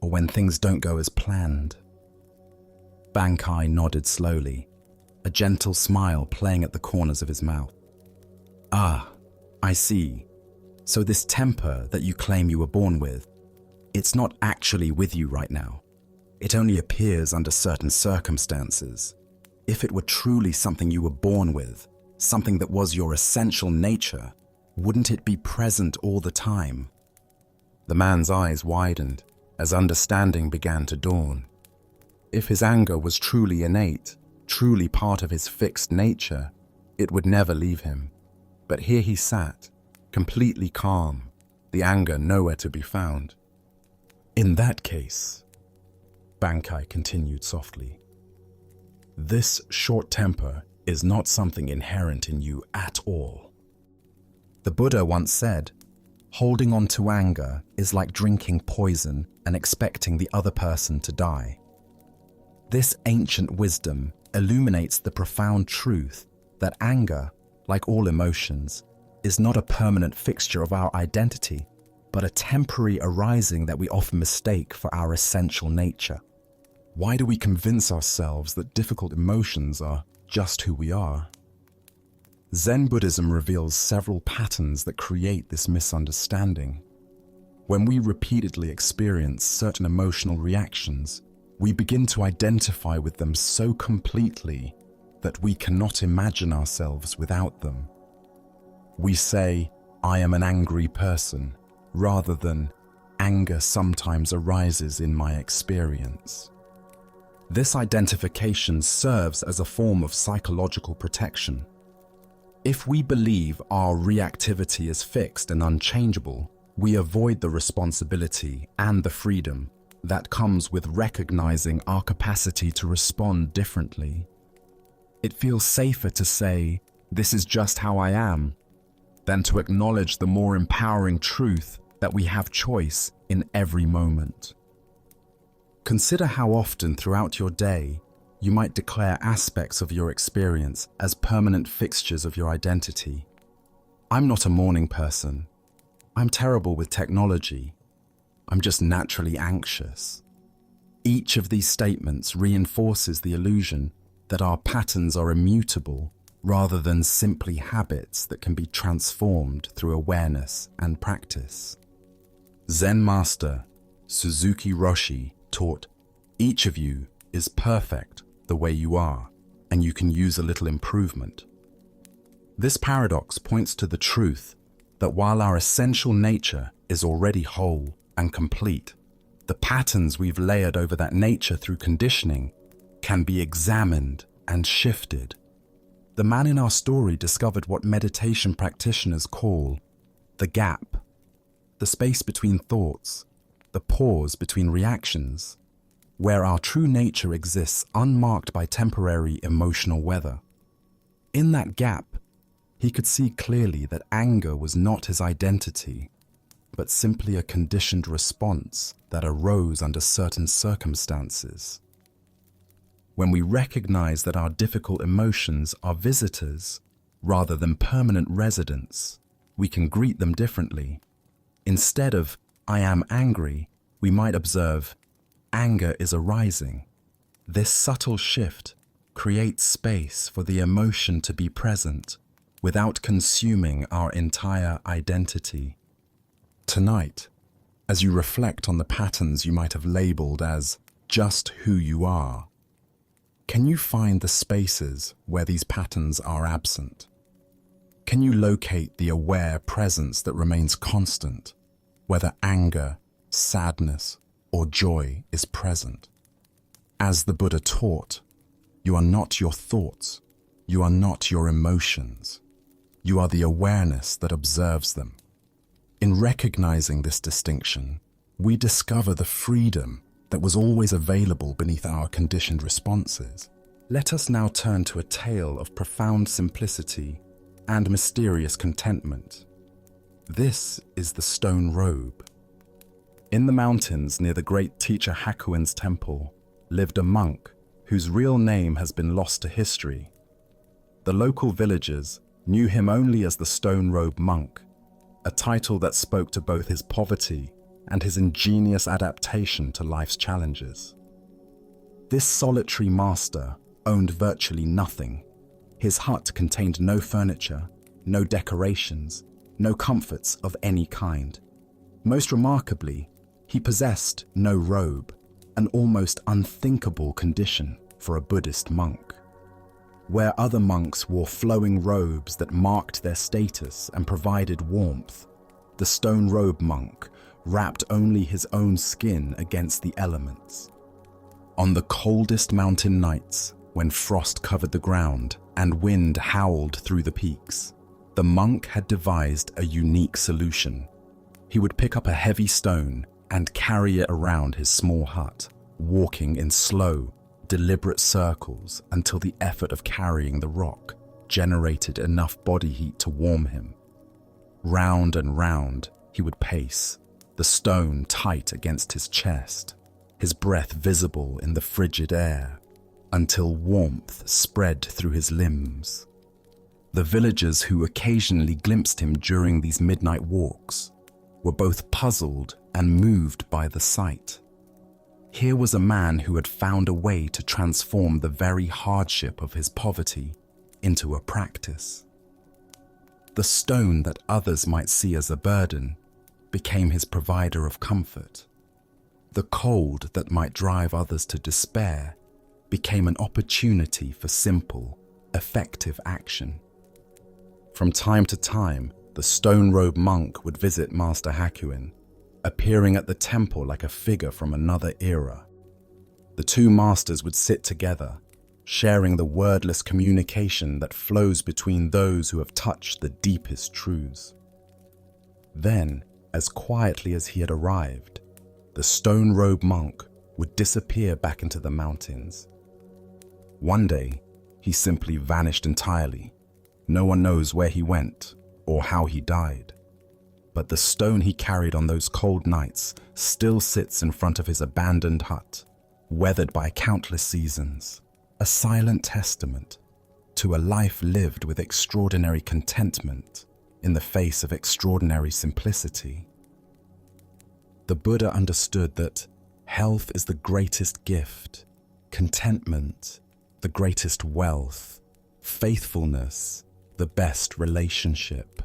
or when things don't go as planned." Bankai nodded slowly, a gentle smile playing at the corners of his mouth. "Ah, I see. So this temper that you claim you were born with, it's not actually with you right now. It only appears under certain circumstances. If it were truly something you were born with, something that was your essential nature, wouldn't it be present all the time?" The man's eyes widened as understanding began to dawn. If his anger was truly innate, truly part of his fixed nature, it would never leave him. But here he sat, completely calm, the anger nowhere to be found. "In that case," Bankai continued softly, "this short temper is not something inherent in you at all. The Buddha once said, holding on to anger is like drinking poison and expecting the other person to die. This ancient wisdom illuminates the profound truth that anger, like all emotions, is not a permanent fixture of our identity, but a temporary arising that we often mistake for our essential nature. Why do we convince ourselves that difficult emotions are just who we are? Zen Buddhism reveals several patterns that create this misunderstanding. When we repeatedly experience certain emotional reactions, we begin to identify with them so completely that we cannot imagine ourselves without them. We say, "I am an angry person," rather than, "Anger sometimes arises in my experience." This identification serves as a form of psychological protection. If we believe our reactivity is fixed and unchangeable, we avoid the responsibility and the freedom that comes with recognizing our capacity to respond differently. It feels safer to say, "This is just how I am," than to acknowledge the more empowering truth that we have choice in every moment. Consider how often throughout your day you might declare aspects of your experience as permanent fixtures of your identity. "I'm not a morning person. I'm terrible with technology. I'm just naturally anxious." Each of these statements reinforces the illusion that our patterns are immutable rather than simply habits that can be transformed through awareness and practice. Zen Master Suzuki Roshi taught, "Each of you is perfect the way you are, and you can use a little improvement." This paradox points to the truth that while our essential nature is already whole and complete, the patterns we've layered over that nature through conditioning can be examined and shifted. The man in our story discovered what meditation practitioners call the gap, the space between thoughts, the pause between reactions, where our true nature exists unmarked by temporary emotional weather. In that gap, He could see clearly that anger was not his identity, but simply a conditioned response that arose under certain circumstances. When we recognize that our difficult emotions are visitors rather than permanent residents, we can greet them differently. Instead of, "I am angry," we might observe, "Anger is arising." This subtle shift creates space for the emotion to be present without consuming our entire identity. Tonight, as you reflect on the patterns you might have labeled as just who you are, can you find the spaces where these patterns are absent? Can you locate the aware presence that remains constant, whether anger, sadness, or joy is present? As the Buddha taught, you are not your thoughts, you are not your emotions, you are the awareness that observes them. In recognizing this distinction, we discover the freedom that was always available beneath our conditioned responses. Let us now turn to a tale of profound simplicity and mysterious contentment. This is the stone robe. In the mountains near the great teacher Hakuin's temple lived a monk whose real name has been lost to history. The local villagers knew him only as the stone robe monk, a title that spoke to both his poverty and his ingenious adaptation to life's challenges. This solitary master owned virtually nothing. His hut contained no furniture, no decorations, no comforts of any kind. Most remarkably, he possessed no robe, an almost unthinkable condition for a Buddhist monk. Where other monks wore flowing robes that marked their status and provided warmth, the stone robe monk wrapped only his own skin against the elements. On the coldest mountain nights, when frost covered the ground and wind howled through the peaks, the monk had devised a unique solution. He would pick up a heavy stone and carry it around his small hut, walking in slow, deliberate circles until the effort of carrying the rock generated enough body heat to warm him. Round and round he would pace, the stone tight against his chest, his breath visible in the frigid air, until warmth spread through his limbs. The villagers who occasionally glimpsed him during these midnight walks were both puzzled and moved by the sight. Here was a man who had found a way to transform the very hardship of his poverty into a practice. The stone that others might see as a burden became his provider of comfort. The cold that might drive others to despair became an opportunity for simple, effective action. From time to time, the stone robe monk would visit Master Hakuin, appearing at the temple like a figure from another era. The two masters would sit together, sharing the wordless communication that flows between those who have touched the deepest truths. Then, as quietly as he had arrived, the stone robe monk would disappear back into the mountains. One day, he simply vanished entirely. No one knows where he went or how he died. But the stone he carried on those cold nights still sits in front of his abandoned hut, weathered by countless seasons, a silent testament to a life lived with extraordinary contentment in the face of extraordinary simplicity. The Buddha understood that health is the greatest gift, contentment the greatest wealth, faithfulness the best relationship.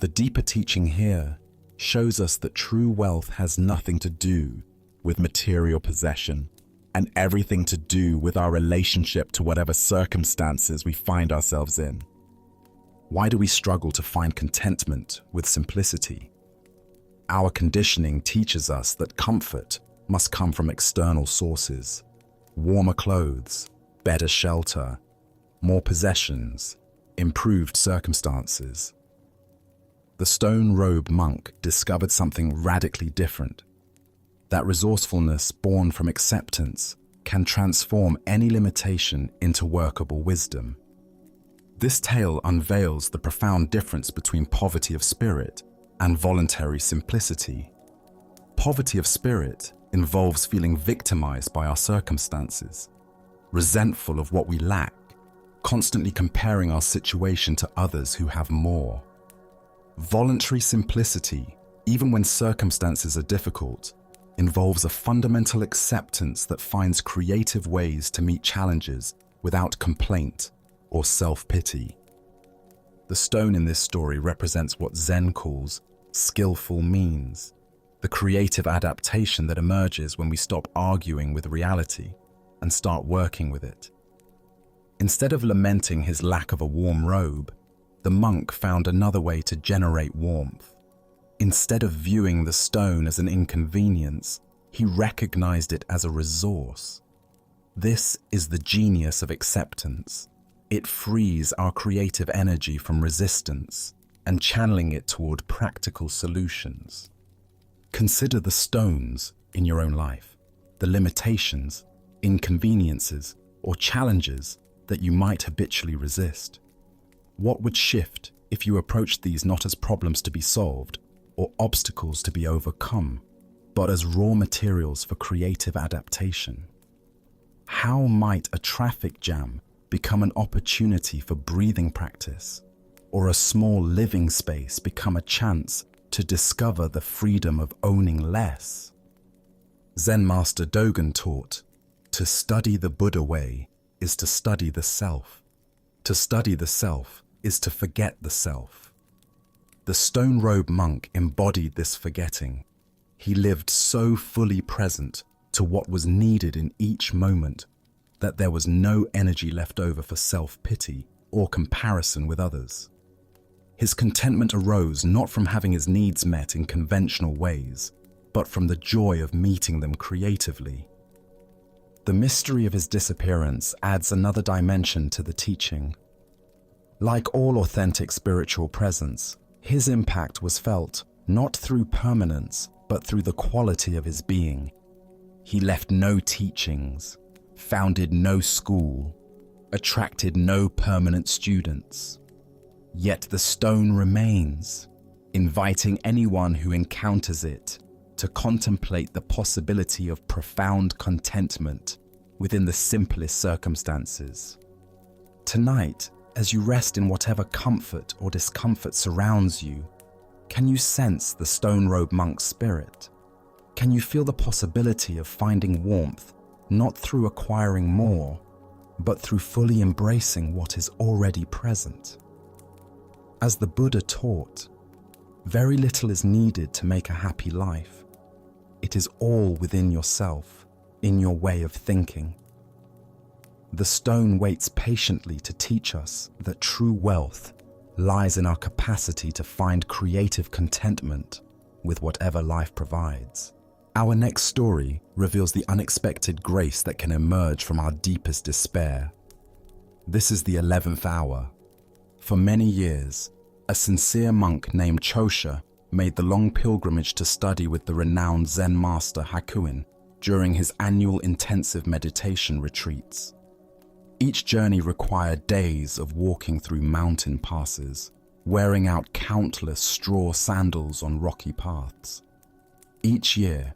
The deeper teaching here shows us that true wealth has nothing to do with material possession and everything to do with our relationship to whatever circumstances we find ourselves in. Why do we struggle to find contentment with simplicity? Our conditioning teaches us that comfort must come from external sources: warmer clothes, better shelter, more possessions, improved circumstances. The stone robe monk discovered something radically different. That resourcefulness born from acceptance can transform any limitation into workable wisdom. This tale unveils the profound difference between poverty of spirit and voluntary simplicity. Poverty of spirit involves feeling victimized by our circumstances, resentful of what we lack, constantly comparing our situation to others who have more. Voluntary simplicity, even when circumstances are difficult, involves a fundamental acceptance that finds creative ways to meet challenges without complaint or self-pity. The stone in this story represents what Zen calls skillful means, the creative adaptation that emerges when we stop arguing with reality and start working with it. Instead of lamenting his lack of a warm robe, the monk found another way to generate warmth. Instead of viewing the stone as an inconvenience, he recognized it as a resource. This is the genius of acceptance. It frees our creative energy from resistance and channeling it toward practical solutions. Consider the stones in your own life, the limitations, inconveniences, or challenges that you might habitually resist. What would shift if you approached these not as problems to be solved or obstacles to be overcome, but as raw materials for creative adaptation? How might a traffic jam become an opportunity for breathing practice, or a small living space become a chance to discover the freedom of owning less? Zen master Dogen taught, to study the Buddha way is to study the self. To study the self is to forget the self. The stone-robed monk embodied this forgetting. He lived so fully present to what was needed in each moment that there was no energy left over for self-pity or comparison with others. His contentment arose not from having his needs met in conventional ways, but from the joy of meeting them creatively. The mystery of his disappearance adds another dimension to the teaching. Like all authentic spiritual presence, his impact was felt not through permanence, but through the quality of his being. He left no teachings, founded no school, attracted no permanent students. Yet the stone remains, inviting anyone who encounters it to contemplate the possibility of profound contentment within the simplest circumstances. Tonight, as you rest in whatever comfort or discomfort surrounds you, can you sense the stone-robed monk's spirit? Can you feel the possibility of finding warmth not through acquiring more, but through fully embracing what is already present? As the Buddha taught, very little is needed to make a happy life. It is all within yourself, in your way of thinking. The stone waits patiently to teach us that true wealth lies in our capacity to find creative contentment with whatever life provides. Our next story reveals the unexpected grace that can emerge from our deepest despair. This is the 11th hour. For many years, a sincere monk named Chosha made the long pilgrimage to study with the renowned Zen master Hakuin during his annual intensive meditation retreats. Each journey required days of walking through mountain passes, wearing out countless straw sandals on rocky paths. Each year,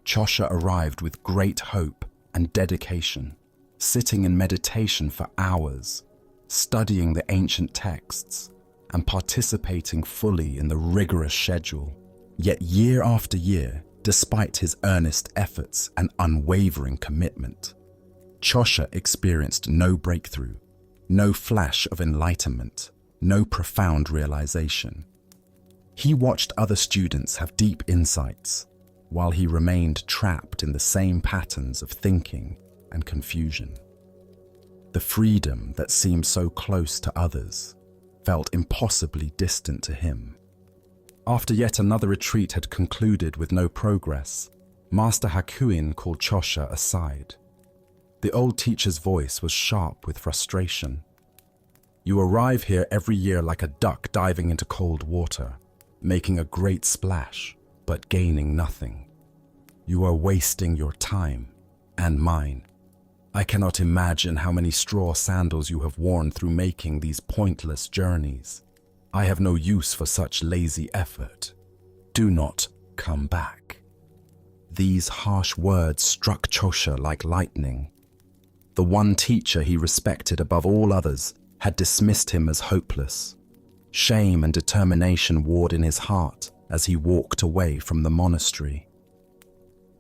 Chosha arrived with great hope and dedication, sitting in meditation for hours, studying the ancient texts, and participating fully in the rigorous schedule. Yet year after year, despite his earnest efforts and unwavering commitment, Chosha experienced no breakthrough, no flash of enlightenment, no profound realization. He watched other students have deep insights, while he remained trapped in the same patterns of thinking and confusion. The freedom that seemed so close to others felt impossibly distant to him. After yet another retreat had concluded with no progress, Master Hakuin called Chosha aside. The old teacher's voice was sharp with frustration. "You arrive here every year like a duck diving into cold water, making a great splash, but gaining nothing. You are wasting your time and mine. I cannot imagine how many straw sandals you have worn through making these pointless journeys. I have no use for such lazy effort. Do not come back." These harsh words struck Chosha like lightning. The one teacher he respected above all others had dismissed him as hopeless. Shame and determination warred in his heart as he walked away from the monastery.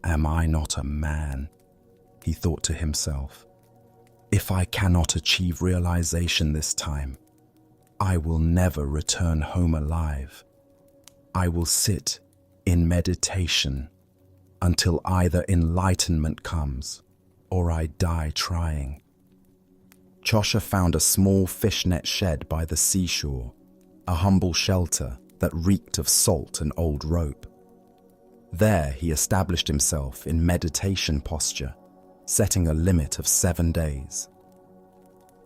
"Am I not a man?" he thought to himself. "If I cannot achieve realization this time, I will never return home alive. I will sit in meditation until either enlightenment comes or I die trying." Chosha found a small fishnet shed by the seashore, a humble shelter that reeked of salt and old rope. There he established himself in meditation posture, setting a limit of 7 days.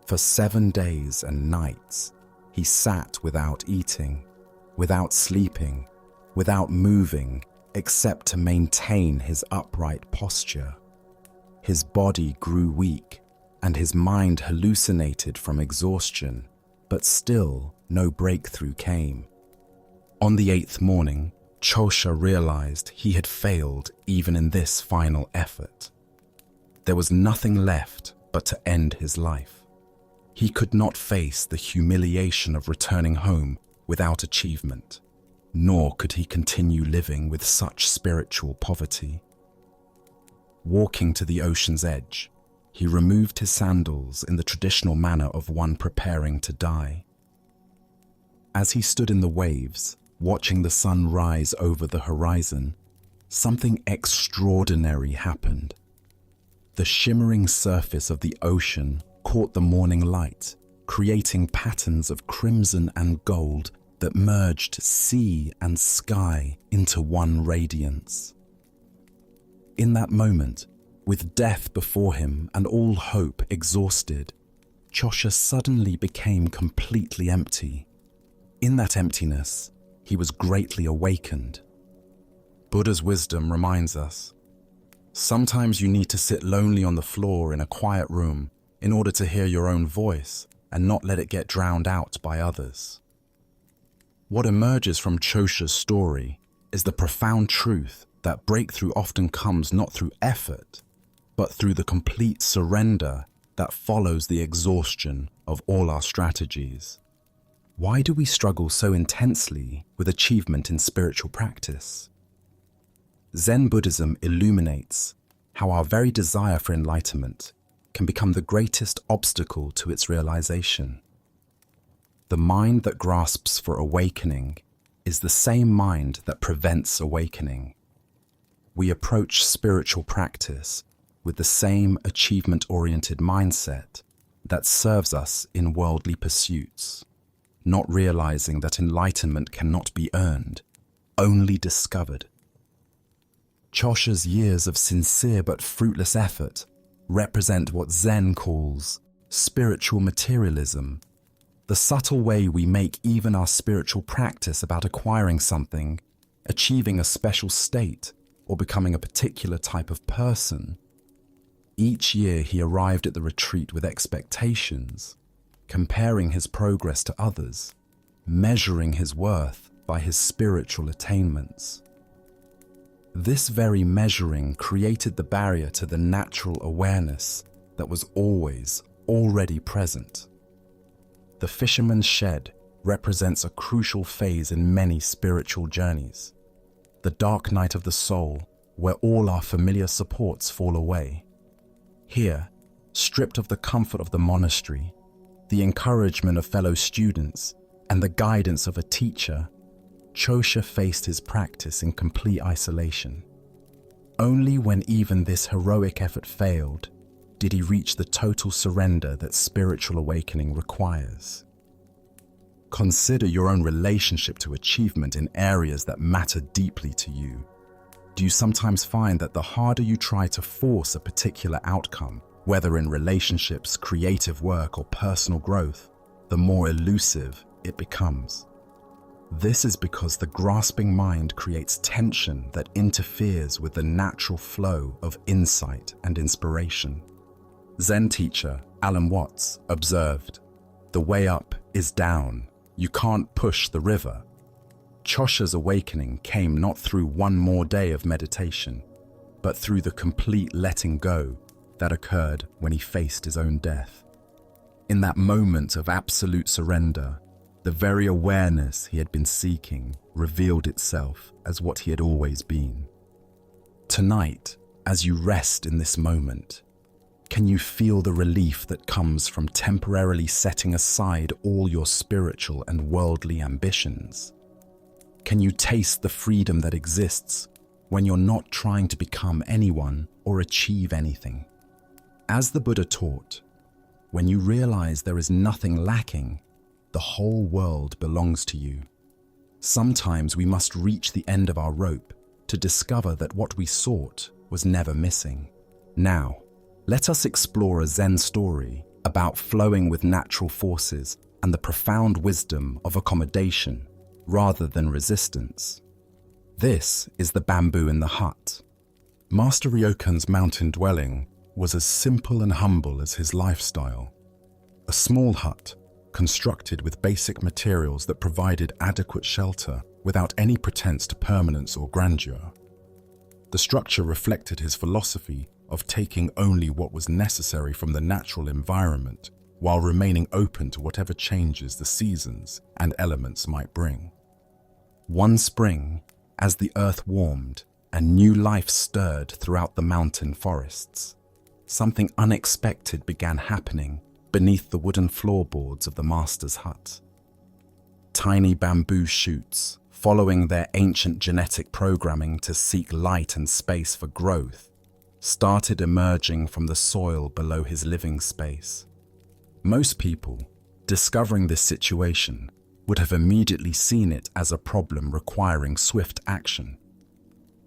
For 7 days and nights, he sat without eating, without sleeping, without moving, except to maintain his upright posture. His body grew weak, and his mind hallucinated from exhaustion, but still no breakthrough came. On the 8th morning, Chosha realized he had failed even in this final effort. There was nothing left but to end his life. He could not face the humiliation of returning home without achievement, nor could he continue living with such spiritual poverty. Walking to the ocean's edge, he removed his sandals in the traditional manner of one preparing to die. As he stood in the waves, watching the sun rise over the horizon, something extraordinary happened. The shimmering surface of the ocean caught the morning light, creating patterns of crimson and gold that merged sea and sky into one radiance. In that moment, with death before him and all hope exhausted, Chosha suddenly became completely empty. In that emptiness, he was greatly awakened. Buddha's wisdom reminds us, sometimes you need to sit lonely on the floor in a quiet room in order to hear your own voice and not let it get drowned out by others. What emerges from Chosha's story is the profound truth that breakthrough often comes not through effort, but through the complete surrender that follows the exhaustion of all our strategies. Why do we struggle so intensely with achievement in spiritual practice? Zen Buddhism illuminates how our very desire for enlightenment can become the greatest obstacle to its realization. The mind that grasps for awakening is the same mind that prevents awakening. We approach spiritual practice with the same achievement-oriented mindset that serves us in worldly pursuits, not realizing that enlightenment cannot be earned, only discovered. Chosha's years of sincere but fruitless effort represent what Zen calls spiritual materialism, the subtle way we make even our spiritual practice about acquiring something, achieving a special state, or becoming a particular type of person. Each year he arrived at the retreat with expectations, comparing his progress to others, measuring his worth by his spiritual attainments. This very measuring created the barrier to the natural awareness that was already present. The fisherman's shed represents a crucial phase in many spiritual journeys, the dark night of the soul where all our familiar supports fall away. Here, stripped of the comfort of the monastery, the encouragement of fellow students, and the guidance of a teacher, Chosha faced his practice in complete isolation. Only when even this heroic effort failed did he reach the total surrender that spiritual awakening requires. Consider your own relationship to achievement in areas that matter deeply to you. Do you sometimes find that the harder you try to force a particular outcome, whether in relationships, creative work, or personal growth, the more elusive it becomes? This is because the grasping mind creates tension that interferes with the natural flow of insight and inspiration. Zen teacher Alan Watts observed, "The way up is down. You can't push the river." Chosha's awakening came not through one more day of meditation, but through the complete letting go that occurred when he faced his own death. In that moment of absolute surrender, the very awareness he had been seeking revealed itself as what he had always been. Tonight, as you rest in this moment, can you feel the relief that comes from temporarily setting aside all your spiritual and worldly ambitions? Can you taste the freedom that exists when you're not trying to become anyone or achieve anything? As the Buddha taught, when you realize there is nothing lacking, the whole world belongs to you. Sometimes we must reach the end of our rope to discover that what we sought was never missing. Now, let us explore a Zen story about flowing with natural forces and the profound wisdom of accommodation rather than resistance. This is the bamboo in the hut. Master Ryokan's mountain dwelling was as simple and humble as his lifestyle. A small hut, constructed with basic materials that provided adequate shelter without any pretense to permanence or grandeur. The structure reflected his philosophy of taking only what was necessary from the natural environment while remaining open to whatever changes the seasons and elements might bring. One spring, as the earth warmed and new life stirred throughout the mountain forests, something unexpected began happening beneath the wooden floorboards of the master's hut. Tiny bamboo shoots, following their ancient genetic programming to seek light and space for growth, started emerging from the soil below his living space. Most people, discovering this situation, would have immediately seen it as a problem requiring swift action.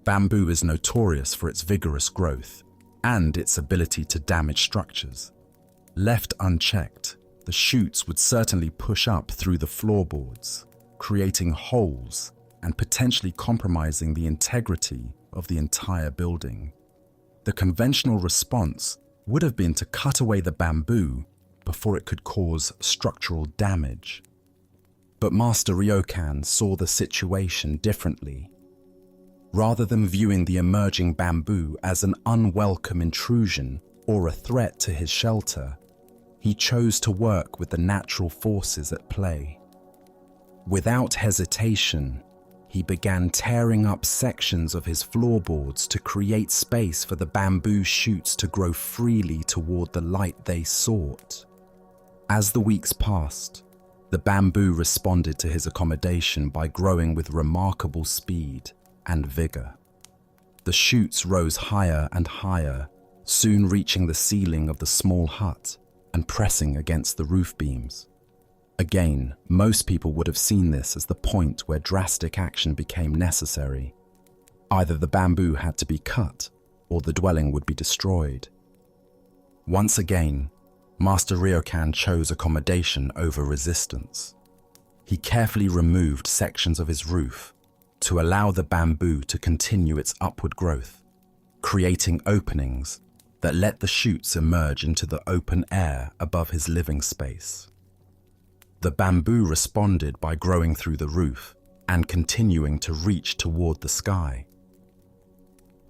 Bamboo is notorious for its vigorous growth and its ability to damage structures. Left unchecked, the shoots would certainly push up through the floorboards, creating holes and potentially compromising the integrity of the entire building. The conventional response would have been to cut away the bamboo before it could cause structural damage. But Master Ryokan saw the situation differently. Rather than viewing the emerging bamboo as an unwelcome intrusion or a threat to his shelter, he chose to work with the natural forces at play. Without hesitation, he began tearing up sections of his floorboards to create space for the bamboo shoots to grow freely toward the light they sought. As the weeks passed, the bamboo responded to his accommodation by growing with remarkable speed and vigor. The shoots rose higher and higher, soon reaching the ceiling of the small hut and pressing against the roof beams. Again, most people would have seen this as the point where drastic action became necessary. Either the bamboo had to be cut or the dwelling would be destroyed. Once again, Master Ryokan chose accommodation over resistance. He carefully removed sections of his roof to allow the bamboo to continue its upward growth, creating openings that let the shoots emerge into the open air above his living space. The bamboo responded by growing through the roof and continuing to reach toward the sky.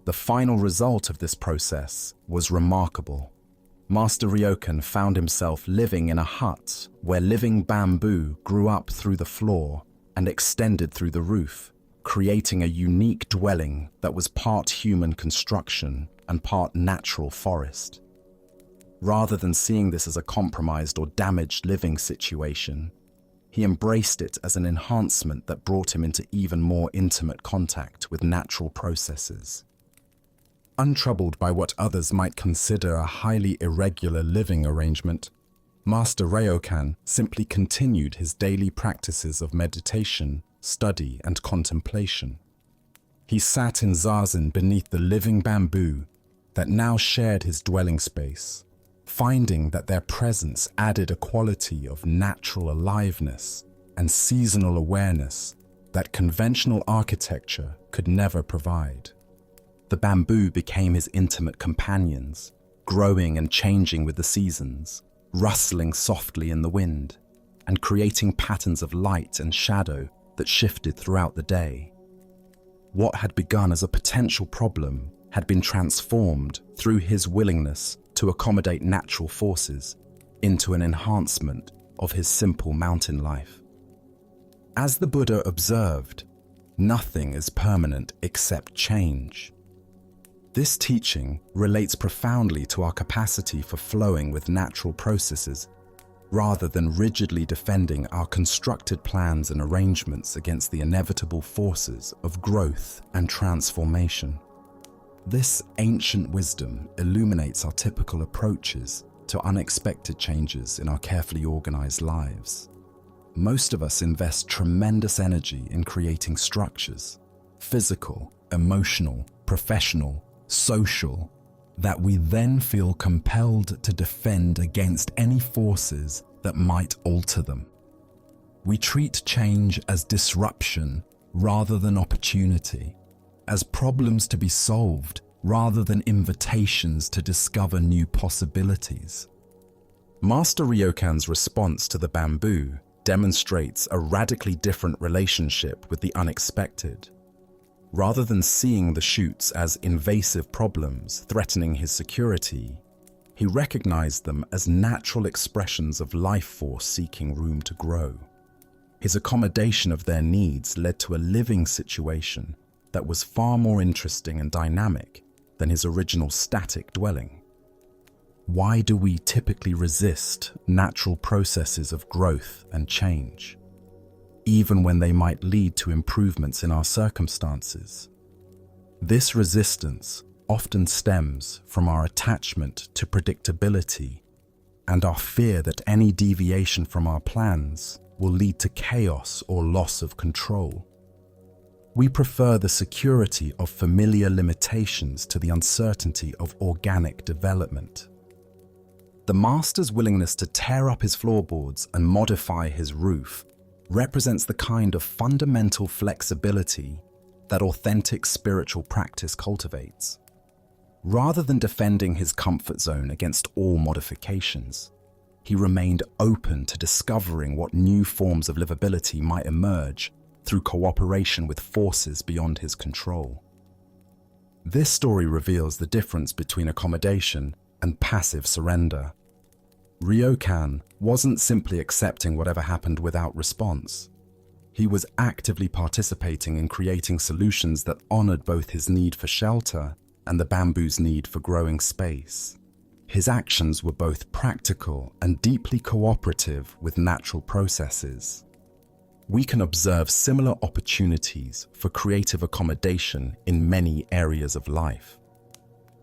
The final result of this process was remarkable. Master Ryokan found himself living in a hut where living bamboo grew up through the floor and extended through the roof, creating a unique dwelling that was part human construction and part natural forest. Rather than seeing this as a compromised or damaged living situation, he embraced it as an enhancement that brought him into even more intimate contact with natural processes. Untroubled by what others might consider a highly irregular living arrangement, Master Ryokan simply continued his daily practices of meditation, study, and contemplation. He sat in zazen beneath the living bamboo that now shared his dwelling space, finding that their presence added a quality of natural aliveness and seasonal awareness that conventional architecture could never provide. The bamboo became his intimate companions, growing and changing with the seasons, rustling softly in the wind, and creating patterns of light and shadow that shifted throughout the day. What had begun as a potential problem had been transformed through his willingness to accommodate natural forces into an enhancement of his simple mountain life. As the Buddha observed, nothing is permanent except change. This teaching relates profoundly to our capacity for flowing with natural processes rather than rigidly defending our constructed plans and arrangements against the inevitable forces of growth and transformation. This ancient wisdom illuminates our typical approaches to unexpected changes in our carefully organized lives. Most of us invest tremendous energy in creating structures, physical, emotional, professional, social, that we then feel compelled to defend against any forces that might alter them. We treat change as disruption rather than opportunity, as problems to be solved rather than invitations to discover new possibilities. Master Ryokan's response to the bamboo demonstrates a radically different relationship with the unexpected. Rather than seeing the shoots as invasive problems threatening his security, he recognized them as natural expressions of life force seeking room to grow. His accommodation of their needs led to a living situation that was far more interesting and dynamic than his original static dwelling. Why do we typically resist natural processes of growth and change, even when they might lead to improvements in our circumstances? This resistance often stems from our attachment to predictability and our fear that any deviation from our plans will lead to chaos or loss of control. We prefer the security of familiar limitations to the uncertainty of organic development. The master's willingness to tear up his floorboards and modify his roof represents the kind of fundamental flexibility that authentic spiritual practice cultivates. Rather than defending his comfort zone against all modifications, he remained open to discovering what new forms of livability might emerge through cooperation with forces beyond his control. This story reveals the difference between accommodation and passive surrender. Ryokan wasn't simply accepting whatever happened without response. He was actively participating in creating solutions that honored both his need for shelter and the bamboo's need for growing space. His actions were both practical and deeply cooperative with natural processes. We can observe similar opportunities for creative accommodation in many areas of life.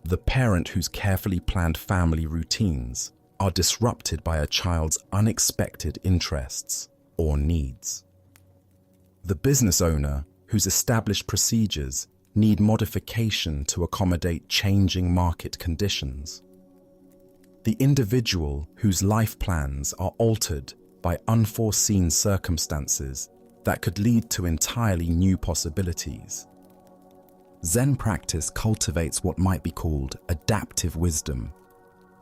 The parent whose carefully planned family routines are disrupted by a child's unexpected interests or needs. The business owner whose established procedures need modification to accommodate changing market conditions. The individual whose life plans are altered by unforeseen circumstances that could lead to entirely new possibilities. Zen practice cultivates what might be called adaptive wisdom,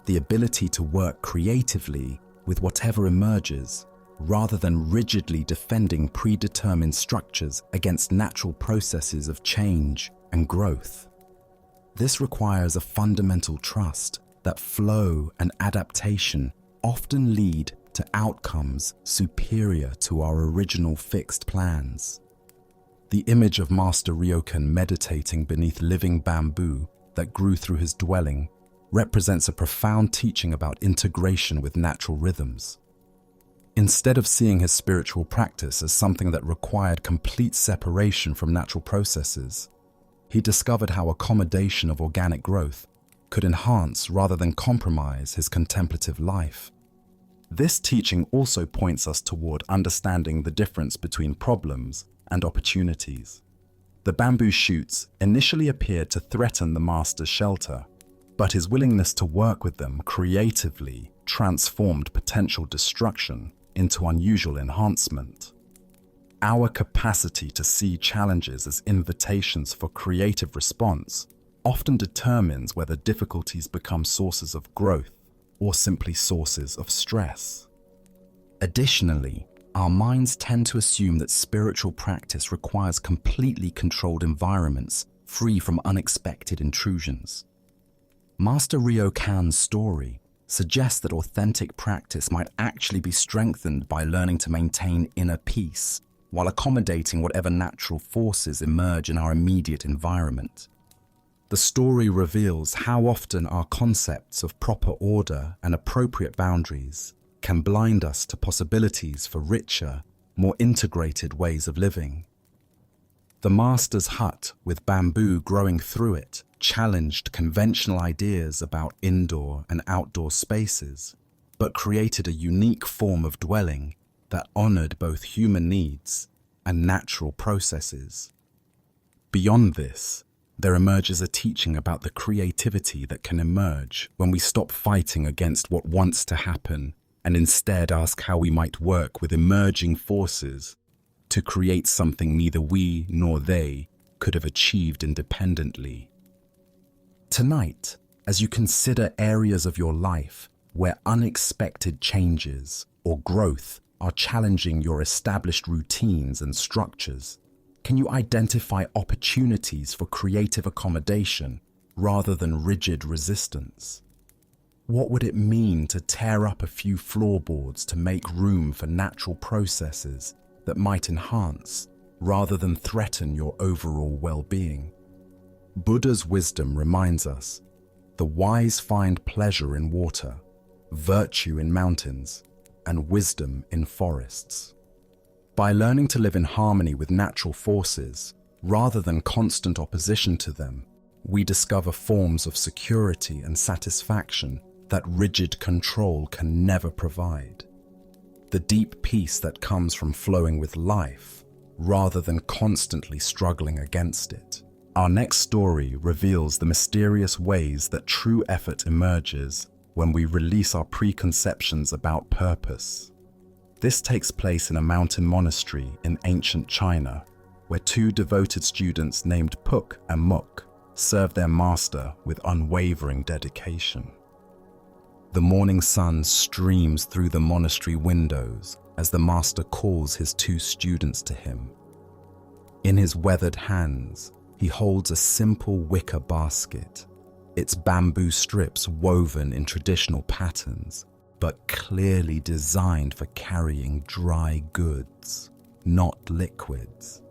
the ability to work creatively with whatever emerges, rather than rigidly defending predetermined structures against natural processes of change and growth. This requires a fundamental trust that flow and adaptation often lead to outcomes superior to our original fixed plans. The image of Master Ryokan meditating beneath living bamboo that grew through his dwelling represents a profound teaching about integration with natural rhythms. Instead of seeing his spiritual practice as something that required complete separation from natural processes, he discovered how accommodation of organic growth could enhance rather than compromise his contemplative life. This teaching also points us toward understanding the difference between problems and opportunities. The bamboo shoots initially appeared to threaten the master's shelter, but his willingness to work with them creatively transformed potential destruction into unusual enhancement. Our capacity to see challenges as invitations for creative response often determines whether difficulties become sources of growth or simply sources of stress. Additionally, our minds tend to assume that spiritual practice requires completely controlled environments free from unexpected intrusions. Master Ryokan's story suggests that authentic practice might actually be strengthened by learning to maintain inner peace while accommodating whatever natural forces emerge in our immediate environment. The story reveals how often our concepts of proper order and appropriate boundaries can blind us to possibilities for richer, more integrated ways of living. The master's hut, with bamboo growing through it, challenged conventional ideas about indoor and outdoor spaces, but created a unique form of dwelling that honored both human needs and natural processes. Beyond this, there emerges a teaching about the creativity that can emerge when we stop fighting against what wants to happen and instead ask how we might work with emerging forces to create something neither we nor they could have achieved independently. Tonight, as you consider areas of your life where unexpected changes or growth are challenging your established routines and structures, can you identify opportunities for creative accommodation rather than rigid resistance? What would it mean to tear up a few floorboards to make room for natural processes that might enhance rather than threaten your overall well-being? Buddha's wisdom reminds us, the wise find pleasure in water, virtue in mountains, and wisdom in forests. By learning to live in harmony with natural forces, rather than constant opposition to them, we discover forms of security and satisfaction that rigid control can never provide. The deep peace that comes from flowing with life, rather than constantly struggling against it. Our next story reveals the mysterious ways that true effort emerges when we release our preconceptions about purpose. This takes place in a mountain monastery in ancient China, where two devoted students named Puk and Muk serve their master with unwavering dedication. The morning sun streams through the monastery windows as the master calls his two students to him. In his weathered hands, he holds a simple wicker basket, its bamboo strips woven in traditional patterns, but clearly designed for carrying dry goods, not liquids.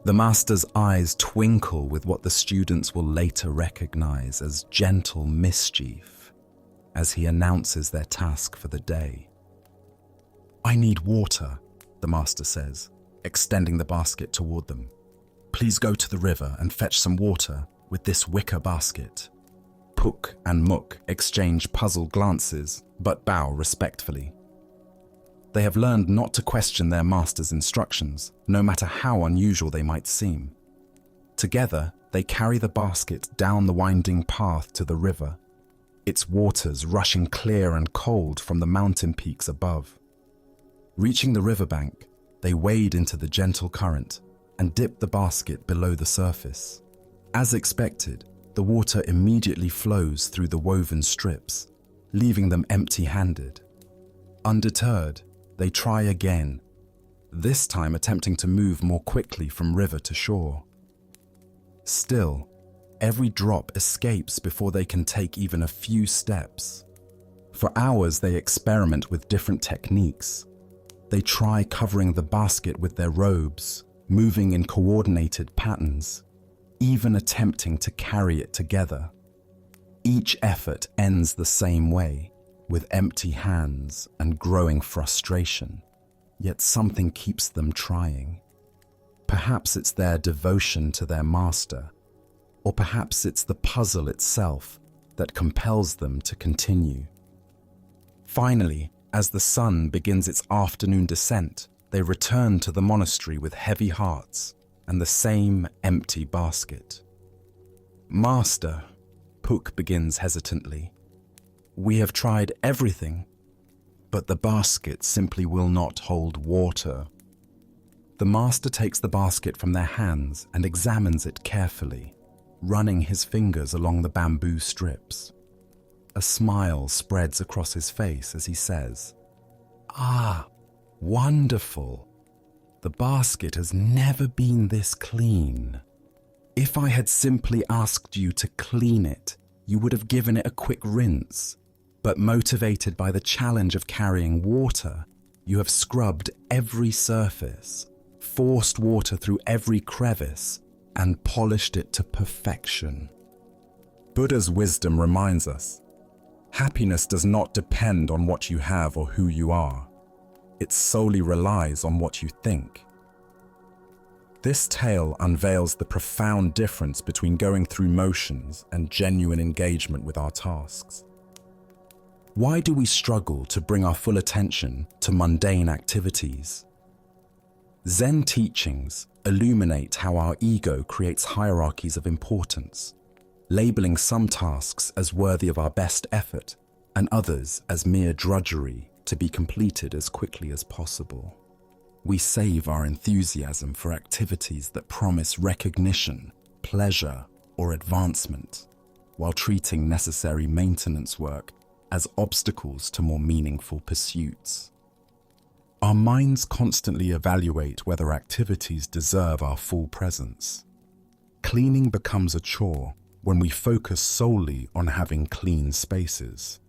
The master's eyes twinkle with what the students will later recognize as gentle mischief as he announces their task for the day. "I need water," the master says, extending the basket toward them. "Please go to the river and fetch some water with this wicker basket." Puk and Muk exchange puzzled glances, but bow respectfully. They have learned not to question their master's instructions, no matter how unusual they might seem. Together, they carry the basket down the winding path to the river, its waters rushing clear and cold from the mountain peaks above. Reaching the riverbank, they wade into the gentle current and dip the basket below the surface. As expected, the water immediately flows through the woven strips, leaving them empty-handed. Undeterred, they try again, this time attempting to move more quickly from river to shore. Still, every drop escapes before they can take even a few steps. For hours, they experiment with different techniques. They try covering the basket with their robes, moving in coordinated patterns, even attempting to carry it together. Each effort ends the same way, with empty hands and growing frustration, yet something keeps them trying. Perhaps it's their devotion to their master, or perhaps it's the puzzle itself that compels them to continue. Finally, as the sun begins its afternoon descent, they return to the monastery with heavy hearts and the same empty basket. "Master," Puk begins hesitantly, "we have tried everything, but the basket simply will not hold water." The master takes the basket from their hands and examines it carefully. running his fingers along the bamboo strips. A smile spreads across his face as he says, "Ah, wonderful. The basket has never been this clean. If I had simply asked you to clean it, you would have given it a quick rinse. But motivated by the challenge of carrying water, you have scrubbed every surface, forced water through every crevice, and polished it to perfection." Buddha's wisdom reminds us, happiness does not depend on what you have or who you are. It solely relies on what you think. This tale unveils the profound difference between going through motions and genuine engagement with our tasks. Why do we struggle to bring our full attention to mundane activities? Zen teachings illuminate how our ego creates hierarchies of importance, labeling some tasks as worthy of our best effort and others as mere drudgery to be completed as quickly as possible. We save our enthusiasm for activities that promise recognition, pleasure, or advancement, while treating necessary maintenance work as obstacles to more meaningful pursuits. Our minds constantly evaluate whether activities deserve our full presence. Cleaning becomes a chore when we focus solely on having clean spaces.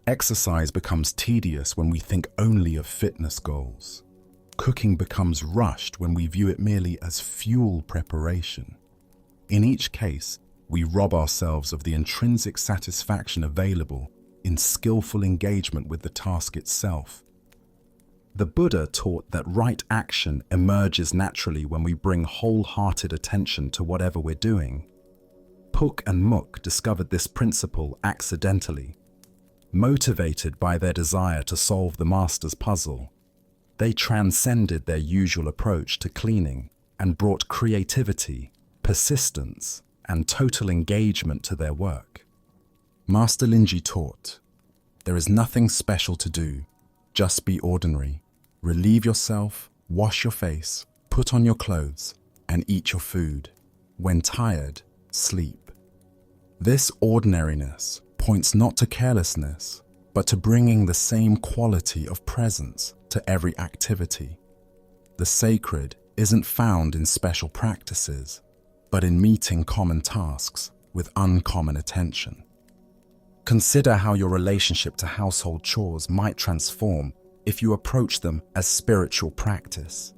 Exercise becomes tedious when we think only of fitness goals. Cooking becomes rushed when we view it merely as fuel preparation. In each case, we rob ourselves of the intrinsic satisfaction available in skillful engagement with the task itself. The Buddha taught that right action emerges naturally when we bring wholehearted attention to whatever we're doing. Puk and Muk discovered this principle accidentally. Motivated by their desire to solve the master's puzzle, they transcended their usual approach to cleaning and brought creativity, persistence, and total engagement to their work. Master Linji taught, "There is nothing special to do. Just be ordinary. Relieve yourself, wash your face, put on your clothes, and eat your food. When tired, sleep." This ordinariness points not to carelessness, but to bringing the same quality of presence to every activity. The sacred isn't found in special practices, but in meeting common tasks with uncommon attention. Consider how your relationship to household chores might transform if you approach them as spiritual practice.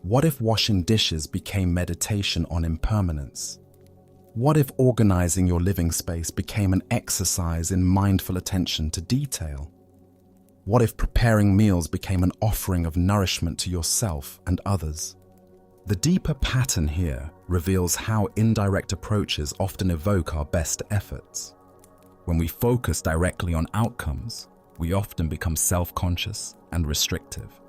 What if washing dishes became meditation on impermanence? What if organizing your living space became an exercise in mindful attention to detail? What if preparing meals became an offering of nourishment to yourself and others? The deeper pattern here reveals how indirect approaches often evoke our best efforts. When we focus directly on outcomes, we often become self-conscious and restrictive.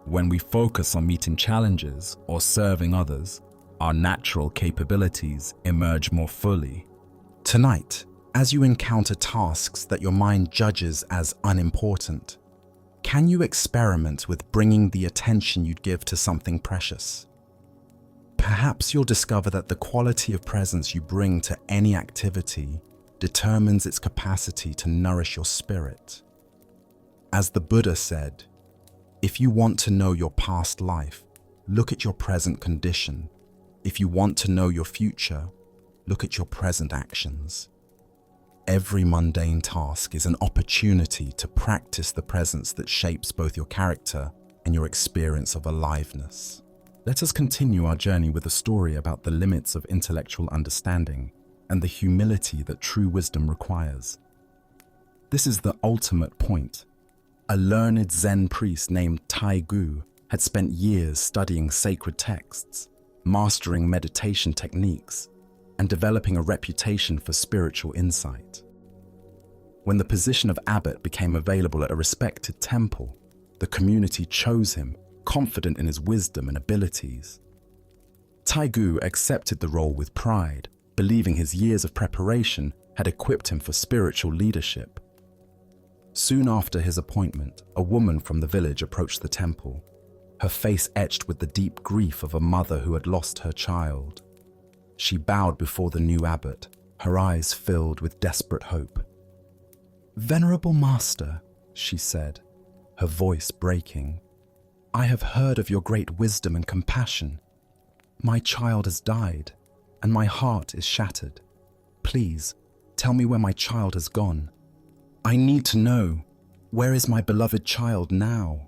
When we focus on meeting challenges or serving others, our natural capabilities emerge more fully. Tonight, as you encounter tasks that your mind judges as unimportant, can you experiment with bringing the attention you'd give to something precious? Perhaps you'll discover that the quality of presence you bring to any activity determines its capacity to nourish your spirit. As the Buddha said, if you want to know your past life, look at your present condition. If you want to know your future, look at your present actions. Every mundane task is an opportunity to practice the presence that shapes both your character and your experience of aliveness. Let us continue our journey with a story about the limits of intellectual understanding and the humility that true wisdom requires. This is the ultimate point. A learned Zen priest named Tai Gu had spent years studying sacred texts, mastering meditation techniques, and developing a reputation for spiritual insight. When the position of abbot became available at a respected temple, the community chose him, confident in his wisdom and abilities. Tai Gu accepted the role with pride, believing his years of preparation had equipped him for spiritual leadership. Soon after his appointment, a woman from the village approached the temple, her face etched with the deep grief of a mother who had lost her child. She bowed before the new abbot, her eyes filled with desperate hope. "Venerable Master," she said, her voice breaking, "I have heard of your great wisdom and compassion. My child has died, and my heart is shattered. Please, tell me where my child has gone. I need to know, where is my beloved child now?"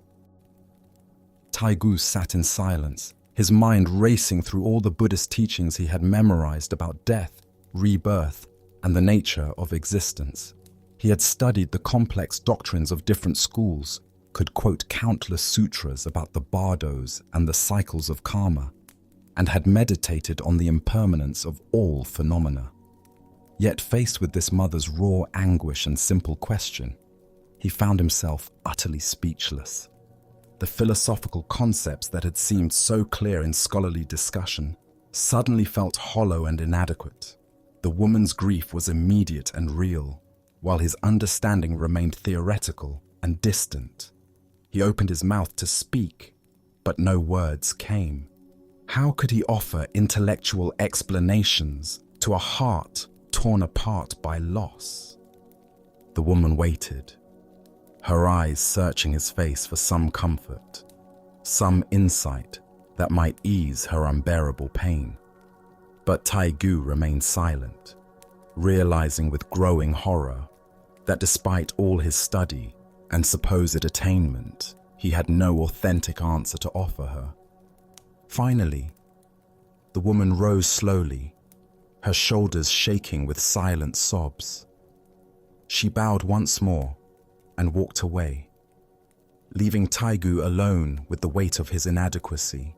Taigu sat in silence, his mind racing through all the Buddhist teachings he had memorized about death, rebirth, and the nature of existence. He had studied the complex doctrines of different schools, could quote countless sutras about the bardos and the cycles of karma, and had meditated on the impermanence of all phenomena. Yet faced with this mother's raw anguish and simple question, he found himself utterly speechless. The philosophical concepts that had seemed so clear in scholarly discussion suddenly felt hollow and inadequate. The woman's grief was immediate and real, while his understanding remained theoretical and distant. He opened his mouth to speak, but no words came. How could he offer intellectual explanations to a heart torn apart by loss? The woman waited, her eyes searching his face for some comfort, some insight that might ease her unbearable pain. But Taigu remained silent, realizing with growing horror that despite all his study and supposed attainment, he had no authentic answer to offer her. Finally, the woman rose slowly, her shoulders shaking with silent sobs. She bowed once more and walked away, leaving Taigu alone with the weight of his inadequacy.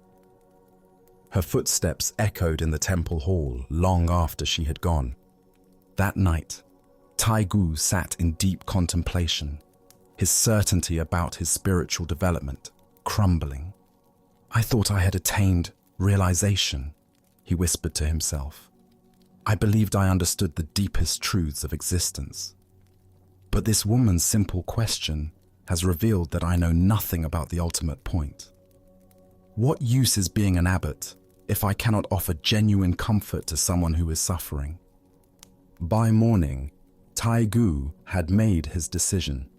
Her footsteps echoed in the temple hall long after she had gone. That night, Taigu sat in deep contemplation, his certainty about his spiritual development crumbling. "I thought I had attained realization," he whispered to himself. "I believed I understood the deepest truths of existence. But this woman's simple question has revealed that I know nothing about the ultimate point. What use is being an abbot if I cannot offer genuine comfort to someone who is suffering?" By morning, Taigu had made his decision.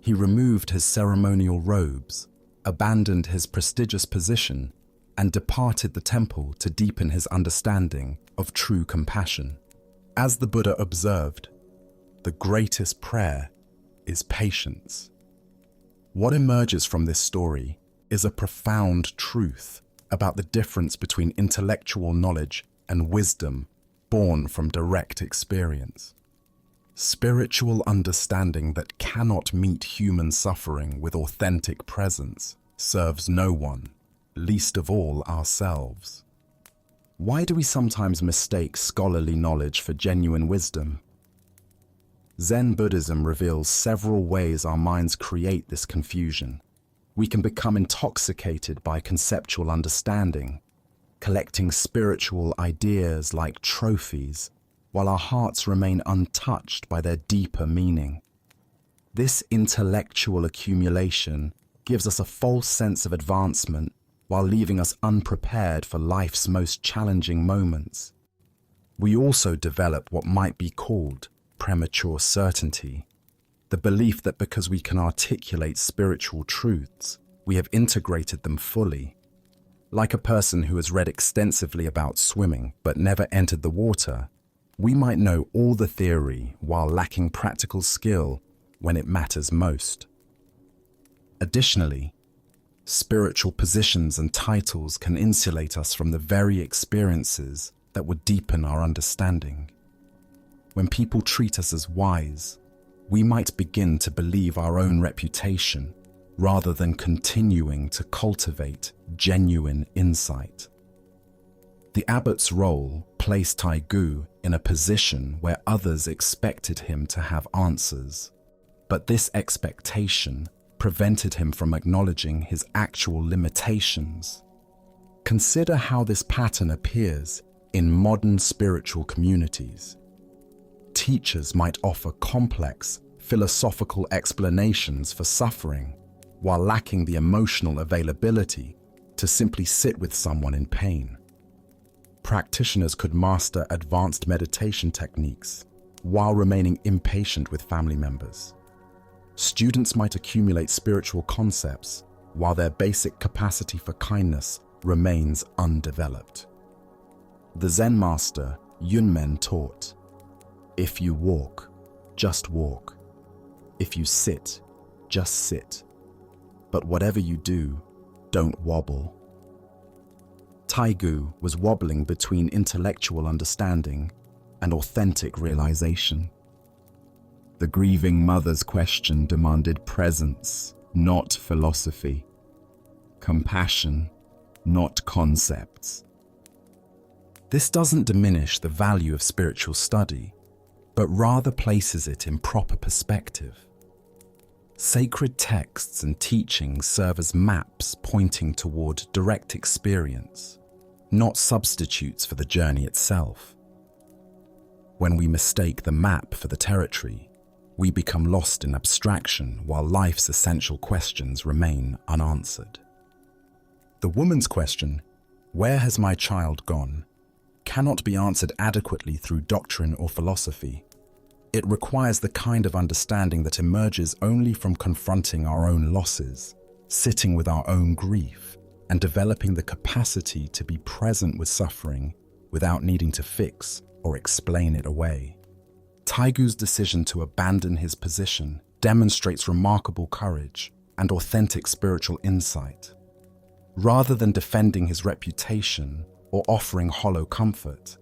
He removed his ceremonial robes, abandoned his prestigious position, and departed the temple to deepen his understanding of true compassion. As the Buddha observed, the greatest prayer is patience. What emerges from this story is a profound truth about the difference between intellectual knowledge and wisdom born from direct experience. Spiritual understanding that cannot meet human suffering with authentic presence serves no one, least of all ourselves. Why do we sometimes mistake scholarly knowledge for genuine wisdom? Zen Buddhism reveals several ways our minds create this confusion. We can become intoxicated by conceptual understanding, collecting spiritual ideas like trophies, while our hearts remain untouched by their deeper meaning. This intellectual accumulation gives us a false sense of advancement while leaving us unprepared for life's most challenging moments. We also develop what might be called premature certainty, the belief that because we can articulate spiritual truths, we have integrated them fully. Like a person who has read extensively about swimming but never entered the water, we might know all the theory while lacking practical skill when it matters most. Additionally, spiritual positions and titles can insulate us from the very experiences that would deepen our understanding. When people treat us as wise, we might begin to believe our own reputation rather than continuing to cultivate genuine insight. The abbot's role placed Taigu in a position where others expected him to have answers, but this expectation prevented him from acknowledging his actual limitations. Consider how this pattern appears in modern spiritual communities. Teachers might offer complex, philosophical explanations for suffering while lacking the emotional availability to simply sit with someone in pain. Practitioners could master advanced meditation techniques while remaining impatient with family members. Students might accumulate spiritual concepts while their basic capacity for kindness remains undeveloped. The Zen master Yunmen taught, "If you walk, just walk. If you sit, just sit. But whatever you do, don't wobble." Taigu was wobbling between intellectual understanding and authentic realization. The grieving mother's question demanded presence, not philosophy. Compassion, not concepts. This doesn't diminish the value of spiritual study, but rather places it in proper perspective. Sacred texts and teachings serve as maps pointing toward direct experience, not substitutes for the journey itself. When we mistake the map for the territory, we become lost in abstraction while life's essential questions remain unanswered. The woman's question, "Where has my child gone?" cannot be answered adequately through doctrine or philosophy. It requires the kind of understanding that emerges only from confronting our own losses, sitting with our own grief, and developing the capacity to be present with suffering without needing to fix or explain it away. Taigu's decision to abandon his position demonstrates remarkable courage and authentic spiritual insight. Rather than defending his reputation or offering hollow comfort,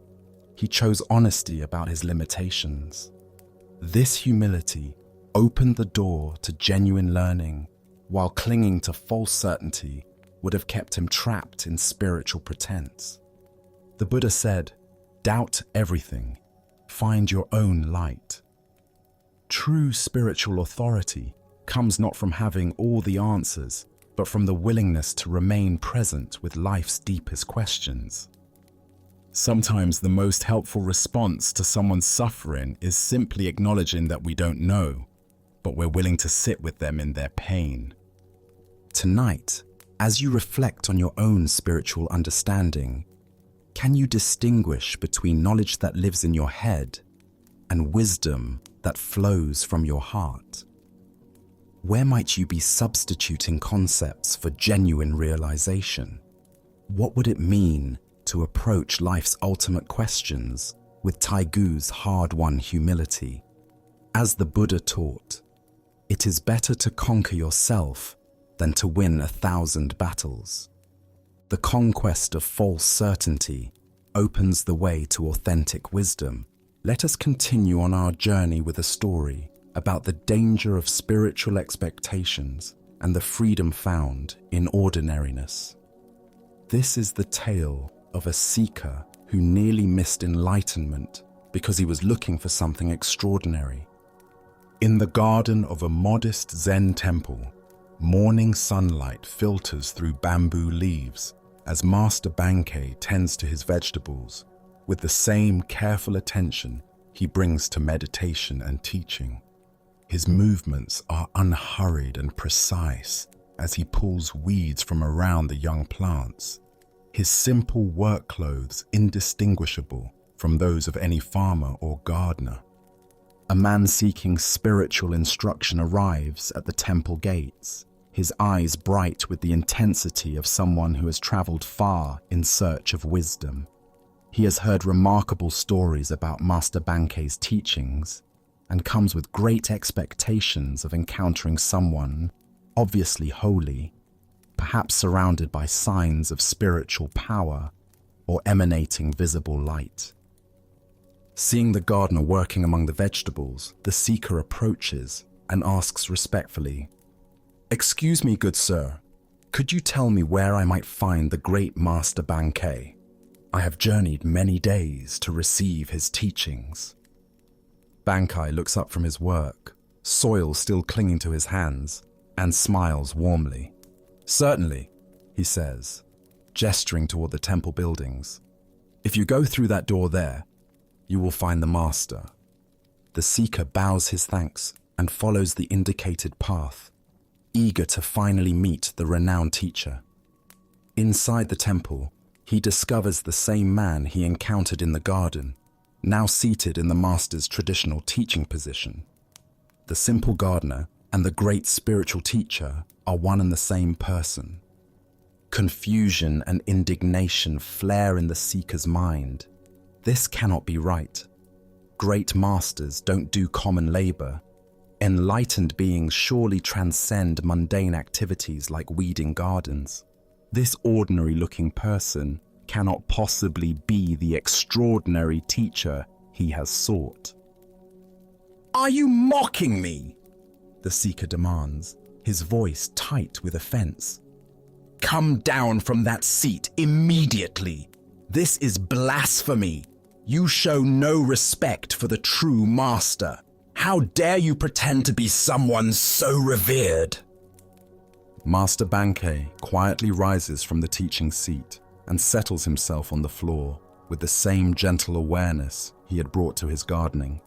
he chose honesty about his limitations. This humility opened the door to genuine learning, while clinging to false certainty would have kept him trapped in spiritual pretense. The Buddha said, "Doubt everything, find your own light." True spiritual authority comes not from having all the answers, but from the willingness to remain present with life's deepest questions. Sometimes the most helpful response to someone's suffering is simply acknowledging that we don't know, but we're willing to sit with them in their pain. Tonight, as you reflect on your own spiritual understanding, can you distinguish between knowledge that lives in your head and wisdom that flows from your heart? Where might you be substituting concepts for genuine realization? What would it mean to approach life's ultimate questions with Taigu's hard-won humility? As the Buddha taught, it is better to conquer yourself than to win 1,000 battles. The conquest of false certainty opens the way to authentic wisdom. Let us continue on our journey with a story about the danger of spiritual expectations and the freedom found in ordinariness. This is the tale of a seeker who nearly missed enlightenment because he was looking for something extraordinary. In the garden of a modest Zen temple, morning sunlight filters through bamboo leaves as Master Bankei tends to his vegetables with the same careful attention he brings to meditation and teaching. His movements are unhurried and precise as he pulls weeds from around the young plants, his simple work clothes indistinguishable from those of any farmer or gardener. A man seeking spiritual instruction arrives at the temple gates, his eyes bright with the intensity of someone who has traveled far in search of wisdom. He has heard remarkable stories about Master Bankei's teachings and comes with great expectations of encountering someone obviously holy, perhaps surrounded by signs of spiritual power or emanating visible light. Seeing the gardener working among the vegetables, the seeker approaches and asks respectfully, "Excuse me, good sir, could you tell me where I might find the great Master Bankei? I have journeyed many days to receive his teachings." Bankei looks up from his work, soil still clinging to his hands, and smiles warmly. "Certainly," he says, gesturing toward the temple buildings. "If you go through that door there, you will find the master." The seeker bows his thanks and follows the indicated path, eager to finally meet the renowned teacher. Inside the temple, he discovers the same man he encountered in the garden, now seated in the master's traditional teaching position. The simple gardener and the great spiritual teacher are one and the same person. Confusion and indignation flare in the seeker's mind. This cannot be right. Great masters don't do common labor. Enlightened beings surely transcend mundane activities like weeding gardens. This ordinary-looking person cannot possibly be the extraordinary teacher he has sought. "Are you mocking me?" the seeker demands, his voice tight with offense. "Come down from that seat immediately. This is blasphemy. You show no respect for the true master. How dare you pretend to be someone so revered?" Master Bankei quietly rises from the teaching seat and settles himself on the floor with the same gentle awareness he had brought to his gardening.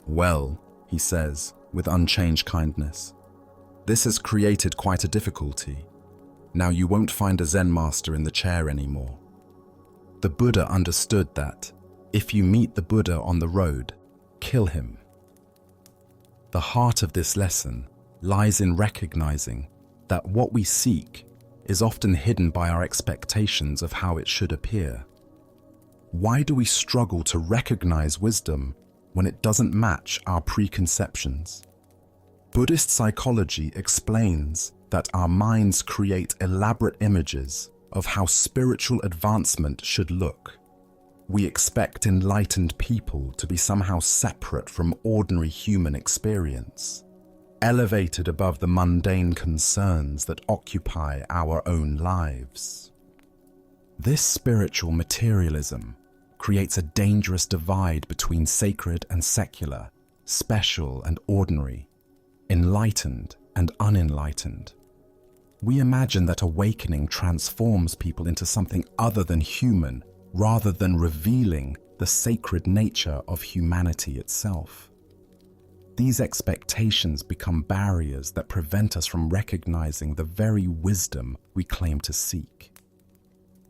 "Well," he says with unchanged kindness, "this has created quite a difficulty. Now you won't find a Zen master in the chair anymore." The Buddha understood that if you meet the Buddha on the road, kill him. The heart of this lesson lies in recognizing that what we seek is often hidden by our expectations of how it should appear. Why do we struggle to recognize wisdom when it doesn't match our preconceptions? Buddhist psychology explains that our minds create elaborate images of how spiritual advancement should look. We expect enlightened people to be somehow separate from ordinary human experience, elevated above the mundane concerns that occupy our own lives. This spiritual materialism creates a dangerous divide between sacred and secular, special and ordinary, enlightened and unenlightened. We imagine that awakening transforms people into something other than human, rather than revealing the sacred nature of humanity itself. These expectations become barriers that prevent us from recognizing the very wisdom we claim to seek.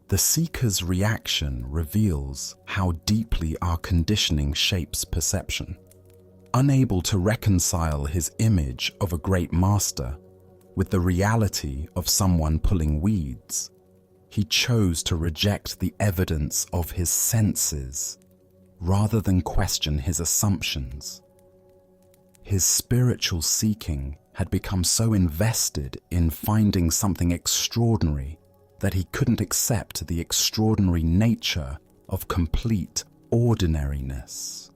The seeker's reaction reveals how deeply our conditioning shapes perception. Unable to reconcile his image of a great master with the reality of someone pulling weeds, he chose to reject the evidence of his senses rather than question his assumptions. His spiritual seeking had become so invested in finding something extraordinary that he couldn't accept the extraordinary nature of complete ordinariness.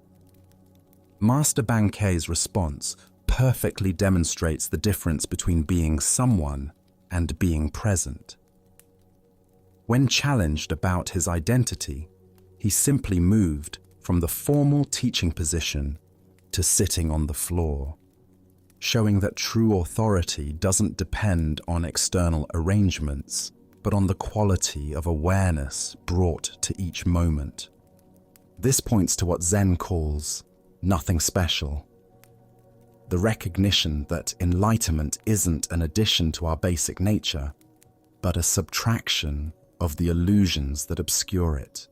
Master Bankei's response perfectly demonstrates the difference between being someone and being present. When challenged about his identity, he simply moved from the formal teaching position to sitting on the floor, showing that true authority doesn't depend on external arrangements, but on the quality of awareness brought to each moment. This points to what Zen calls nothing special. The recognition that enlightenment isn't an addition to our basic nature, but a subtraction of the illusions that obscure it.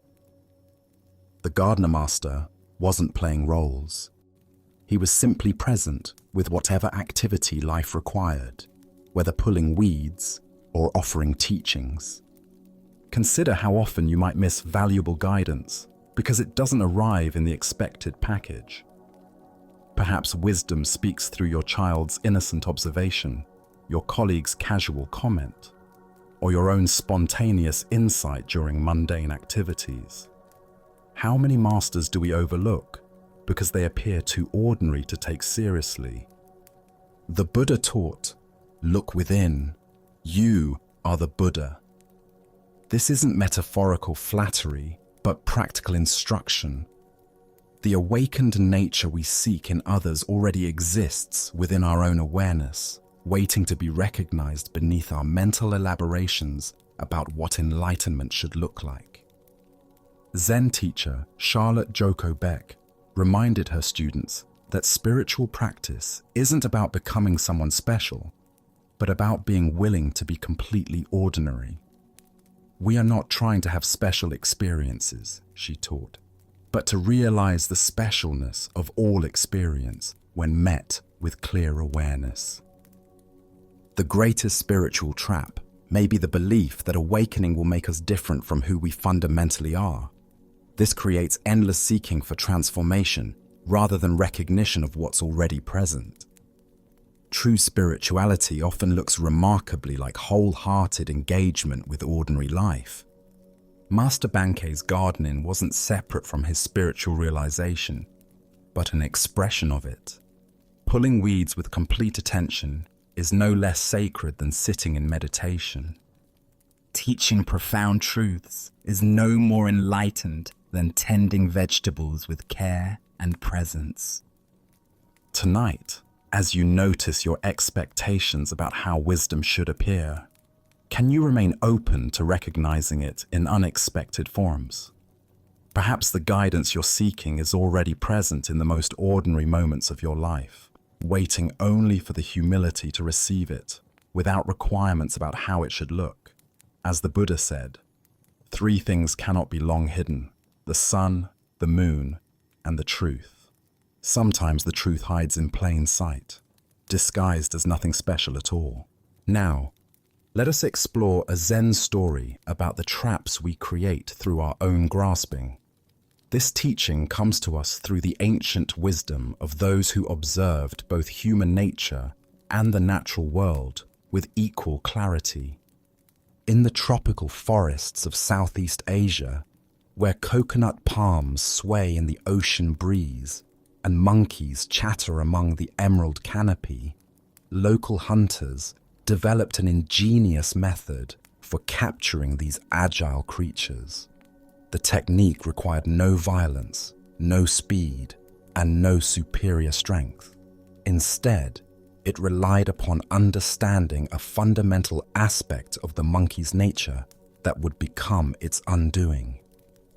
The gardener master wasn't playing roles. He was simply present with whatever activity life required, whether pulling weeds or offering teachings. Consider how often you might miss valuable guidance because it doesn't arrive in the expected package. Perhaps wisdom speaks through your child's innocent observation, your colleague's casual comment, or your own spontaneous insight during mundane activities. How many masters do we overlook because they appear too ordinary to take seriously? The Buddha taught, "Look within. You are the Buddha." This isn't metaphorical flattery, but practical instruction. The awakened nature we seek in others already exists within our own awareness, waiting to be recognized beneath our mental elaborations about what enlightenment should look like. Zen teacher Charlotte Joko Beck reminded her students that spiritual practice isn't about becoming someone special, but about being willing to be completely ordinary. We are not trying to have special experiences, she taught, but to realize the specialness of all experience when met with clear awareness. The greatest spiritual trap may be the belief that awakening will make us different from who we fundamentally are. This creates endless seeking for transformation rather than recognition of what's already present. True spirituality often looks remarkably like wholehearted engagement with ordinary life. Master Bankei's gardening wasn't separate from his spiritual realization, but an expression of it. Pulling weeds with complete attention is no less sacred than sitting in meditation. Teaching profound truths is no more enlightened than tending vegetables with care and presence. Tonight, as you notice your expectations about how wisdom should appear, can you remain open to recognizing it in unexpected forms? Perhaps the guidance you're seeking is already present in the most ordinary moments of your life, waiting only for the humility to receive it, without requirements about how it should look. As the Buddha said, 3 things cannot be long hidden: the sun, the moon, and the truth. Sometimes the truth hides in plain sight, disguised as nothing special at all. Now, let us explore a Zen story about the traps we create through our own grasping. This teaching comes to us through the ancient wisdom of those who observed both human nature and the natural world with equal clarity. In the tropical forests of Southeast Asia, where coconut palms sway in the ocean breeze and monkeys chatter among the emerald canopy, local hunters developed an ingenious method for capturing these agile creatures. The technique required no violence, no speed, and no superior strength. Instead, it relied upon understanding a fundamental aspect of the monkey's nature that would become its undoing.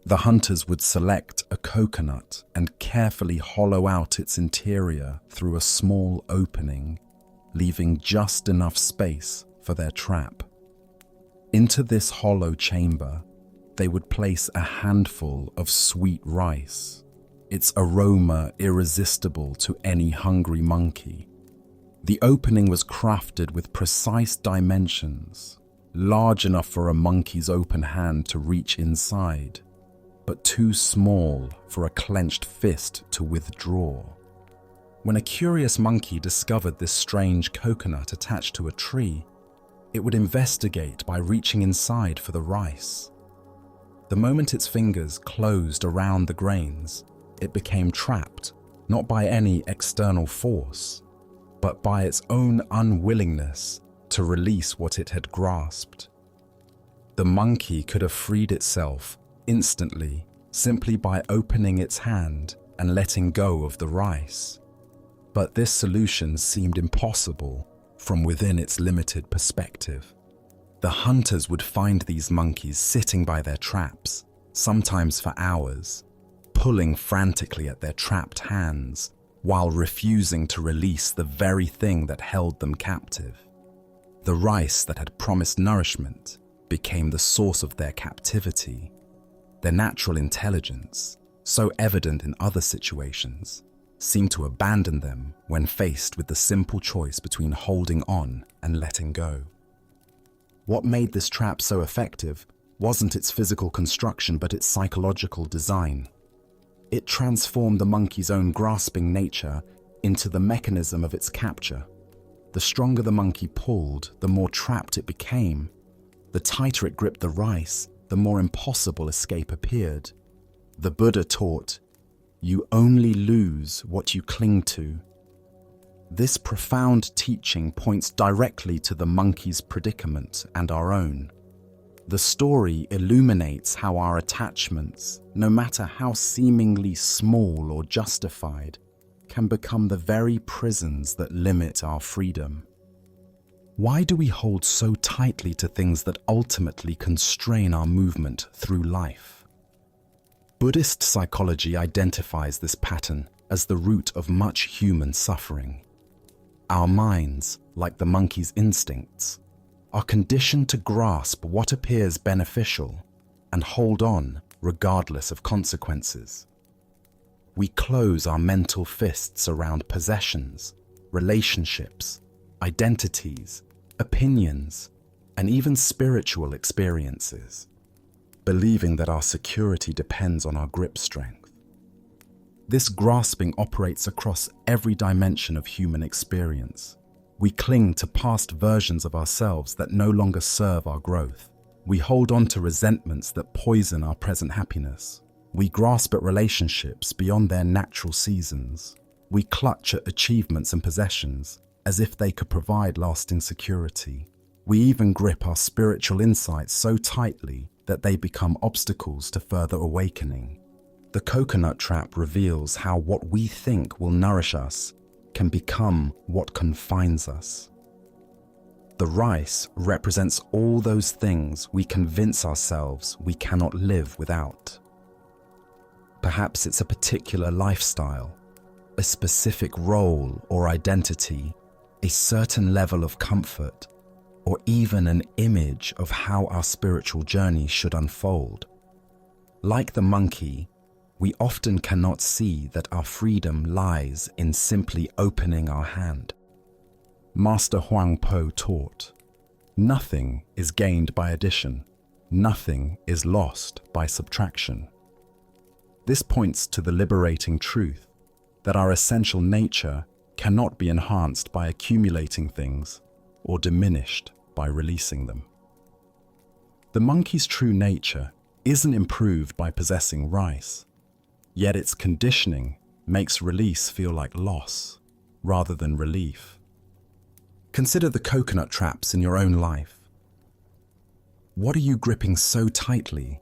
The hunters would select a coconut and carefully hollow out its interior through a small opening, leaving just enough space for their trap. Into this hollow chamber, they would place a handful of sweet rice, its aroma irresistible to any hungry monkey. The opening was crafted with precise dimensions, large enough for a monkey's open hand to reach inside, but too small for a clenched fist to withdraw. When a curious monkey discovered this strange coconut attached to a tree, it would investigate by reaching inside for the rice. The moment its fingers closed around the grains, it became trapped, not by any external force, but by its own unwillingness to release what it had grasped. The monkey could have freed itself instantly simply by opening its hand and letting go of the rice. But this solution seemed impossible from within its limited perspective. The hunters would find these monkeys sitting by their traps, sometimes for hours, pulling frantically at their trapped hands while refusing to release the very thing that held them captive. The rice that had promised nourishment became the source of their captivity. Their natural intelligence, so evident in other situations, seemed to abandon them when faced with the simple choice between holding on and letting go. What made this trap so effective wasn't its physical construction but its psychological design. It transformed the monkey's own grasping nature into the mechanism of its capture. The stronger the monkey pulled, the more trapped it became. The tighter it gripped the rice, the more impossible escape appeared. The Buddha taught, "You only lose what you cling to." This profound teaching points directly to the monkey's predicament and our own. The story illuminates how our attachments, no matter how seemingly small or justified, can become the very prisons that limit our freedom. Why do we hold so tightly to things that ultimately constrain our movement through life? Buddhist psychology identifies this pattern as the root of much human suffering. Our minds, like the monkey's instincts, are conditioned to grasp what appears beneficial and hold on regardless of consequences. We close our mental fists around possessions, relationships, identities, opinions, and even spiritual experiences, believing that our security depends on our grip strength. This grasping operates across every dimension of human experience. We cling to past versions of ourselves that no longer serve our growth. We hold on to resentments that poison our present happiness. We grasp at relationships beyond their natural seasons. We clutch at achievements and possessions as if they could provide lasting security. We even grip our spiritual insights so tightly that they become obstacles to further awakening. The coconut trap reveals how what we think will nourish us can become what confines us. The rice represents all those things we convince ourselves we cannot live without. Perhaps it's a particular lifestyle, a specific role or identity, a certain level of comfort, or even an image of how our spiritual journey should unfold. Like the monkey, we often cannot see that our freedom lies in simply opening our hand. Master Huang Po taught, "Nothing is gained by addition, nothing is lost by subtraction." This points to the liberating truth that our essential nature cannot be enhanced by accumulating things or diminished by releasing them. The monkey's true nature isn't improved by possessing rice, yet its conditioning makes release feel like loss rather than relief. Consider the coconut traps in your own life. What are you gripping so tightly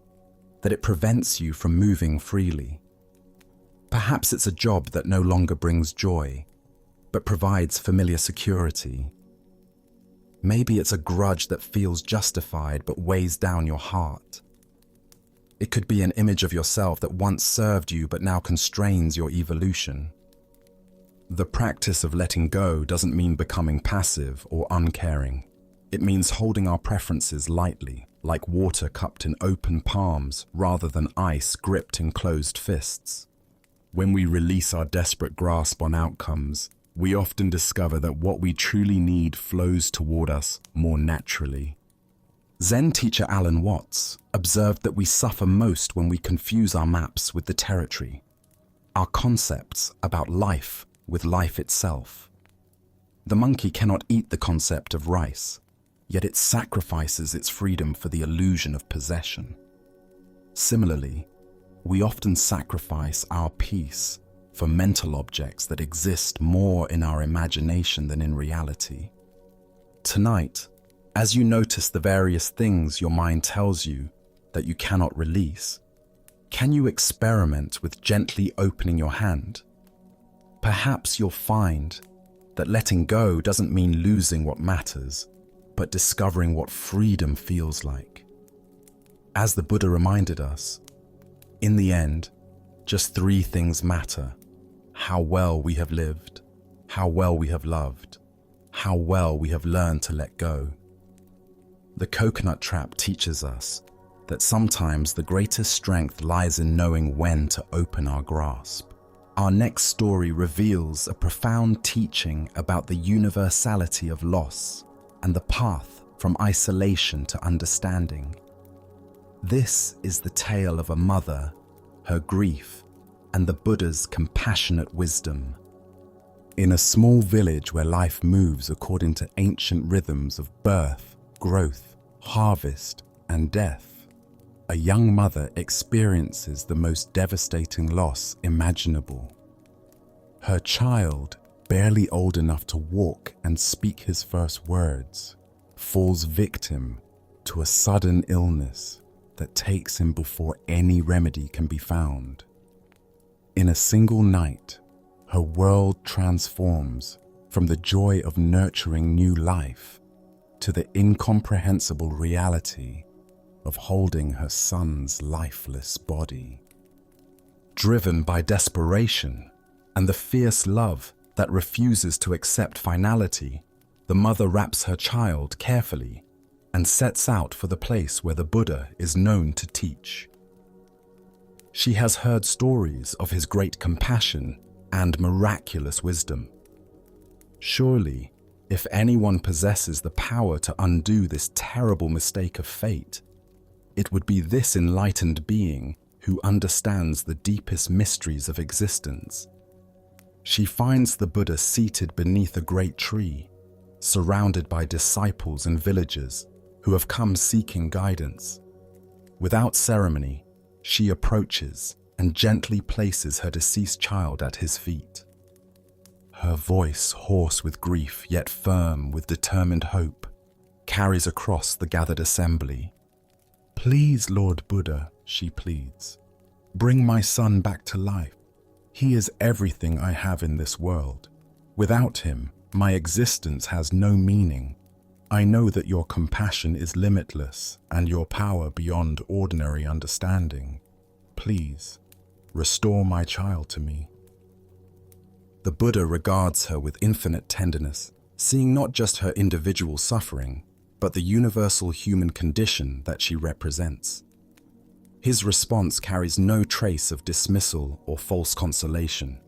that it prevents you from moving freely? Perhaps it's a job that no longer brings joy, but provides familiar security. Maybe it's a grudge that feels justified but weighs down your heart. It could be an image of yourself that once served you but now constrains your evolution. The practice of letting go doesn't mean becoming passive or uncaring. It means holding our preferences lightly, like water cupped in open palms rather than ice gripped in closed fists. When we release our desperate grasp on outcomes, we often discover that what we truly need flows toward us more naturally. Zen teacher Alan Watts observed that we suffer most when we confuse our maps with the territory, our concepts about life with life itself. The monkey cannot eat the concept of rice, yet it sacrifices its freedom for the illusion of possession. Similarly, we often sacrifice our peace for mental objects that exist more in our imagination than in reality. Tonight, as you notice the various things your mind tells you that you cannot release, can you experiment with gently opening your hand? Perhaps you'll find that letting go doesn't mean losing what matters, but discovering what freedom feels like. As the Buddha reminded us, in the end, just three things matter: how well we have lived, how well we have loved, how well we have learned to let go. The coconut trap teaches us that sometimes the greatest strength lies in knowing when to open our grasp. Our next story reveals a profound teaching about the universality of loss and the path from isolation to understanding. This is the tale of a mother, her grief, and the Buddha's compassionate wisdom. In a small village where life moves according to ancient rhythms of birth, growth, harvest, and death, a young mother experiences the most devastating loss imaginable. Her child, barely old enough to walk and speak his first words, falls victim to a sudden illness that takes him before any remedy can be found. In a single night, her world transforms from the joy of nurturing new life to the incomprehensible reality of holding her son's lifeless body. Driven by desperation and the fierce love that refuses to accept finality, the mother wraps her child carefully and sets out for the place where the Buddha is known to teach. She has heard stories of his great compassion and miraculous wisdom. Surely, if anyone possesses the power to undo this terrible mistake of fate, it would be this enlightened being who understands the deepest mysteries of existence. She finds the Buddha seated beneath a great tree, surrounded by disciples and villagers who have come seeking guidance. Without ceremony, she approaches and gently places her deceased child at his feet. Her voice, hoarse with grief yet firm with determined hope, carries across the gathered assembly. "Please, Lord Buddha," she pleads, "bring my son back to life. He is everything I have in this world. Without him, my existence has no meaning. I know that your compassion is limitless and your power beyond ordinary understanding. Please, restore my child to me." The Buddha regards her with infinite tenderness, seeing not just her individual suffering, but the universal human condition that she represents. His response carries no trace of dismissal or false consolation,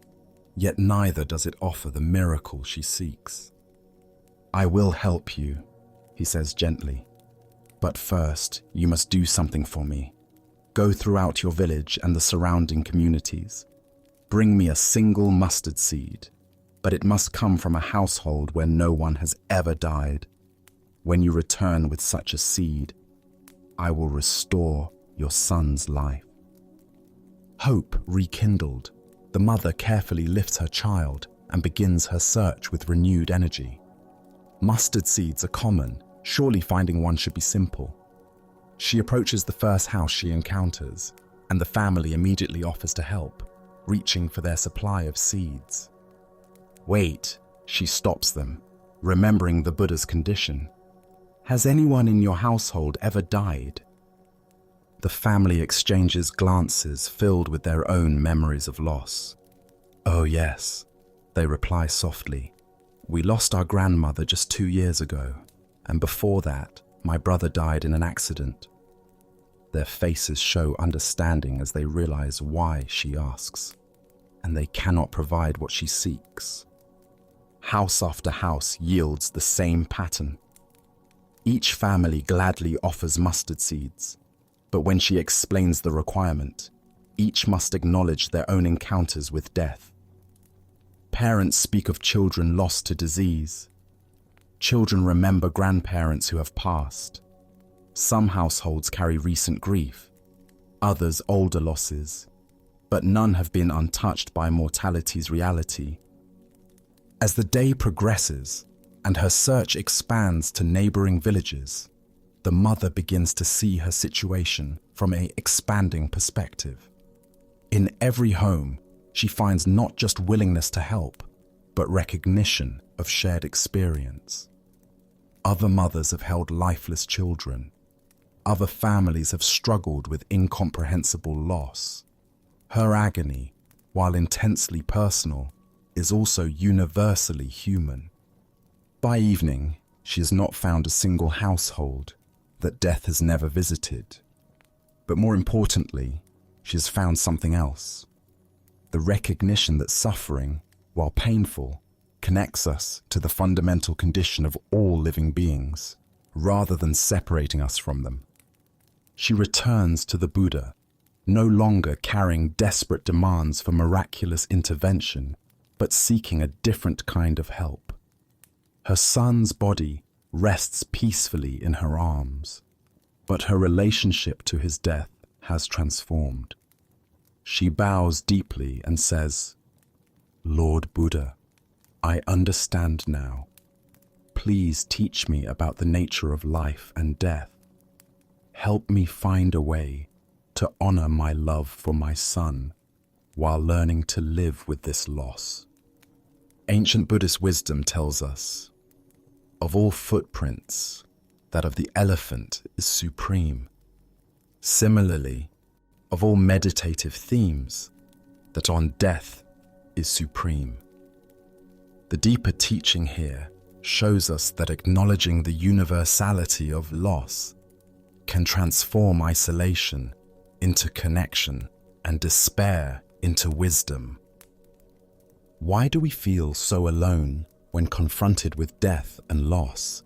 yet neither does it offer the miracle she seeks. "I will help you," he says gently, "but first you must do something for me. Go throughout your village and the surrounding communities. Bring me a single mustard seed, but it must come from a household where no one has ever died. When you return with such a seed, I will restore your son's life." Hope rekindled, the mother carefully lifts her child and begins her search with renewed energy. Mustard seeds are common, surely finding one should be simple. She approaches the first house she encounters, and the family immediately offers to help, reaching for their supply of seeds. "Wait," she stops them, remembering the Buddha's condition. "Has anyone in your household ever died?" The family exchanges glances filled with their own memories of loss. "Oh yes," they reply softly. "We lost our grandmother just 2 years ago, and before that, my brother died in an accident." Their faces show understanding as they realize why she asks, and they cannot provide what she seeks. House after house yields the same pattern. Each family gladly offers mustard seeds, but when she explains the requirement, each must acknowledge their own encounters with death. Parents speak of children lost to disease. Children remember grandparents who have passed. Some households carry recent grief, others older losses, but none have been untouched by mortality's reality. As the day progresses and her search expands to neighboring villages, the mother begins to see her situation from an expanding perspective. In every home, she finds not just willingness to help, but recognition of shared experience. Other mothers have held lifeless children. Other families have struggled with incomprehensible loss. Her agony, while intensely personal, is also universally human. By evening, she has not found a single household that death has never visited. But more importantly, she has found something else. The recognition that suffering, while painful, connects us to the fundamental condition of all living beings, rather than separating us from them. She returns to the Buddha, no longer carrying desperate demands for miraculous intervention, but seeking a different kind of help. Her son's body rests peacefully in her arms, but her relationship to his death has transformed. She bows deeply and says, "Lord Buddha, I understand now. Please teach me about the nature of life and death. Help me find a way to honor my love for my son while learning to live with this loss." Ancient Buddhist wisdom tells us, of all footprints, that of the elephant is supreme. Similarly, of all meditative themes, that on death is supreme. The deeper teaching here shows us that acknowledging the universality of loss can transform isolation into connection and despair into wisdom. Why do we feel so alone when confronted with death and loss,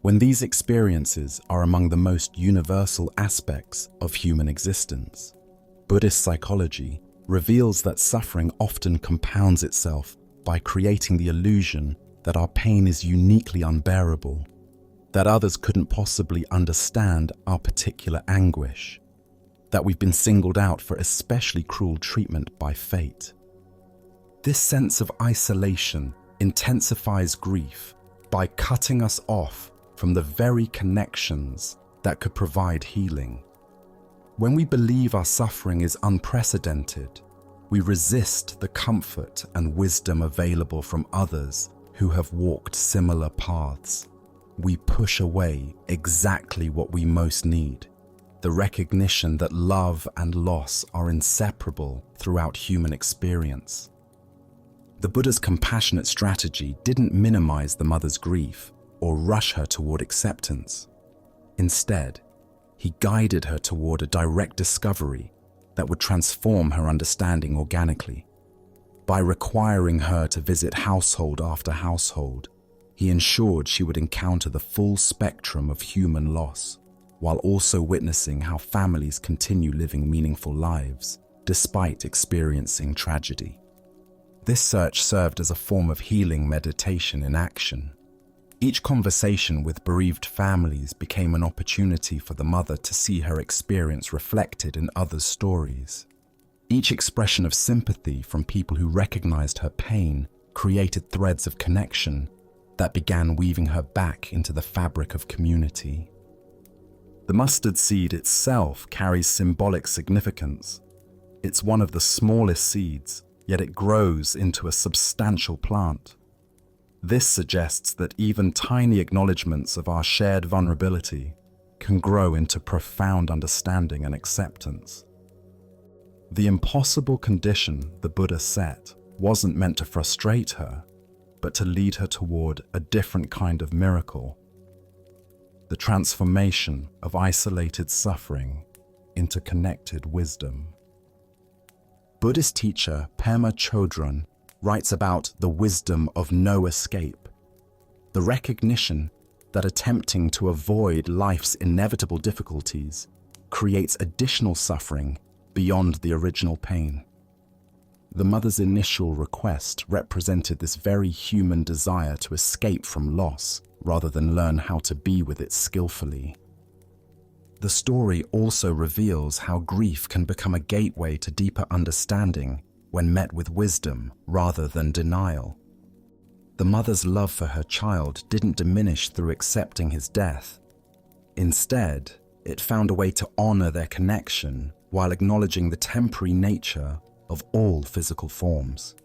when these experiences are among the most universal aspects of human existence? Buddhist psychology reveals that suffering often compounds itself by creating the illusion that our pain is uniquely unbearable, that others couldn't possibly understand our particular anguish, that we've been singled out for especially cruel treatment by fate. This sense of isolation intensifies grief by cutting us off from the very connections that could provide healing. When we believe our suffering is unprecedented, we resist the comfort and wisdom available from others who have walked similar paths. We push away exactly what we most need: the recognition that love and loss are inseparable throughout human experience. The Buddha's compassionate strategy didn't minimize the mother's grief or rush her toward acceptance. Instead, he guided her toward a direct discovery that would transform her understanding organically. By requiring her to visit household after household, he ensured she would encounter the full spectrum of human loss, while also witnessing how families continue living meaningful lives despite experiencing tragedy. This search served as a form of healing meditation in action. Each conversation with bereaved families became an opportunity for the mother to see her experience reflected in others' stories. Each expression of sympathy from people who recognized her pain created threads of connection that began weaving her back into the fabric of community. The mustard seed itself carries symbolic significance. It's one of the smallest seeds, yet it grows into a substantial plant. This suggests that even tiny acknowledgements of our shared vulnerability can grow into profound understanding and acceptance. The impossible condition the Buddha set wasn't meant to frustrate her, but to lead her toward a different kind of miracle: the transformation of isolated suffering into connected wisdom. Buddhist teacher Pema Chodron writes about the wisdom of no escape, the recognition that attempting to avoid life's inevitable difficulties creates additional suffering beyond the original pain. The mother's initial request represented this very human desire to escape from loss rather than learn how to be with it skillfully. The story also reveals how grief can become a gateway to deeper understanding when met with wisdom rather than denial. The mother's love for her child didn't diminish through accepting his death. Instead, it found a way to honor their connection while acknowledging the temporary nature of all physical forms.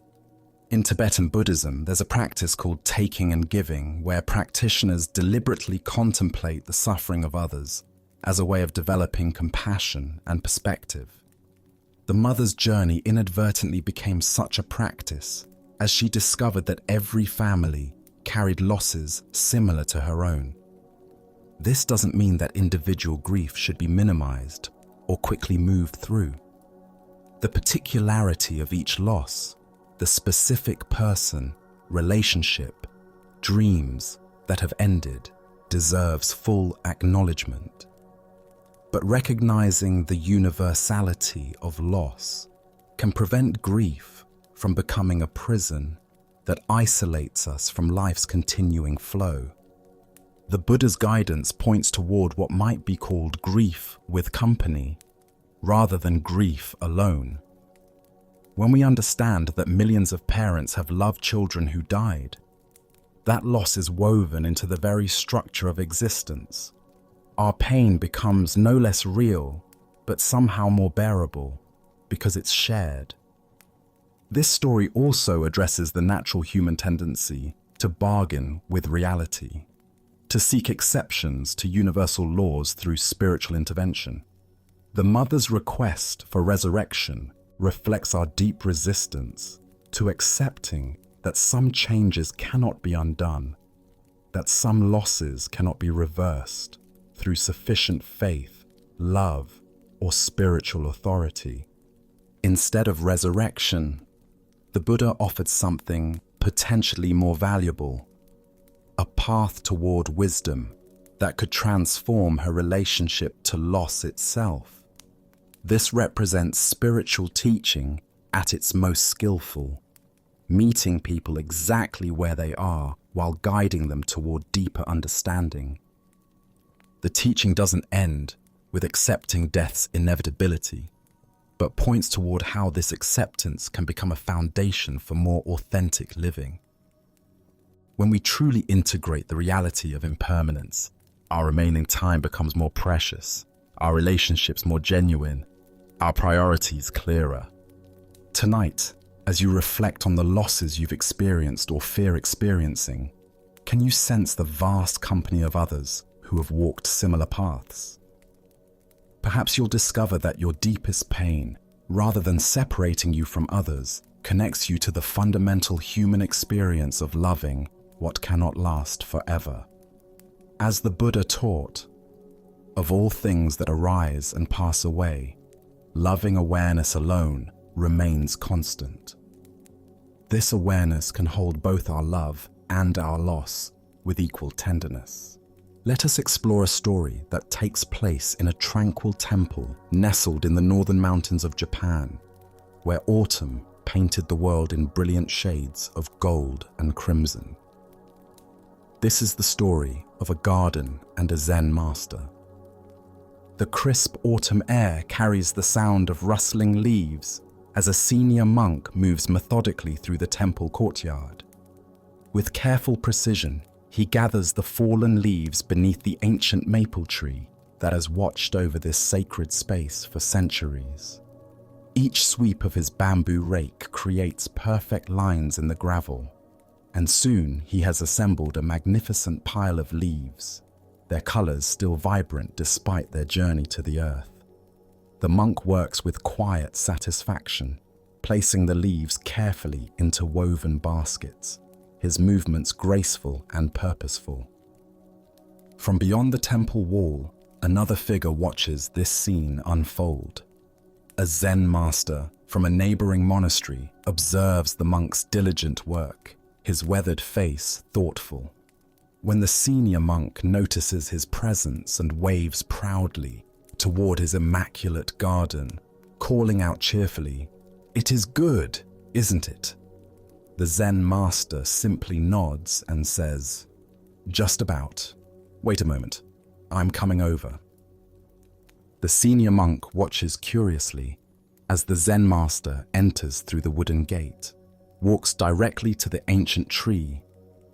In Tibetan Buddhism, there's a practice called taking and giving, where practitioners deliberately contemplate the suffering of others as a way of developing compassion and perspective. The mother's journey inadvertently became such a practice as she discovered that every family carried losses similar to her own. This doesn't mean that individual grief should be minimized or quickly moved through. The particularity of each loss, the specific person, relationship, dreams that have ended, deserves full acknowledgement. But recognizing the universality of loss can prevent grief from becoming a prison that isolates us from life's continuing flow. The Buddha's guidance points toward what might be called grief with company, rather than grief alone. When we understand that millions of parents have loved children who died, that loss is woven into the very structure of existence. Our pain becomes no less real, but somehow more bearable, because it's shared. This story also addresses the natural human tendency to bargain with reality, to seek exceptions to universal laws through spiritual intervention. The mother's request for resurrection reflects our deep resistance to accepting that some changes cannot be undone, that some losses cannot be reversed through sufficient faith, love, or spiritual authority. Instead of resurrection, the Buddha offered something potentially more valuable, a path toward wisdom that could transform her relationship to loss itself. This represents spiritual teaching at its most skillful, meeting people exactly where they are while guiding them toward deeper understanding. The teaching doesn't end with accepting death's inevitability, but points toward how this acceptance can become a foundation for more authentic living. When we truly integrate the reality of impermanence, our remaining time becomes more precious, our relationships more genuine, our priorities clearer. Tonight, as you reflect on the losses you've experienced or fear experiencing, can you sense the vast company of others who have walked similar paths? Perhaps you'll discover that your deepest pain, rather than separating you from others, connects you to the fundamental human experience of loving what cannot last forever. As the Buddha taught, of all things that arise and pass away, loving awareness alone remains constant. This awareness can hold both our love and our loss with equal tenderness. Let us explore a story that takes place in a tranquil temple nestled in the northern mountains of Japan, where autumn painted the world in brilliant shades of gold and crimson. This is the story of a garden and a Zen master. The crisp autumn air carries the sound of rustling leaves as a senior monk moves methodically through the temple courtyard. With careful precision, he gathers the fallen leaves beneath the ancient maple tree that has watched over this sacred space for centuries. Each sweep of his bamboo rake creates perfect lines in the gravel, and soon he has assembled a magnificent pile of leaves, their colors still vibrant despite their journey to the earth. The monk works with quiet satisfaction, placing the leaves carefully into woven baskets, his movements graceful and purposeful. From beyond the temple wall, another figure watches this scene unfold. A Zen master from a neighboring monastery observes the monk's diligent work, his weathered face thoughtful. When the senior monk notices his presence and waves proudly toward his immaculate garden, calling out cheerfully, "It is good, isn't it?" The Zen master simply nods and says, "Just about. Wait a moment, I'm coming over." The senior monk watches curiously as the Zen master enters through the wooden gate, walks directly to the ancient tree,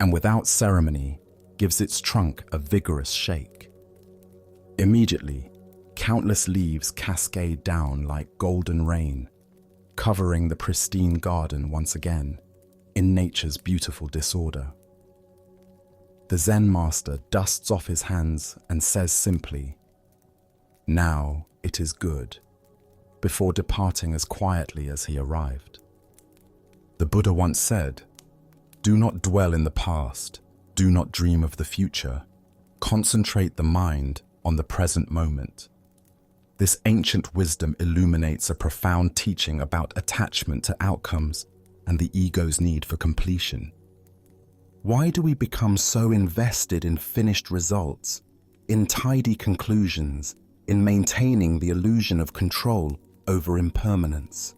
and without ceremony gives its trunk a vigorous shake. Immediately, countless leaves cascade down like golden rain, covering the pristine garden once again, in nature's beautiful disorder. The Zen master dusts off his hands and says simply, "Now it is good," before departing as quietly as he arrived. The Buddha once said, "Do not dwell in the past, do not dream of the future, concentrate the mind on the present moment." This ancient wisdom illuminates a profound teaching about attachment to outcomes and the ego's need for completion. Why do we become so invested in finished results, in tidy conclusions, in maintaining the illusion of control over impermanence?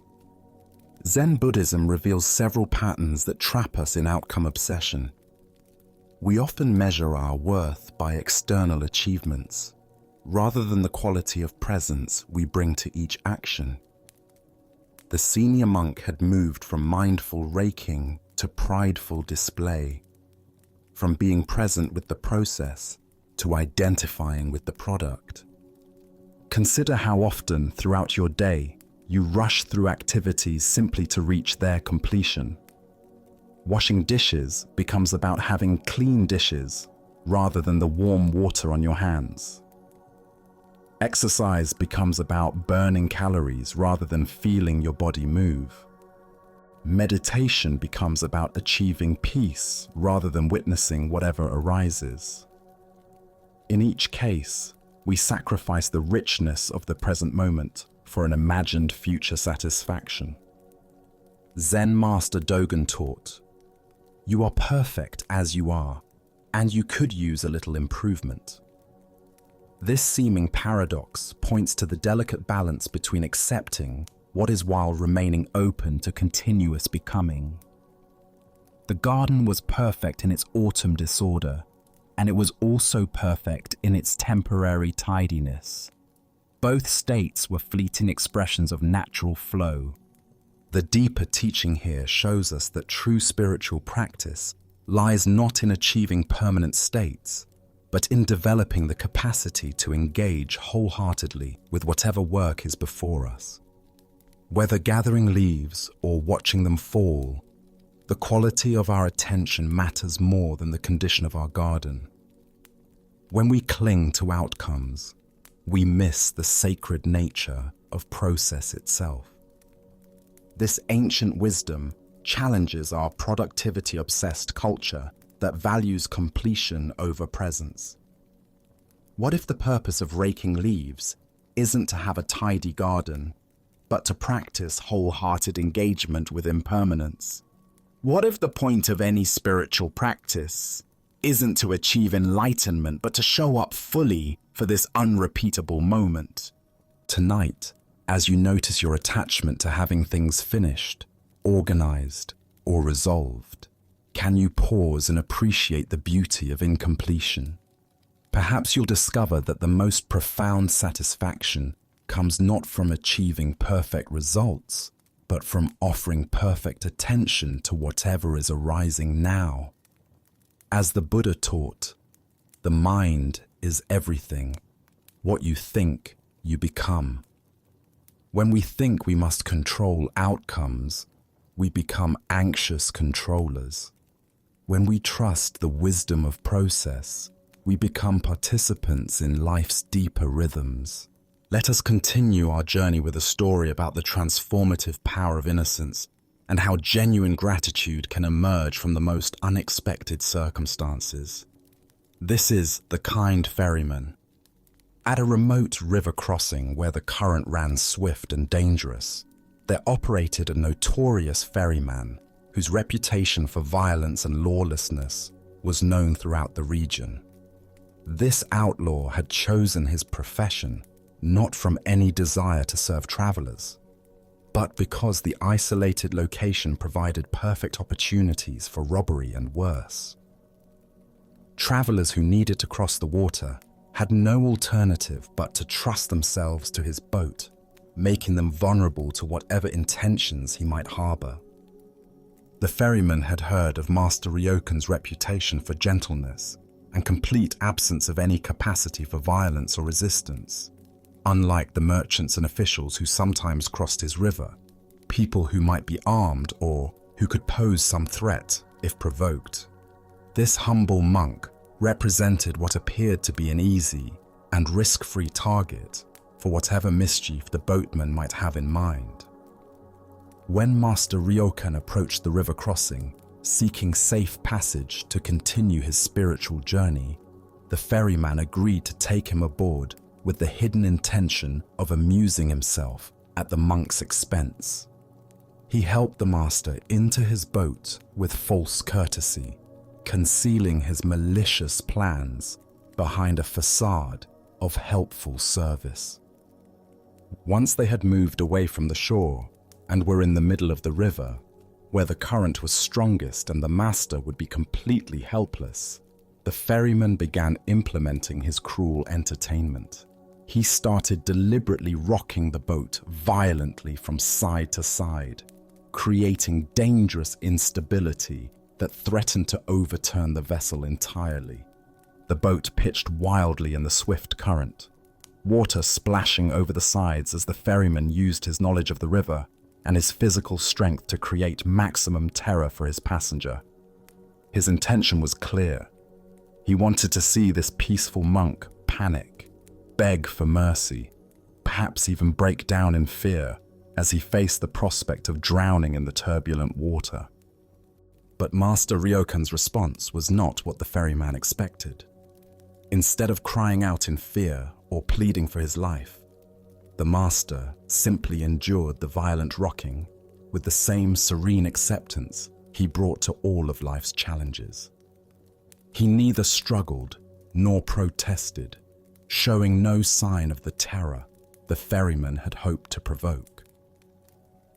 Zen Buddhism reveals several patterns that trap us in outcome obsession. We often measure our worth by external achievements, rather than the quality of presence we bring to each action. The senior monk had moved from mindful raking to prideful display, from being present with the process to identifying with the product. Consider how often throughout your day you rush through activities simply to reach their completion. Washing dishes becomes about having clean dishes rather than the warm water on your hands. Exercise becomes about burning calories rather than feeling your body move. Meditation becomes about achieving peace rather than witnessing whatever arises. In each case, we sacrifice the richness of the present moment for an imagined future satisfaction. Zen Master Dogen taught, "You are perfect as you are, and you could use a little improvement." This seeming paradox points to the delicate balance between accepting what is while remaining open to continuous becoming. The garden was perfect in its autumn disorder, and it was also perfect in its temporary tidiness. Both states were fleeting expressions of natural flow. The deeper teaching here shows us that true spiritual practice lies not in achieving permanent states, but in developing the capacity to engage wholeheartedly with whatever work is before us. Whether gathering leaves or watching them fall, the quality of our attention matters more than the condition of our garden. When we cling to outcomes, we miss the sacred nature of process itself. This ancient wisdom challenges our productivity-obsessed culture that values completion over presence. What if the purpose of raking leaves isn't to have a tidy garden, but to practice wholehearted engagement with impermanence? What if the point of any spiritual practice isn't to achieve enlightenment, but to show up fully for this unrepeatable moment? Tonight, as you notice your attachment to having things finished, organized, or resolved, can you pause and appreciate the beauty of incompletion? Perhaps you'll discover that the most profound satisfaction comes not from achieving perfect results, but from offering perfect attention to whatever is arising now. As the Buddha taught, the mind is everything. What you think, you become. When we think we must control outcomes, we become anxious controllers. When we trust the wisdom of process, we become participants in life's deeper rhythms. Let us continue our journey with a story about the transformative power of innocence and how genuine gratitude can emerge from the most unexpected circumstances. This is The Kind Ferryman. At a remote river crossing where the current ran swift and dangerous, there operated a notorious ferryman whose reputation for violence and lawlessness was known throughout the region. This outlaw had chosen his profession not from any desire to serve travelers, but because the isolated location provided perfect opportunities for robbery and worse. Travelers who needed to cross the water had no alternative but to trust themselves to his boat, making them vulnerable to whatever intentions he might harbor. The ferryman had heard of Master Ryokan's reputation for gentleness and complete absence of any capacity for violence or resistance. Unlike the merchants and officials who sometimes crossed his river, people who might be armed or who could pose some threat if provoked. This humble monk represented what appeared to be an easy and risk-free target for whatever mischief the boatman might have in mind. When Master Ryokan approached the river crossing, seeking safe passage to continue his spiritual journey, the ferryman agreed to take him aboard with the hidden intention of amusing himself at the monk's expense. He helped the master into his boat with false courtesy, concealing his malicious plans behind a facade of helpful service. Once they had moved away from the shore and were in the middle of the river, where the current was strongest and the master would be completely helpless, the ferryman began implementing his cruel entertainment. He started deliberately rocking the boat violently from side to side, creating dangerous instability that threatened to overturn the vessel entirely. The boat pitched wildly in the swift current, water splashing over the sides as the ferryman used his knowledge of the river and his physical strength to create maximum terror for his passenger. His intention was clear. He wanted to see this peaceful monk panic, beg for mercy, perhaps even break down in fear as he faced the prospect of drowning in the turbulent water. But Master Ryokan's response was not what the ferryman expected. Instead of crying out in fear or pleading for his life, the master simply endured the violent rocking with the same serene acceptance he brought to all of life's challenges. He neither struggled nor protested, showing no sign of the terror the ferryman had hoped to provoke.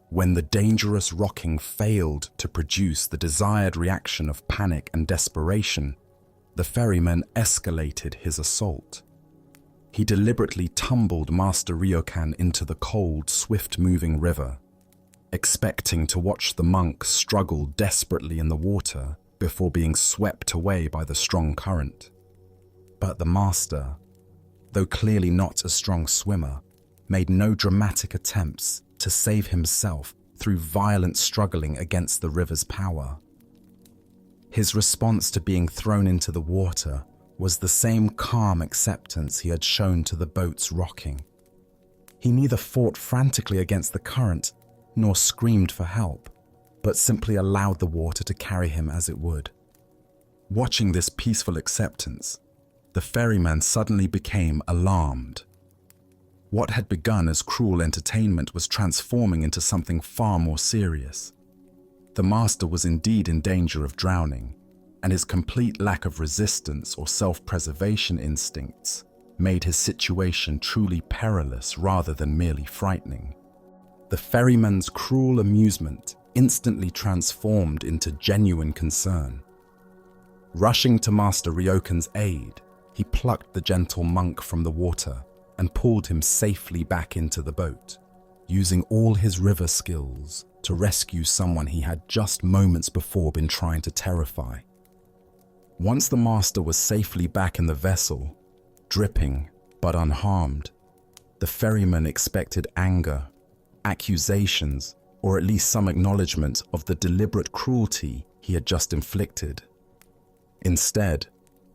When the dangerous rocking failed to produce the desired reaction of panic and desperation, the ferryman escalated his assault. He deliberately tumbled Master Ryokan into the cold, swift-moving river, expecting to watch the monk struggle desperately in the water before being swept away by the strong current. But the master, though clearly not a strong swimmer, made no dramatic attempts to save himself through violent struggling against the river's power. His response to being thrown into the water was the same calm acceptance he had shown to the boat's rocking. He neither fought frantically against the current nor screamed for help, but simply allowed the water to carry him as it would. Watching this peaceful acceptance, the ferryman suddenly became alarmed. What had begun as cruel entertainment was transforming into something far more serious. The master was indeed in danger of drowning, and his complete lack of resistance or self-preservation instincts made his situation truly perilous rather than merely frightening. The ferryman's cruel amusement instantly transformed into genuine concern. Rushing to Master Ryokan's aid, he plucked the gentle monk from the water and pulled him safely back into the boat, using all his river skills to rescue someone he had just moments before been trying to terrify. Once the master was safely back in the vessel, dripping but unharmed, the ferryman expected anger, accusations, or at least some acknowledgement of the deliberate cruelty he had just inflicted. Instead,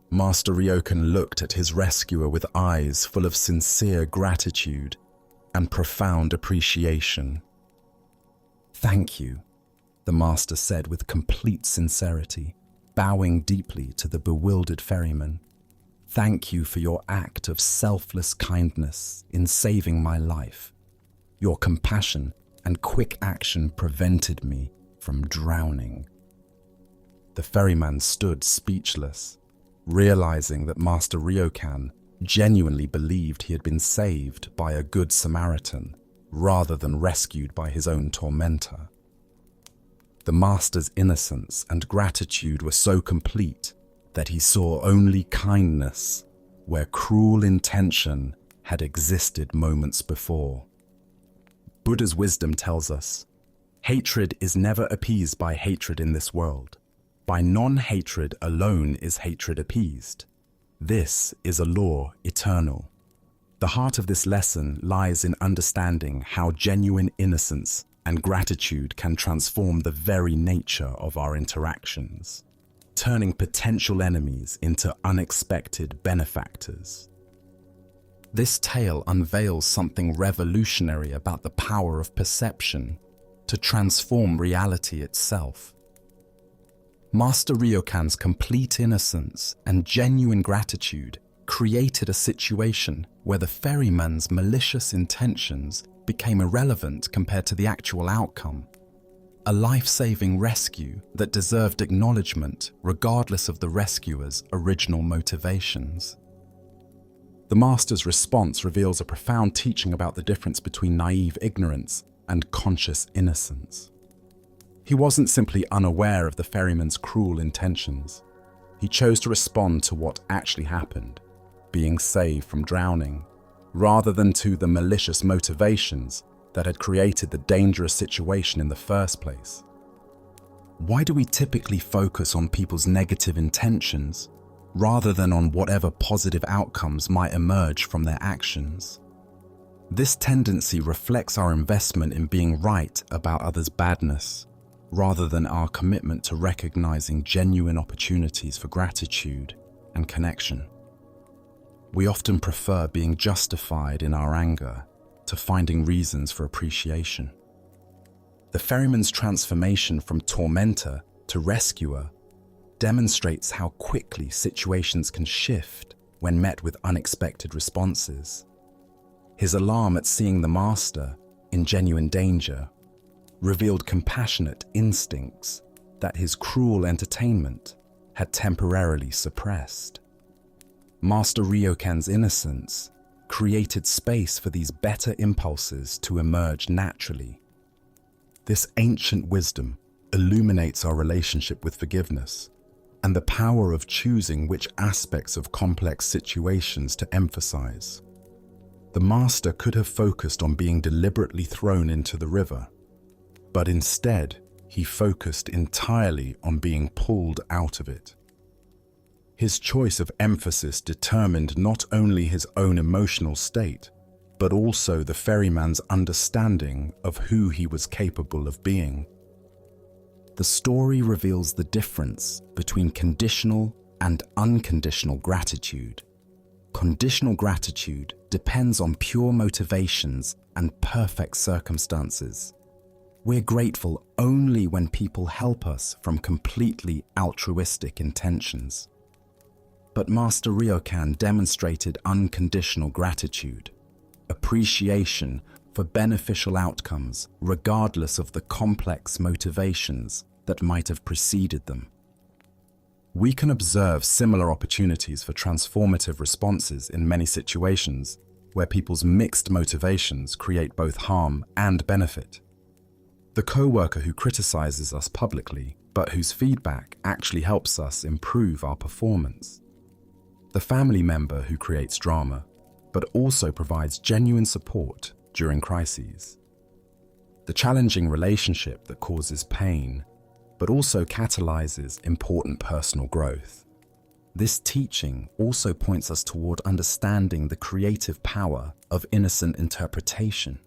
Master Ryokan looked at his rescuer with eyes full of sincere gratitude and profound appreciation. "Thank you," the master said with complete sincerity, bowing deeply to the bewildered ferryman. "Thank you for your act of selfless kindness in saving my life. Your compassion and quick action prevented me from drowning." The ferryman stood speechless, realizing that Master Ryokan genuinely believed he had been saved by a good Samaritan rather than rescued by his own tormentor. The master's innocence and gratitude were so complete that he saw only kindness where cruel intention had existed moments before. Buddha's wisdom tells us, hatred is never appeased by hatred in this world. By non-hatred alone is hatred appeased. This is a law eternal. The heart of this lesson lies in understanding how genuine innocence and gratitude can transform the very nature of our interactions, turning potential enemies into unexpected benefactors. This tale unveils something revolutionary about the power of perception to transform reality itself. Master Ryokan's complete innocence and genuine gratitude created a situation where the ferryman's malicious intentions became irrelevant compared to the actual outcome. A life-saving rescue that deserved acknowledgement regardless of the rescuer's original motivations. The master's response reveals a profound teaching about the difference between naive ignorance and conscious innocence. He wasn't simply unaware of the ferryman's cruel intentions. He chose to respond to what actually happened, being saved from drowning, rather than to the malicious motivations that had created the dangerous situation in the first place. Why do we typically focus on people's negative intentions rather than on whatever positive outcomes might emerge from their actions? This tendency reflects our investment in being right about others' badness, rather than our commitment to recognizing genuine opportunities for gratitude and connection. We often prefer being justified in our anger to finding reasons for appreciation. The ferryman's transformation from tormentor to rescuer demonstrates how quickly situations can shift when met with unexpected responses. His alarm at seeing the master in genuine danger revealed compassionate instincts that his cruel entertainment had temporarily suppressed. Master Ryokan's innocence created space for these better impulses to emerge naturally. This ancient wisdom illuminates our relationship with forgiveness and the power of choosing which aspects of complex situations to emphasize. The master could have focused on being deliberately thrown into the river, but instead he focused entirely on being pulled out of it. His choice of emphasis determined not only his own emotional state, but also the ferryman's understanding of who he was capable of being. The story reveals the difference between conditional and unconditional gratitude. Conditional gratitude depends on pure motivations and perfect circumstances. We're grateful only when people help us from completely altruistic intentions. But Master Ryokan demonstrated unconditional gratitude, appreciation for beneficial outcomes regardless of the complex motivations that might have preceded them. We can observe similar opportunities for transformative responses in many situations where people's mixed motivations create both harm and benefit. The co-worker who criticizes us publicly, but whose feedback actually helps us improve our performance. The family member who creates drama, but also provides genuine support during crises. The challenging relationship that causes pain, but also catalyzes important personal growth. This teaching also points us toward understanding the creative power of innocent interpretation.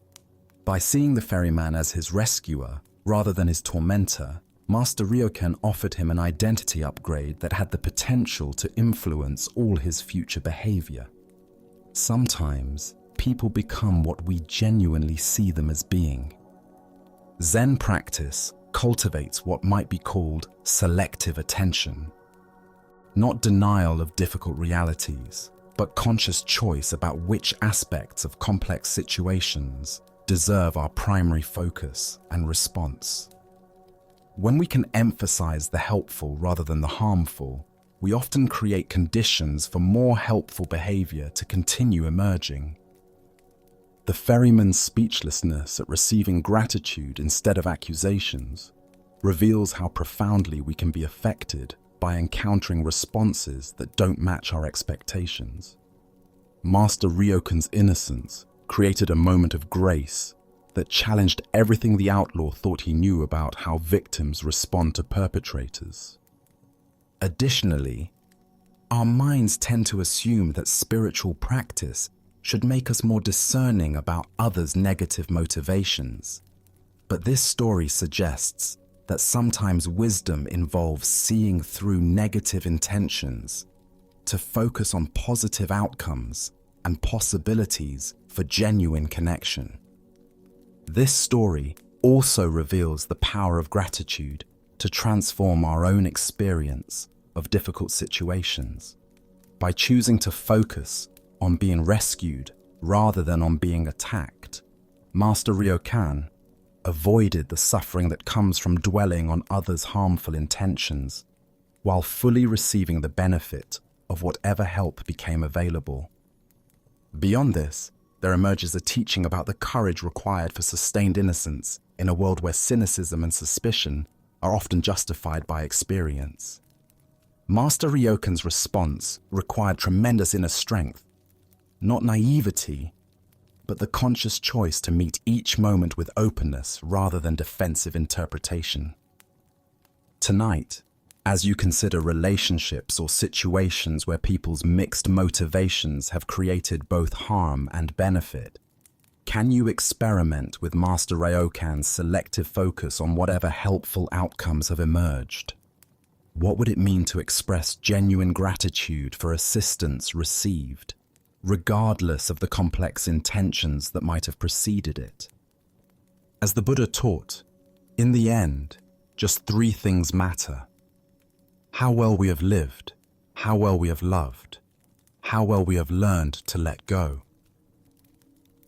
By seeing the ferryman as his rescuer rather than his tormentor, Master Ryokan offered him an identity upgrade that had the potential to influence all his future behavior. Sometimes, people become what we genuinely see them as being. Zen practice cultivates what might be called selective attention. Not denial of difficult realities, but conscious choice about which aspects of complex situations deserve our primary focus and response. When we can emphasize the helpful rather than the harmful, we often create conditions for more helpful behavior to continue emerging. The ferryman's speechlessness at receiving gratitude instead of accusations reveals how profoundly we can be affected by encountering responses that don't match our expectations. Master Ryokan's innocence created a moment of grace that challenged everything the outlaw thought he knew about how victims respond to perpetrators. Additionally, our minds tend to assume that spiritual practice should make us more discerning about others' negative motivations. But this story suggests that sometimes wisdom involves seeing through negative intentions to focus on positive outcomes and possibilities for genuine connection. This story also reveals the power of gratitude to transform our own experience of difficult situations. By choosing to focus on being rescued rather than on being attacked, Master Ryokan avoided the suffering that comes from dwelling on others' harmful intentions, while fully receiving the benefit of whatever help became available. Beyond this, there emerges a teaching about the courage required for sustained innocence in a world where cynicism and suspicion are often justified by experience. Master Ryokan's response required tremendous inner strength, not naivety, but the conscious choice to meet each moment with openness rather than defensive interpretation. Tonight, as you consider relationships or situations where people's mixed motivations have created both harm and benefit, can you experiment with Master Ryokan's selective focus on whatever helpful outcomes have emerged? What would it mean to express genuine gratitude for assistance received, regardless of the complex intentions that might have preceded it. As the Buddha taught, in the end, just three things matter: how well we have lived, how well we have loved, how well we have learned to let go.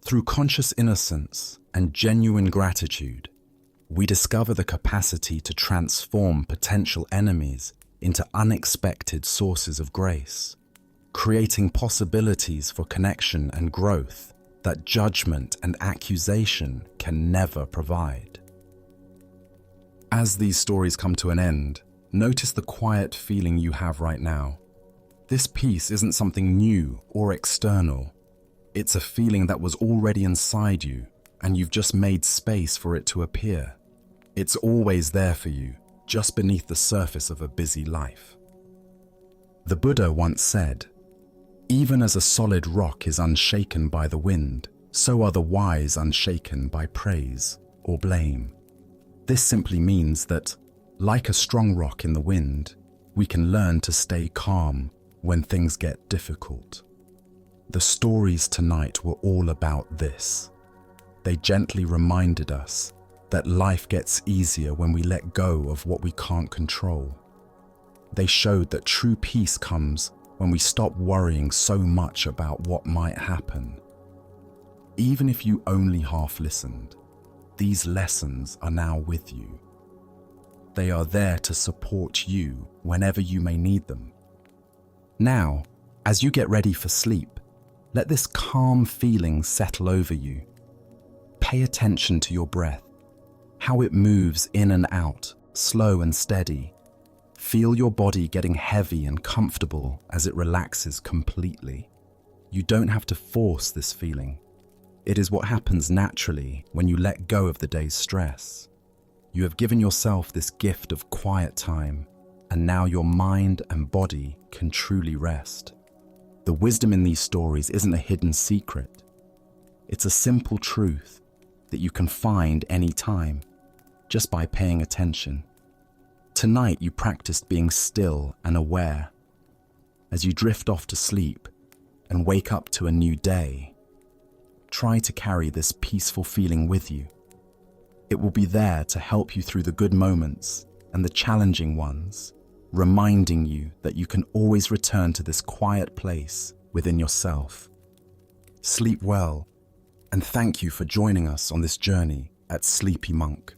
Through conscious innocence and genuine gratitude, we discover the capacity to transform potential enemies into unexpected sources of grace, creating possibilities for connection and growth that judgment and accusation can never provide. As these stories come to an end, notice the quiet feeling you have right now. This peace isn't something new or external. It's a feeling that was already inside you, and you've just made space for it to appear. It's always there for you, just beneath the surface of a busy life. The Buddha once said, "Even as a solid rock is unshaken by the wind, so are the wise unshaken by praise or blame." This simply means that, like a strong rock in the wind, we can learn to stay calm when things get difficult. The stories tonight were all about this. They gently reminded us that life gets easier when we let go of what we can't control. They showed that true peace comes when we stop worrying so much about what might happen. Even if you only half listened, these lessons are now with you. They are there to support you whenever you may need them. Now, as you get ready for sleep, let this calm feeling settle over you. Pay attention to your breath, how it moves in and out, slow and steady. Feel your body getting heavy and comfortable as it relaxes completely. You don't have to force this feeling. It is what happens naturally when you let go of the day's stress. You have given yourself this gift of quiet time, and now your mind and body can truly rest. The wisdom in these stories isn't a hidden secret. It's a simple truth that you can find any time, just by paying attention. Tonight you practiced being still and aware. As you drift off to sleep and wake up to a new day, try to carry this peaceful feeling with you. It will be there to help you through the good moments and the challenging ones, reminding you that you can always return to this quiet place within yourself. Sleep well, and thank you for joining us on this journey at Sleepy Monk.